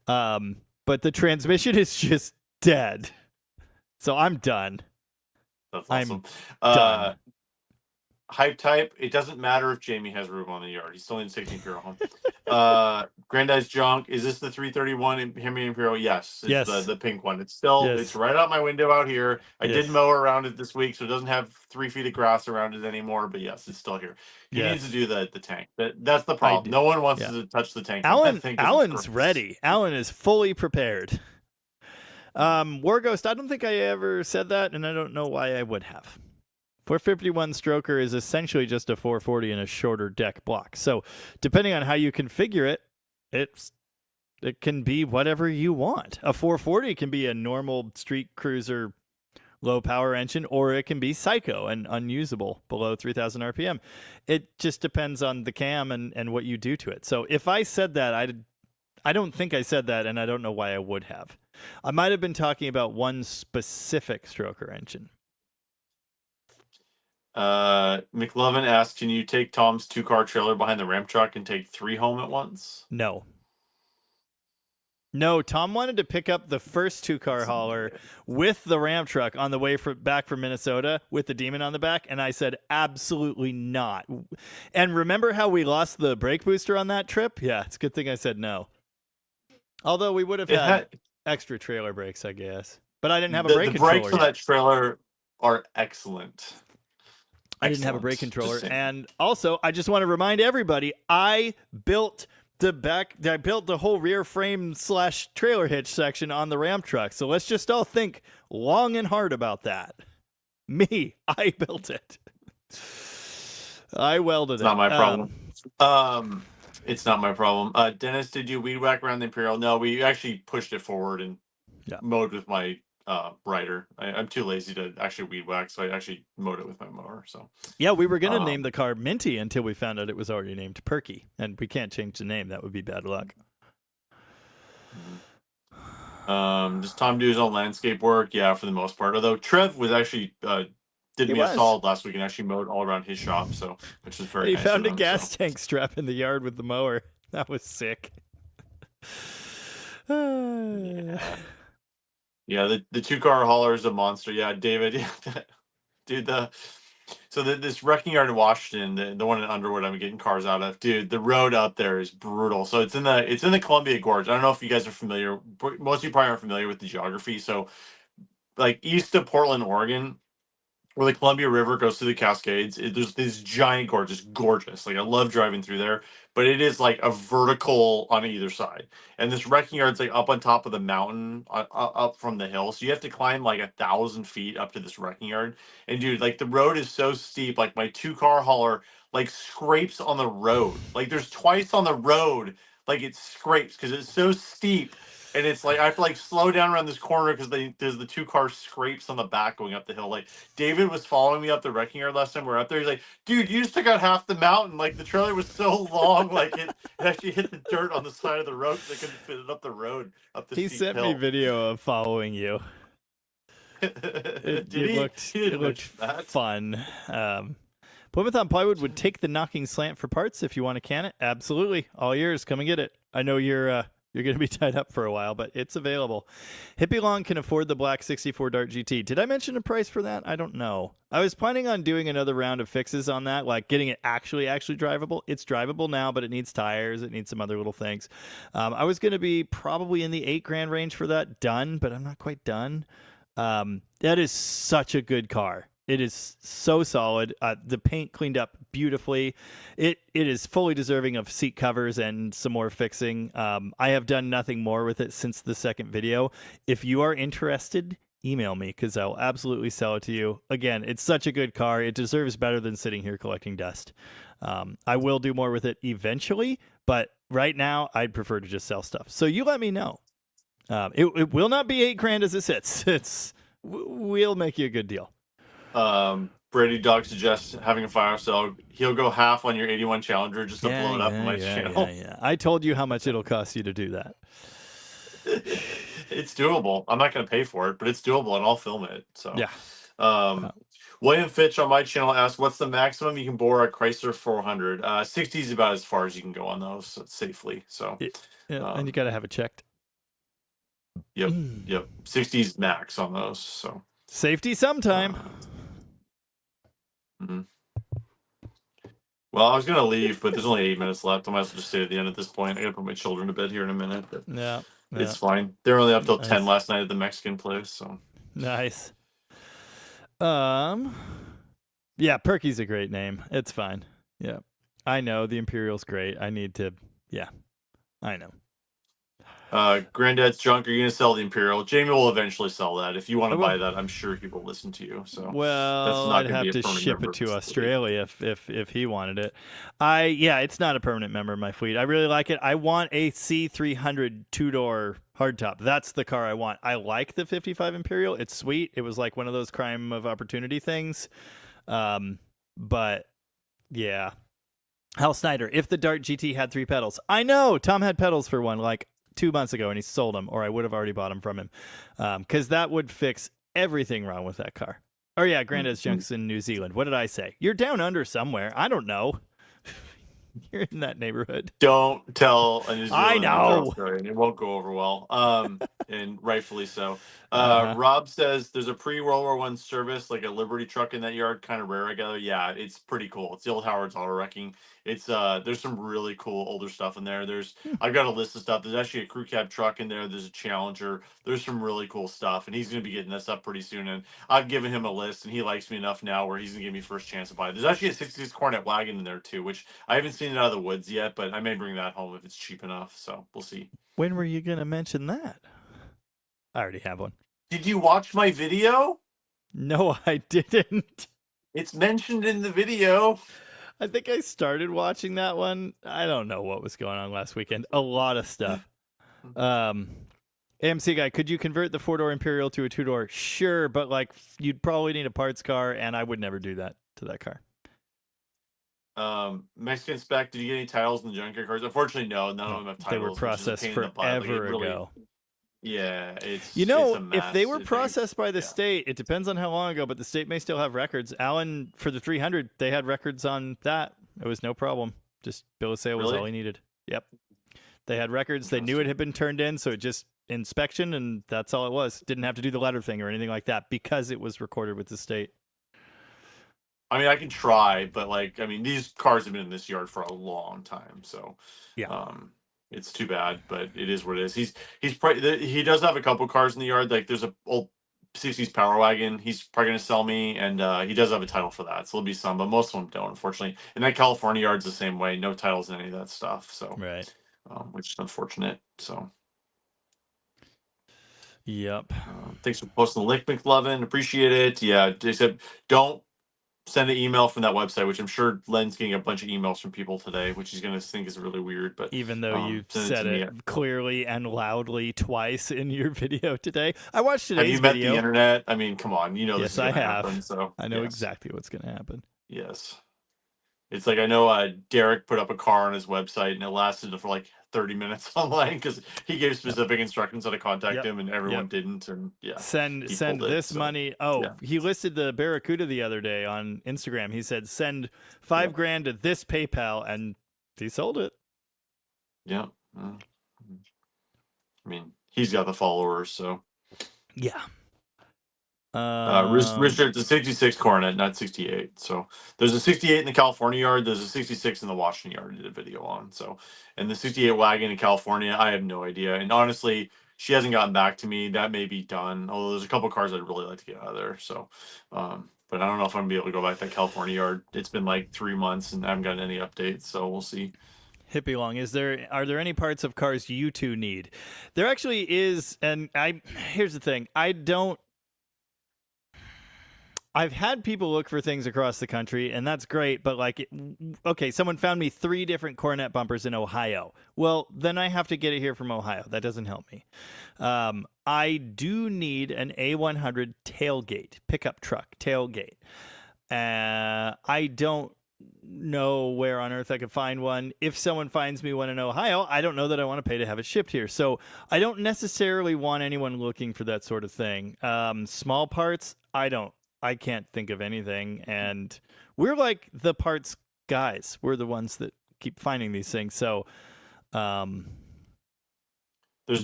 But the transmission is just dead. So I'm done. That's I'm awesome. done. Hype type, it doesn't matter if Jamie has room on the yard. He still needs 16 Imperial home. Granddad's junk. Is this the 331 Hemi Imperial? Yes. It's Yes. the pink one. It's still it's right out my window out here. I Yes. did mow around it this week, so it doesn't have 3 feet of grass around it anymore. But yes, it's still here. He needs to do the tank. That's the problem. No one wants to touch the tank. Alan's ready. Alan is fully prepared. War Ghost, I don't think I ever said that, and I don't know why I would have. 451 stroker is essentially just a 440 in a shorter deck block. So depending on how you configure it, it can be whatever you want. A 440 can be a normal street cruiser low power engine, or it can be psycho and unusable below 3,000 RPM. It just depends on the cam and what you do to it. So if I said that, I don't think I said that, and I don't know why I would have. I might have been talking about one specific stroker engine. McLovin asked, can you take Tom's 2-car trailer behind the ramp truck and take 3 home at once? No, Tom wanted to pick up the first 2-car hauler with the ramp truck on the way back from Minnesota with the Demon on the back, and I said, absolutely not. And remember how we lost the brake booster on that trip? Yeah, it's a good thing I said no. Although we would have had extra trailer brakes, I guess. But I didn't have a brake controller. The brakes on that trailer are excellent. I didn't have a brake controller. And also, I just want to remind everybody, I built the whole rear frame / trailer hitch section on the ramp truck. So let's just all think long and hard about that. Me, I built it. I welded it. It's not my problem. It's not my problem. Dennis, did you weed whack around the Imperial? No, we actually pushed it forward and mowed with my rider. I'm too lazy to actually weed whack, so I actually mowed it with my mower. So yeah, we were gonna name the car Minty until we found out it was already named Perky, and we can't change the name. That would be bad luck. Does Tom do his own landscape work? Yeah, for the most part. Although Trev was actually did me a solid last week and actually mowed all around his shop, so which was very nice. He found a gas tank strap in the yard with the mower. That was sick. Yeah, the 2-car hauler is a monster. Yeah, David, dude, this wrecking yard in Washington, the one in Underwood, I'm getting cars out of. Dude, the road up there is brutal. So it's in the Columbia Gorge. I don't know if you guys are familiar. Most of you probably aren't familiar with the geography. So, like east of Portland, Oregon, where the Columbia River goes through the Cascades, there's this giant gorge, just gorgeous. Like I love driving through there, but it is like a vertical on either side. And this wrecking yard's like up on top of the mountain, up from the hill. So you have to climb like 1,000 feet up to this wrecking yard. And dude, like the road is so steep. Like my 2-car hauler like scrapes on the road. Like there's twice on the road, like it scrapes because it's so steep. And it's like I have to like slow down around this corner because there's the 2-car scrapes on the back going up the hill. Like David was following me up the wrecking yard last time we were up there. He's like, dude, you just took out half the mountain. Like the trailer was so long, like it actually hit the dirt on the side of the road because they couldn't fit it up the road up the steep hill. He sent me video of following you. It looked fun. Plymouth on Plywood would take the knocking slant for parts if you want to can it. Absolutely, all yours. Come and get it. I know you're going to be tied up for a while, but it's available. Hippie Long can afford the black 64 Dart GT. Did I mention a price for that? I don't know. I was planning on doing another round of fixes on that, like getting it actually drivable. It's drivable now, but it needs tires. It needs some other little things. I was going to be probably in the $8,000 range for that done, but I'm not quite done. That is such a good car. It is so solid. The paint cleaned up beautifully. It is fully deserving of seat covers and some more fixing. I have done nothing more with it since the second video. If you are interested, email me because I'll absolutely sell it to you. Again, it's such a good car. It deserves better than sitting here collecting dust. I will do more with it eventually, but right now I'd prefer to just sell stuff. So you let me know. It will not be $8,000 as it sits. We'll make you a good deal. Brady Dog suggests having a fire sale. He'll go half on your 81 Challenger just to blow it up on my channel. Yeah. I told you how much it'll cost you to do that. It's doable. I'm not going to pay for it, but it's doable, and I'll film it. So yeah. William Fitch on my channel asked, "What's the maximum you can bore a Chrysler 400?" 60 is about as far as you can go on those safely. So and you got to have it checked. Yep. 60 is max on those. So safety sometime. Mm-hmm. Well, I was going to leave, but there's only 8 minutes left. I might as well just stay at the end at this point. I got to put my children to bed here in a minute. But it's fine. They're only up till 10 last night at the Mexican place. So nice. Yeah, Perky's a great name. It's fine. Yeah, I know the Imperial's great. I need to. Yeah, I know. Granddad's Junk, are you going to sell the Imperial? Jamie will eventually sell that. If you want to Well- buy that, I'm sure he will listen to you. So that's Well, not I'd going to be have a to permanent ship member it of to the fleet. Australia if he wanted it. It's not a permanent member of my fleet. I really like it. I want a C300 two-door hardtop. That's the car I want. I like the 55 Imperial. It's sweet. It was like one of those crime of opportunity things. But yeah. Hal Snyder, if the Dart GT had 3 pedals. I know Tom had pedals for one like 2 months ago and he sold them, or I would have already bought them from him. Because that would fix everything wrong with that car. Oh yeah, Granddad's Junk's in New Zealand. What did I say? You're down under somewhere. I don't know. You're in that neighborhood. Don't tell a New I Zealander know. they're Australian. It won't go over well. And rightfully so. Uh-huh. Rob says there's a pre-World War One service, like a Liberty truck in that yard, kind of rare, I gather. Yeah, it's pretty cool. It's the old Howard's Auto Wrecking. It's there's some really cool older stuff in there. I've got a list of stuff. There's actually a crew cab truck in there. There's a Challenger. There's some really cool stuff, and he's gonna be getting this up pretty soon. And I've given him a list, and he likes me enough now where he's gonna give me first chance to buy it. There's actually a '66 Cornet wagon in there too, which I haven't seen it out of the woods yet, but I may bring that home if it's cheap enough. So we'll see. When were you gonna mention that? I already have one. Did you watch my video? No, I didn't. It's mentioned in the video. I think I started watching that one. I don't know what was going on last weekend. A lot of stuff. AMC guy, could you convert the 4-door Imperial to a 2-door? Sure, but like you'd probably need a parts car, and I would never do that to that car. Mexican Spec, did you get any titles in the junkyard cars? Unfortunately, no. None of them have titles. They were which is a processed pain in the butt. Like, forever it really- ago. Yeah, it's You know, it's a mess, if they were I think. processed by the Yeah. state, it depends on how long ago, but the state may still have records. Alan, for the 300, they had records on that. It was no problem. Just bill of sale was Really? all he needed. Yep. They had records. They knew it had been turned in, so it just inspection, and that's all it was. Didn't have to do the letter thing or anything like that because it was recorded with the state. I mean, I can try, but these cars have been in this yard for a long time, so Yeah. it's too bad, but it is what it is. He does have a couple cars in the yard. Like there's a old '60s Power Wagon. He's probably gonna sell me, and he does have a title for that, so there'll be some, but most of them don't, unfortunately. And that California yard's the same way. No titles in any of that stuff. So Right. which is unfortunate. So. Yep. Thanks for posting the link, McLovin. Appreciate it. Yeah, except don't send an email from that website, which I'm sure Len's getting a bunch of emails from people today, which he's going to think is really weird. But Even though you send said to me. it clearly and loudly twice in your video today. I watched Have today's you met video. the internet? I mean, come on, you know this Yes, is I going to have. happen. So I know yes. exactly what's going to happen. Yes. It's like I know Derek put up a car on his website and it lasted for like 30 minutes online because he gave specific instructions how to contact him and everyone didn't. And yeah, Send pulled it, this so, money. Oh, yeah. he listed the Barracuda the other day on Instagram. He said send $5,000 to this PayPal, and he sold it. Yeah. I mean, he's got the followers, so. Yeah. Richard, the 66 Coronet, not 68. So there's a 68 in the California yard. There's a 66 in the Washington yard. I did a video on. So, and the 68 wagon in California, I have no idea. And honestly, she hasn't gotten back to me. That may be done. Although there's a couple cars I'd really like to get out of there. So, but I don't know if I'm gonna be able to go back to that California yard. It's been like 3 months and I haven't gotten any updates. So we'll see. Hippie Long, are there any parts of cars you two need? There actually is, and here's the thing. I've had people look for things across the country, and that's great, but someone found me 3 different Coronet bumpers in Ohio. Well, then I have to get it here from Ohio. That doesn't help me. I do need an A100 tailgate, pickup truck tailgate. I don't know where on earth I could find one. If someone finds me one in Ohio, I don't know that I want to pay to have it shipped here. So I don't necessarily want anyone looking for that sort of thing. Small parts, I can't think of anything. And we're like the parts guys. We're the ones that keep finding these things. So there's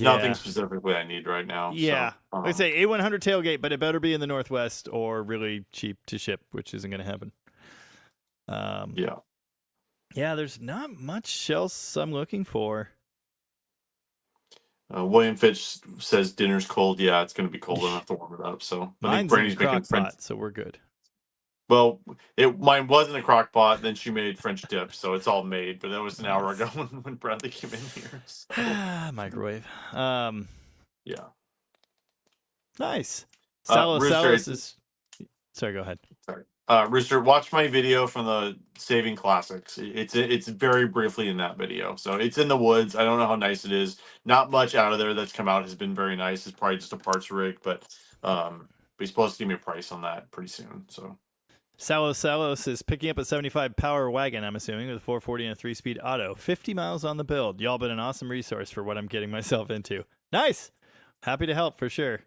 nothing specifically I need right now. Yeah. So, I say A100 tailgate, but it better be in the Northwest or really cheap to ship, which isn't going to happen. Yeah, there's not much else I'm looking for. William Fitch says dinner's cold. Yeah, it's going to be cold enough to warm it up. So I think Mine's in Brandy's the crock making friends. pot, so we're good. Well, mine wasn't a crock pot. Then she made French dip, so it's all made. But that was an hour ago when Bradley came in here. So. Microwave. Yeah. Nice. Rooster, Salos is. Sorry, go ahead. sorry. Rooster, watch my video from the Saving Classics. It's very briefly in that video. So it's in the woods. I don't know how nice it is. Not much out of there that's come out has been very nice. It's probably just a parts rig, but he's supposed to give me a price on that pretty soon. So Salos is picking up a 75 power wagon, I'm assuming, with a 440 and a 3-speed auto. 50 miles on the build. Y'all been an awesome resource for what I'm getting myself into. Nice. Happy to help for sure.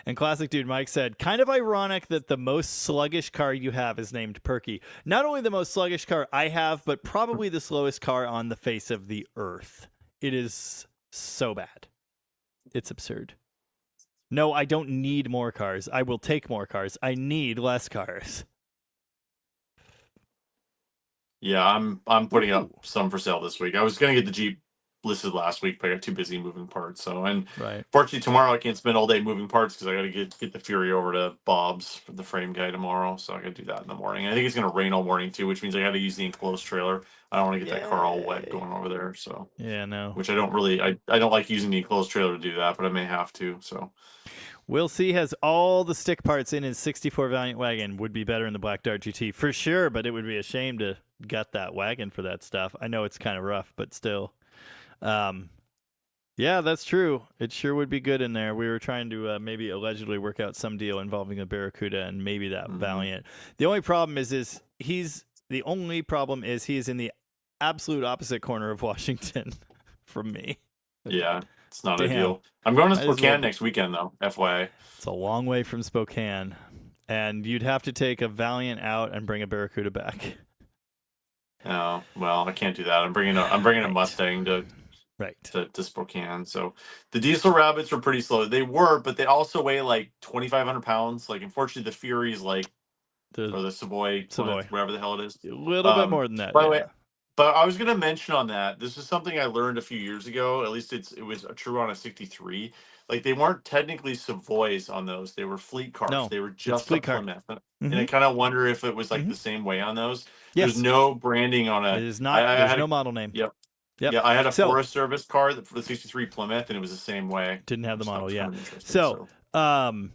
And Classic Dude Mike said, kind of ironic that the most sluggish car you have is named Perky. Not only the most sluggish car I have, but probably the slowest car on the face of the earth. It is so bad. It's absurd. No, I don't need more cars. I will take more cars. I need less cars. yeah, I'm putting up some for sale this week. I was gonna get the Jeep listed last week, but I got too busy moving parts. So, and Right. fortunately tomorrow I can't spend all day moving parts because I got to get the Fury over to Bob's for the frame guy tomorrow. So I got to do that in the morning. I think it's gonna rain all morning too, which means I got to use the enclosed trailer. I don't want to get that car all wet Yay. going over there. So Yeah, no. which I don't really, I don't like using the enclosed trailer to do that, but I may have to. So Will C has all the stick parts in his 64 Valiant wagon. Would be better in the Black Dart GT for sure, but it would be a shame to gut that wagon for that stuff. I know it's kind of rough, but still. Yeah, that's true. It sure would be good in there. We were trying to maybe allegedly work out some deal involving a Barracuda and maybe that Valiant. The only problem is he's in the absolute opposite corner of Washington from me. yeah, it's not Damn. ideal. I'm going to Might as well- Spokane next weekend though, FYI. It's a long way from Spokane, and you'd have to take a Valiant out and bring a Barracuda back. Oh, well, I can't do that. I'm bringing a Right. Mustang to Right. to Spokane. So the diesel rabbits were pretty slow. They were, but they also weigh like 2,500 pounds. Like, unfortunately, the Fury's like, or the Savoy, Savoy. whatever the hell it is. A little bit more than that. By the yeah. way, but I was going to mention on that. This is something I learned a few years ago. At least it was true on a 63. Like, they weren't technically Savoys on those. They were fleet cars. No, they were just a fleet car. Plymouth. And I kind of wonder if it was like the same way on those. Yes. There's no branding on a. It is not. There's no model name. Yep. Yep. Yeah, I had a So- Forest Service car for the 63 Plymouth, and it was the same way. Didn't have the Which model, sounds yeah. kind of interesting, So,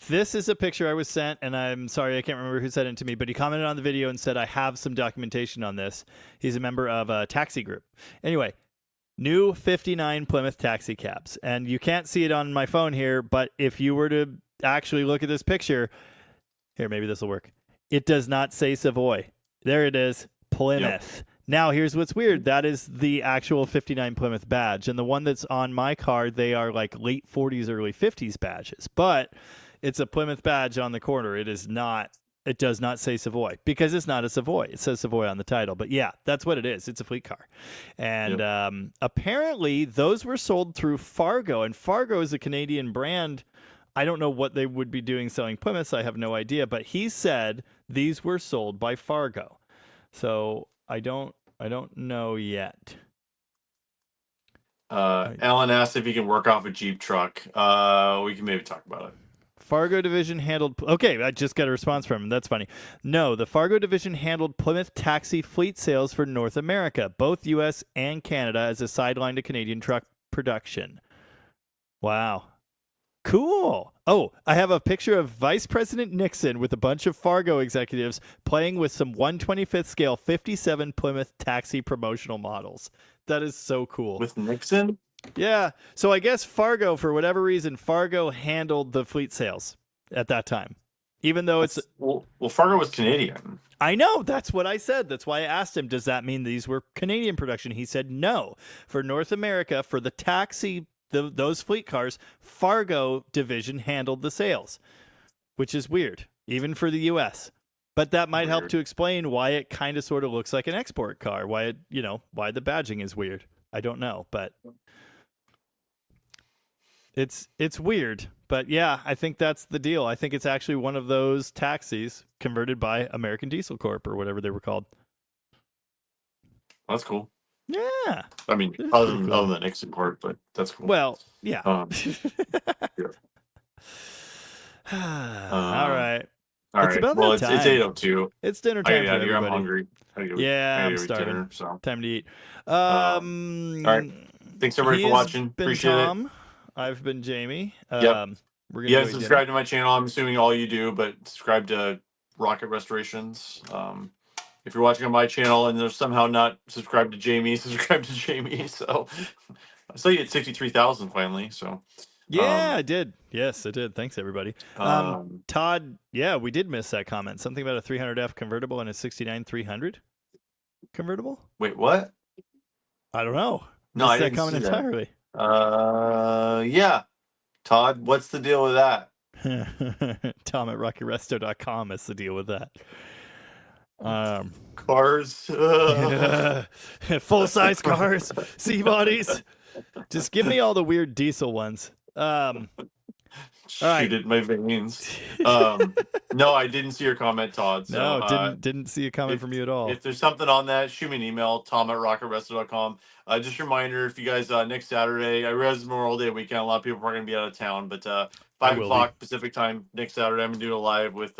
this is a picture I was sent, and I'm sorry I can't remember who sent it to me, but he commented on the video and said I have some documentation on this. He's a member of a taxi group. Anyway, new 59 Plymouth taxi cabs, and you can't see it on my phone here, but if you were to actually look at this picture, here, maybe this will work. It does not say Savoy. There it is, Plymouth. Yep. Now, here's what's weird. That is the actual 59 Plymouth badge. And the one that's on my car, they are like late 40s, early 50s badges. But it's a Plymouth badge on the corner. It does not say Savoy because it's not a Savoy. It says Savoy on the title. But yeah, that's what it is. It's a fleet car. And apparently, those were sold through Fargo. And Fargo is a Canadian brand. I don't know what they would be doing selling Plymouths. I have no idea. But he said these were sold by Fargo. So I don't know yet. Alan asked if he can work off a Jeep truck. We can maybe talk about it. Fargo division handled. Okay, I just got a response from him. That's funny. No, the Fargo division handled Plymouth taxi fleet sales for North America, both U.S. and Canada, as a sideline to Canadian truck production. Wow. Cool. Oh, I have a picture of Vice President Nixon with a bunch of Fargo executives playing with some 1/25th scale 57 Plymouth taxi promotional models. That is so cool. With Nixon? Yeah. So I guess Fargo, for whatever reason, Fargo handled the fleet sales at that time. Even though it's... Well, Fargo was Canadian. I know. That's what I said. That's why I asked him, does that mean these were Canadian production? He said no. For North America, for the taxi... those fleet cars, Fargo division handled the sales, which is weird, even for the U.S. But that might help to explain why it kind of sort of looks like an export car, why it, why the badging is weird. I don't know, but it's weird. But yeah, I think that's the deal. I think it's actually one of those taxis converted by American Diesel Corp or whatever they were called. That's cool. Yeah. I mean, other than the Nixon part, but that's cool. Well, yeah. Yeah. All right. All It's right. about Well, that it's time. 8:02. It's dinner I gotta time get for out of here. I'm everybody. hungry. I Yeah, gotta I'm go eat starving. dinner. So, Time to eat. all right. Thanks everybody for He has watching. been Appreciate it. Tom. I've been Jamie. Yep. We're gonna You go haven't eat dinner. subscribed to my channel. I'm assuming all you do, but subscribe to Rocket Restorations. If you're watching on my channel and there's somehow not subscribed to Jamie, subscribe to Jamie. So I saw you at 63,000 finally. So Yeah, I did. Yes, I did. Thanks, everybody. um, Todd, yeah, we did miss that comment. Something about a 300F convertible and a 69 300 convertible? wait, what? I don't know. No, I Missed that didn't comment see that. entirely. Yeah. Todd, what's the deal with that? Tom at rockyresto.com is the deal with that. Cars. Full size cars, C bodies. Just give me all the weird diesel ones. Shoot right. it in my veins. No, I didn't see your comment, Todd. So No, didn't see a comment if, from you at all. if there's something on that, shoot me an email, tom@rocketresto.com. Just a reminder, if you guys next Saturday, I realize it's Memorial Day weekend, a lot of people are going to be out of town, but 5 o'clock Pacific time next Saturday, I'm going to do a live with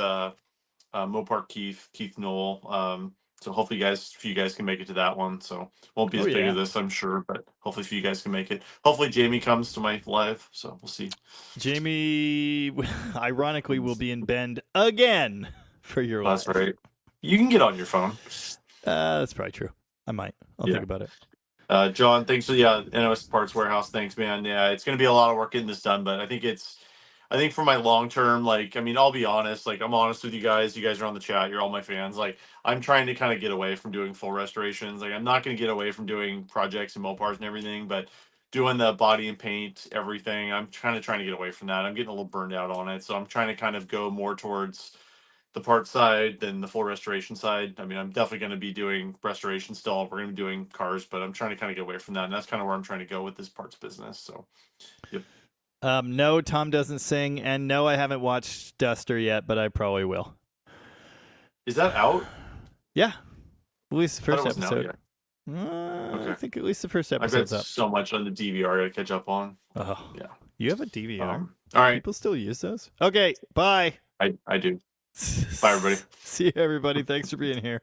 Mopar Keith Noel. So hopefully a few guys can make it to that one. So won't be as big as this, I'm sure, but hopefully a few guys can make it. Hopefully Jamie comes to my live, so we'll see. Jamie, ironically, will be in Bend again for your live. That's right. You can get on your phone. That's probably true. I might. I'll think about it. John, thanks for NOS Parts Warehouse. Thanks, man. Yeah, it's going to be a lot of work getting this done, but I think for my long term, I'll be honest, I'm honest with you guys. You guys are on the chat. You're all my fans. I'm trying to kind of get away from doing full restorations. I'm not going to get away from doing projects and Mopars and everything, but doing the body and paint, everything, I'm kind of trying to get away from that. I'm getting a little burned out on it. So I'm trying to kind of go more towards the part side than the full restoration side. I'm definitely going to be doing restoration still. We're going to be doing cars, but I'm trying to kind of get away from that. And that's kind of where I'm trying to go with this parts business. So, yep. No, Tom doesn't sing, and no, I haven't watched Duster yet, but I probably will. Is that out? Yeah, at least the first episode. Okay. I think at least the first episode's up. So much on the DVR I got to catch up on. Oh, yeah. You have a DVR? All right. People still use those? Okay, bye. I do. Bye, everybody. See you, everybody. Thanks for being here.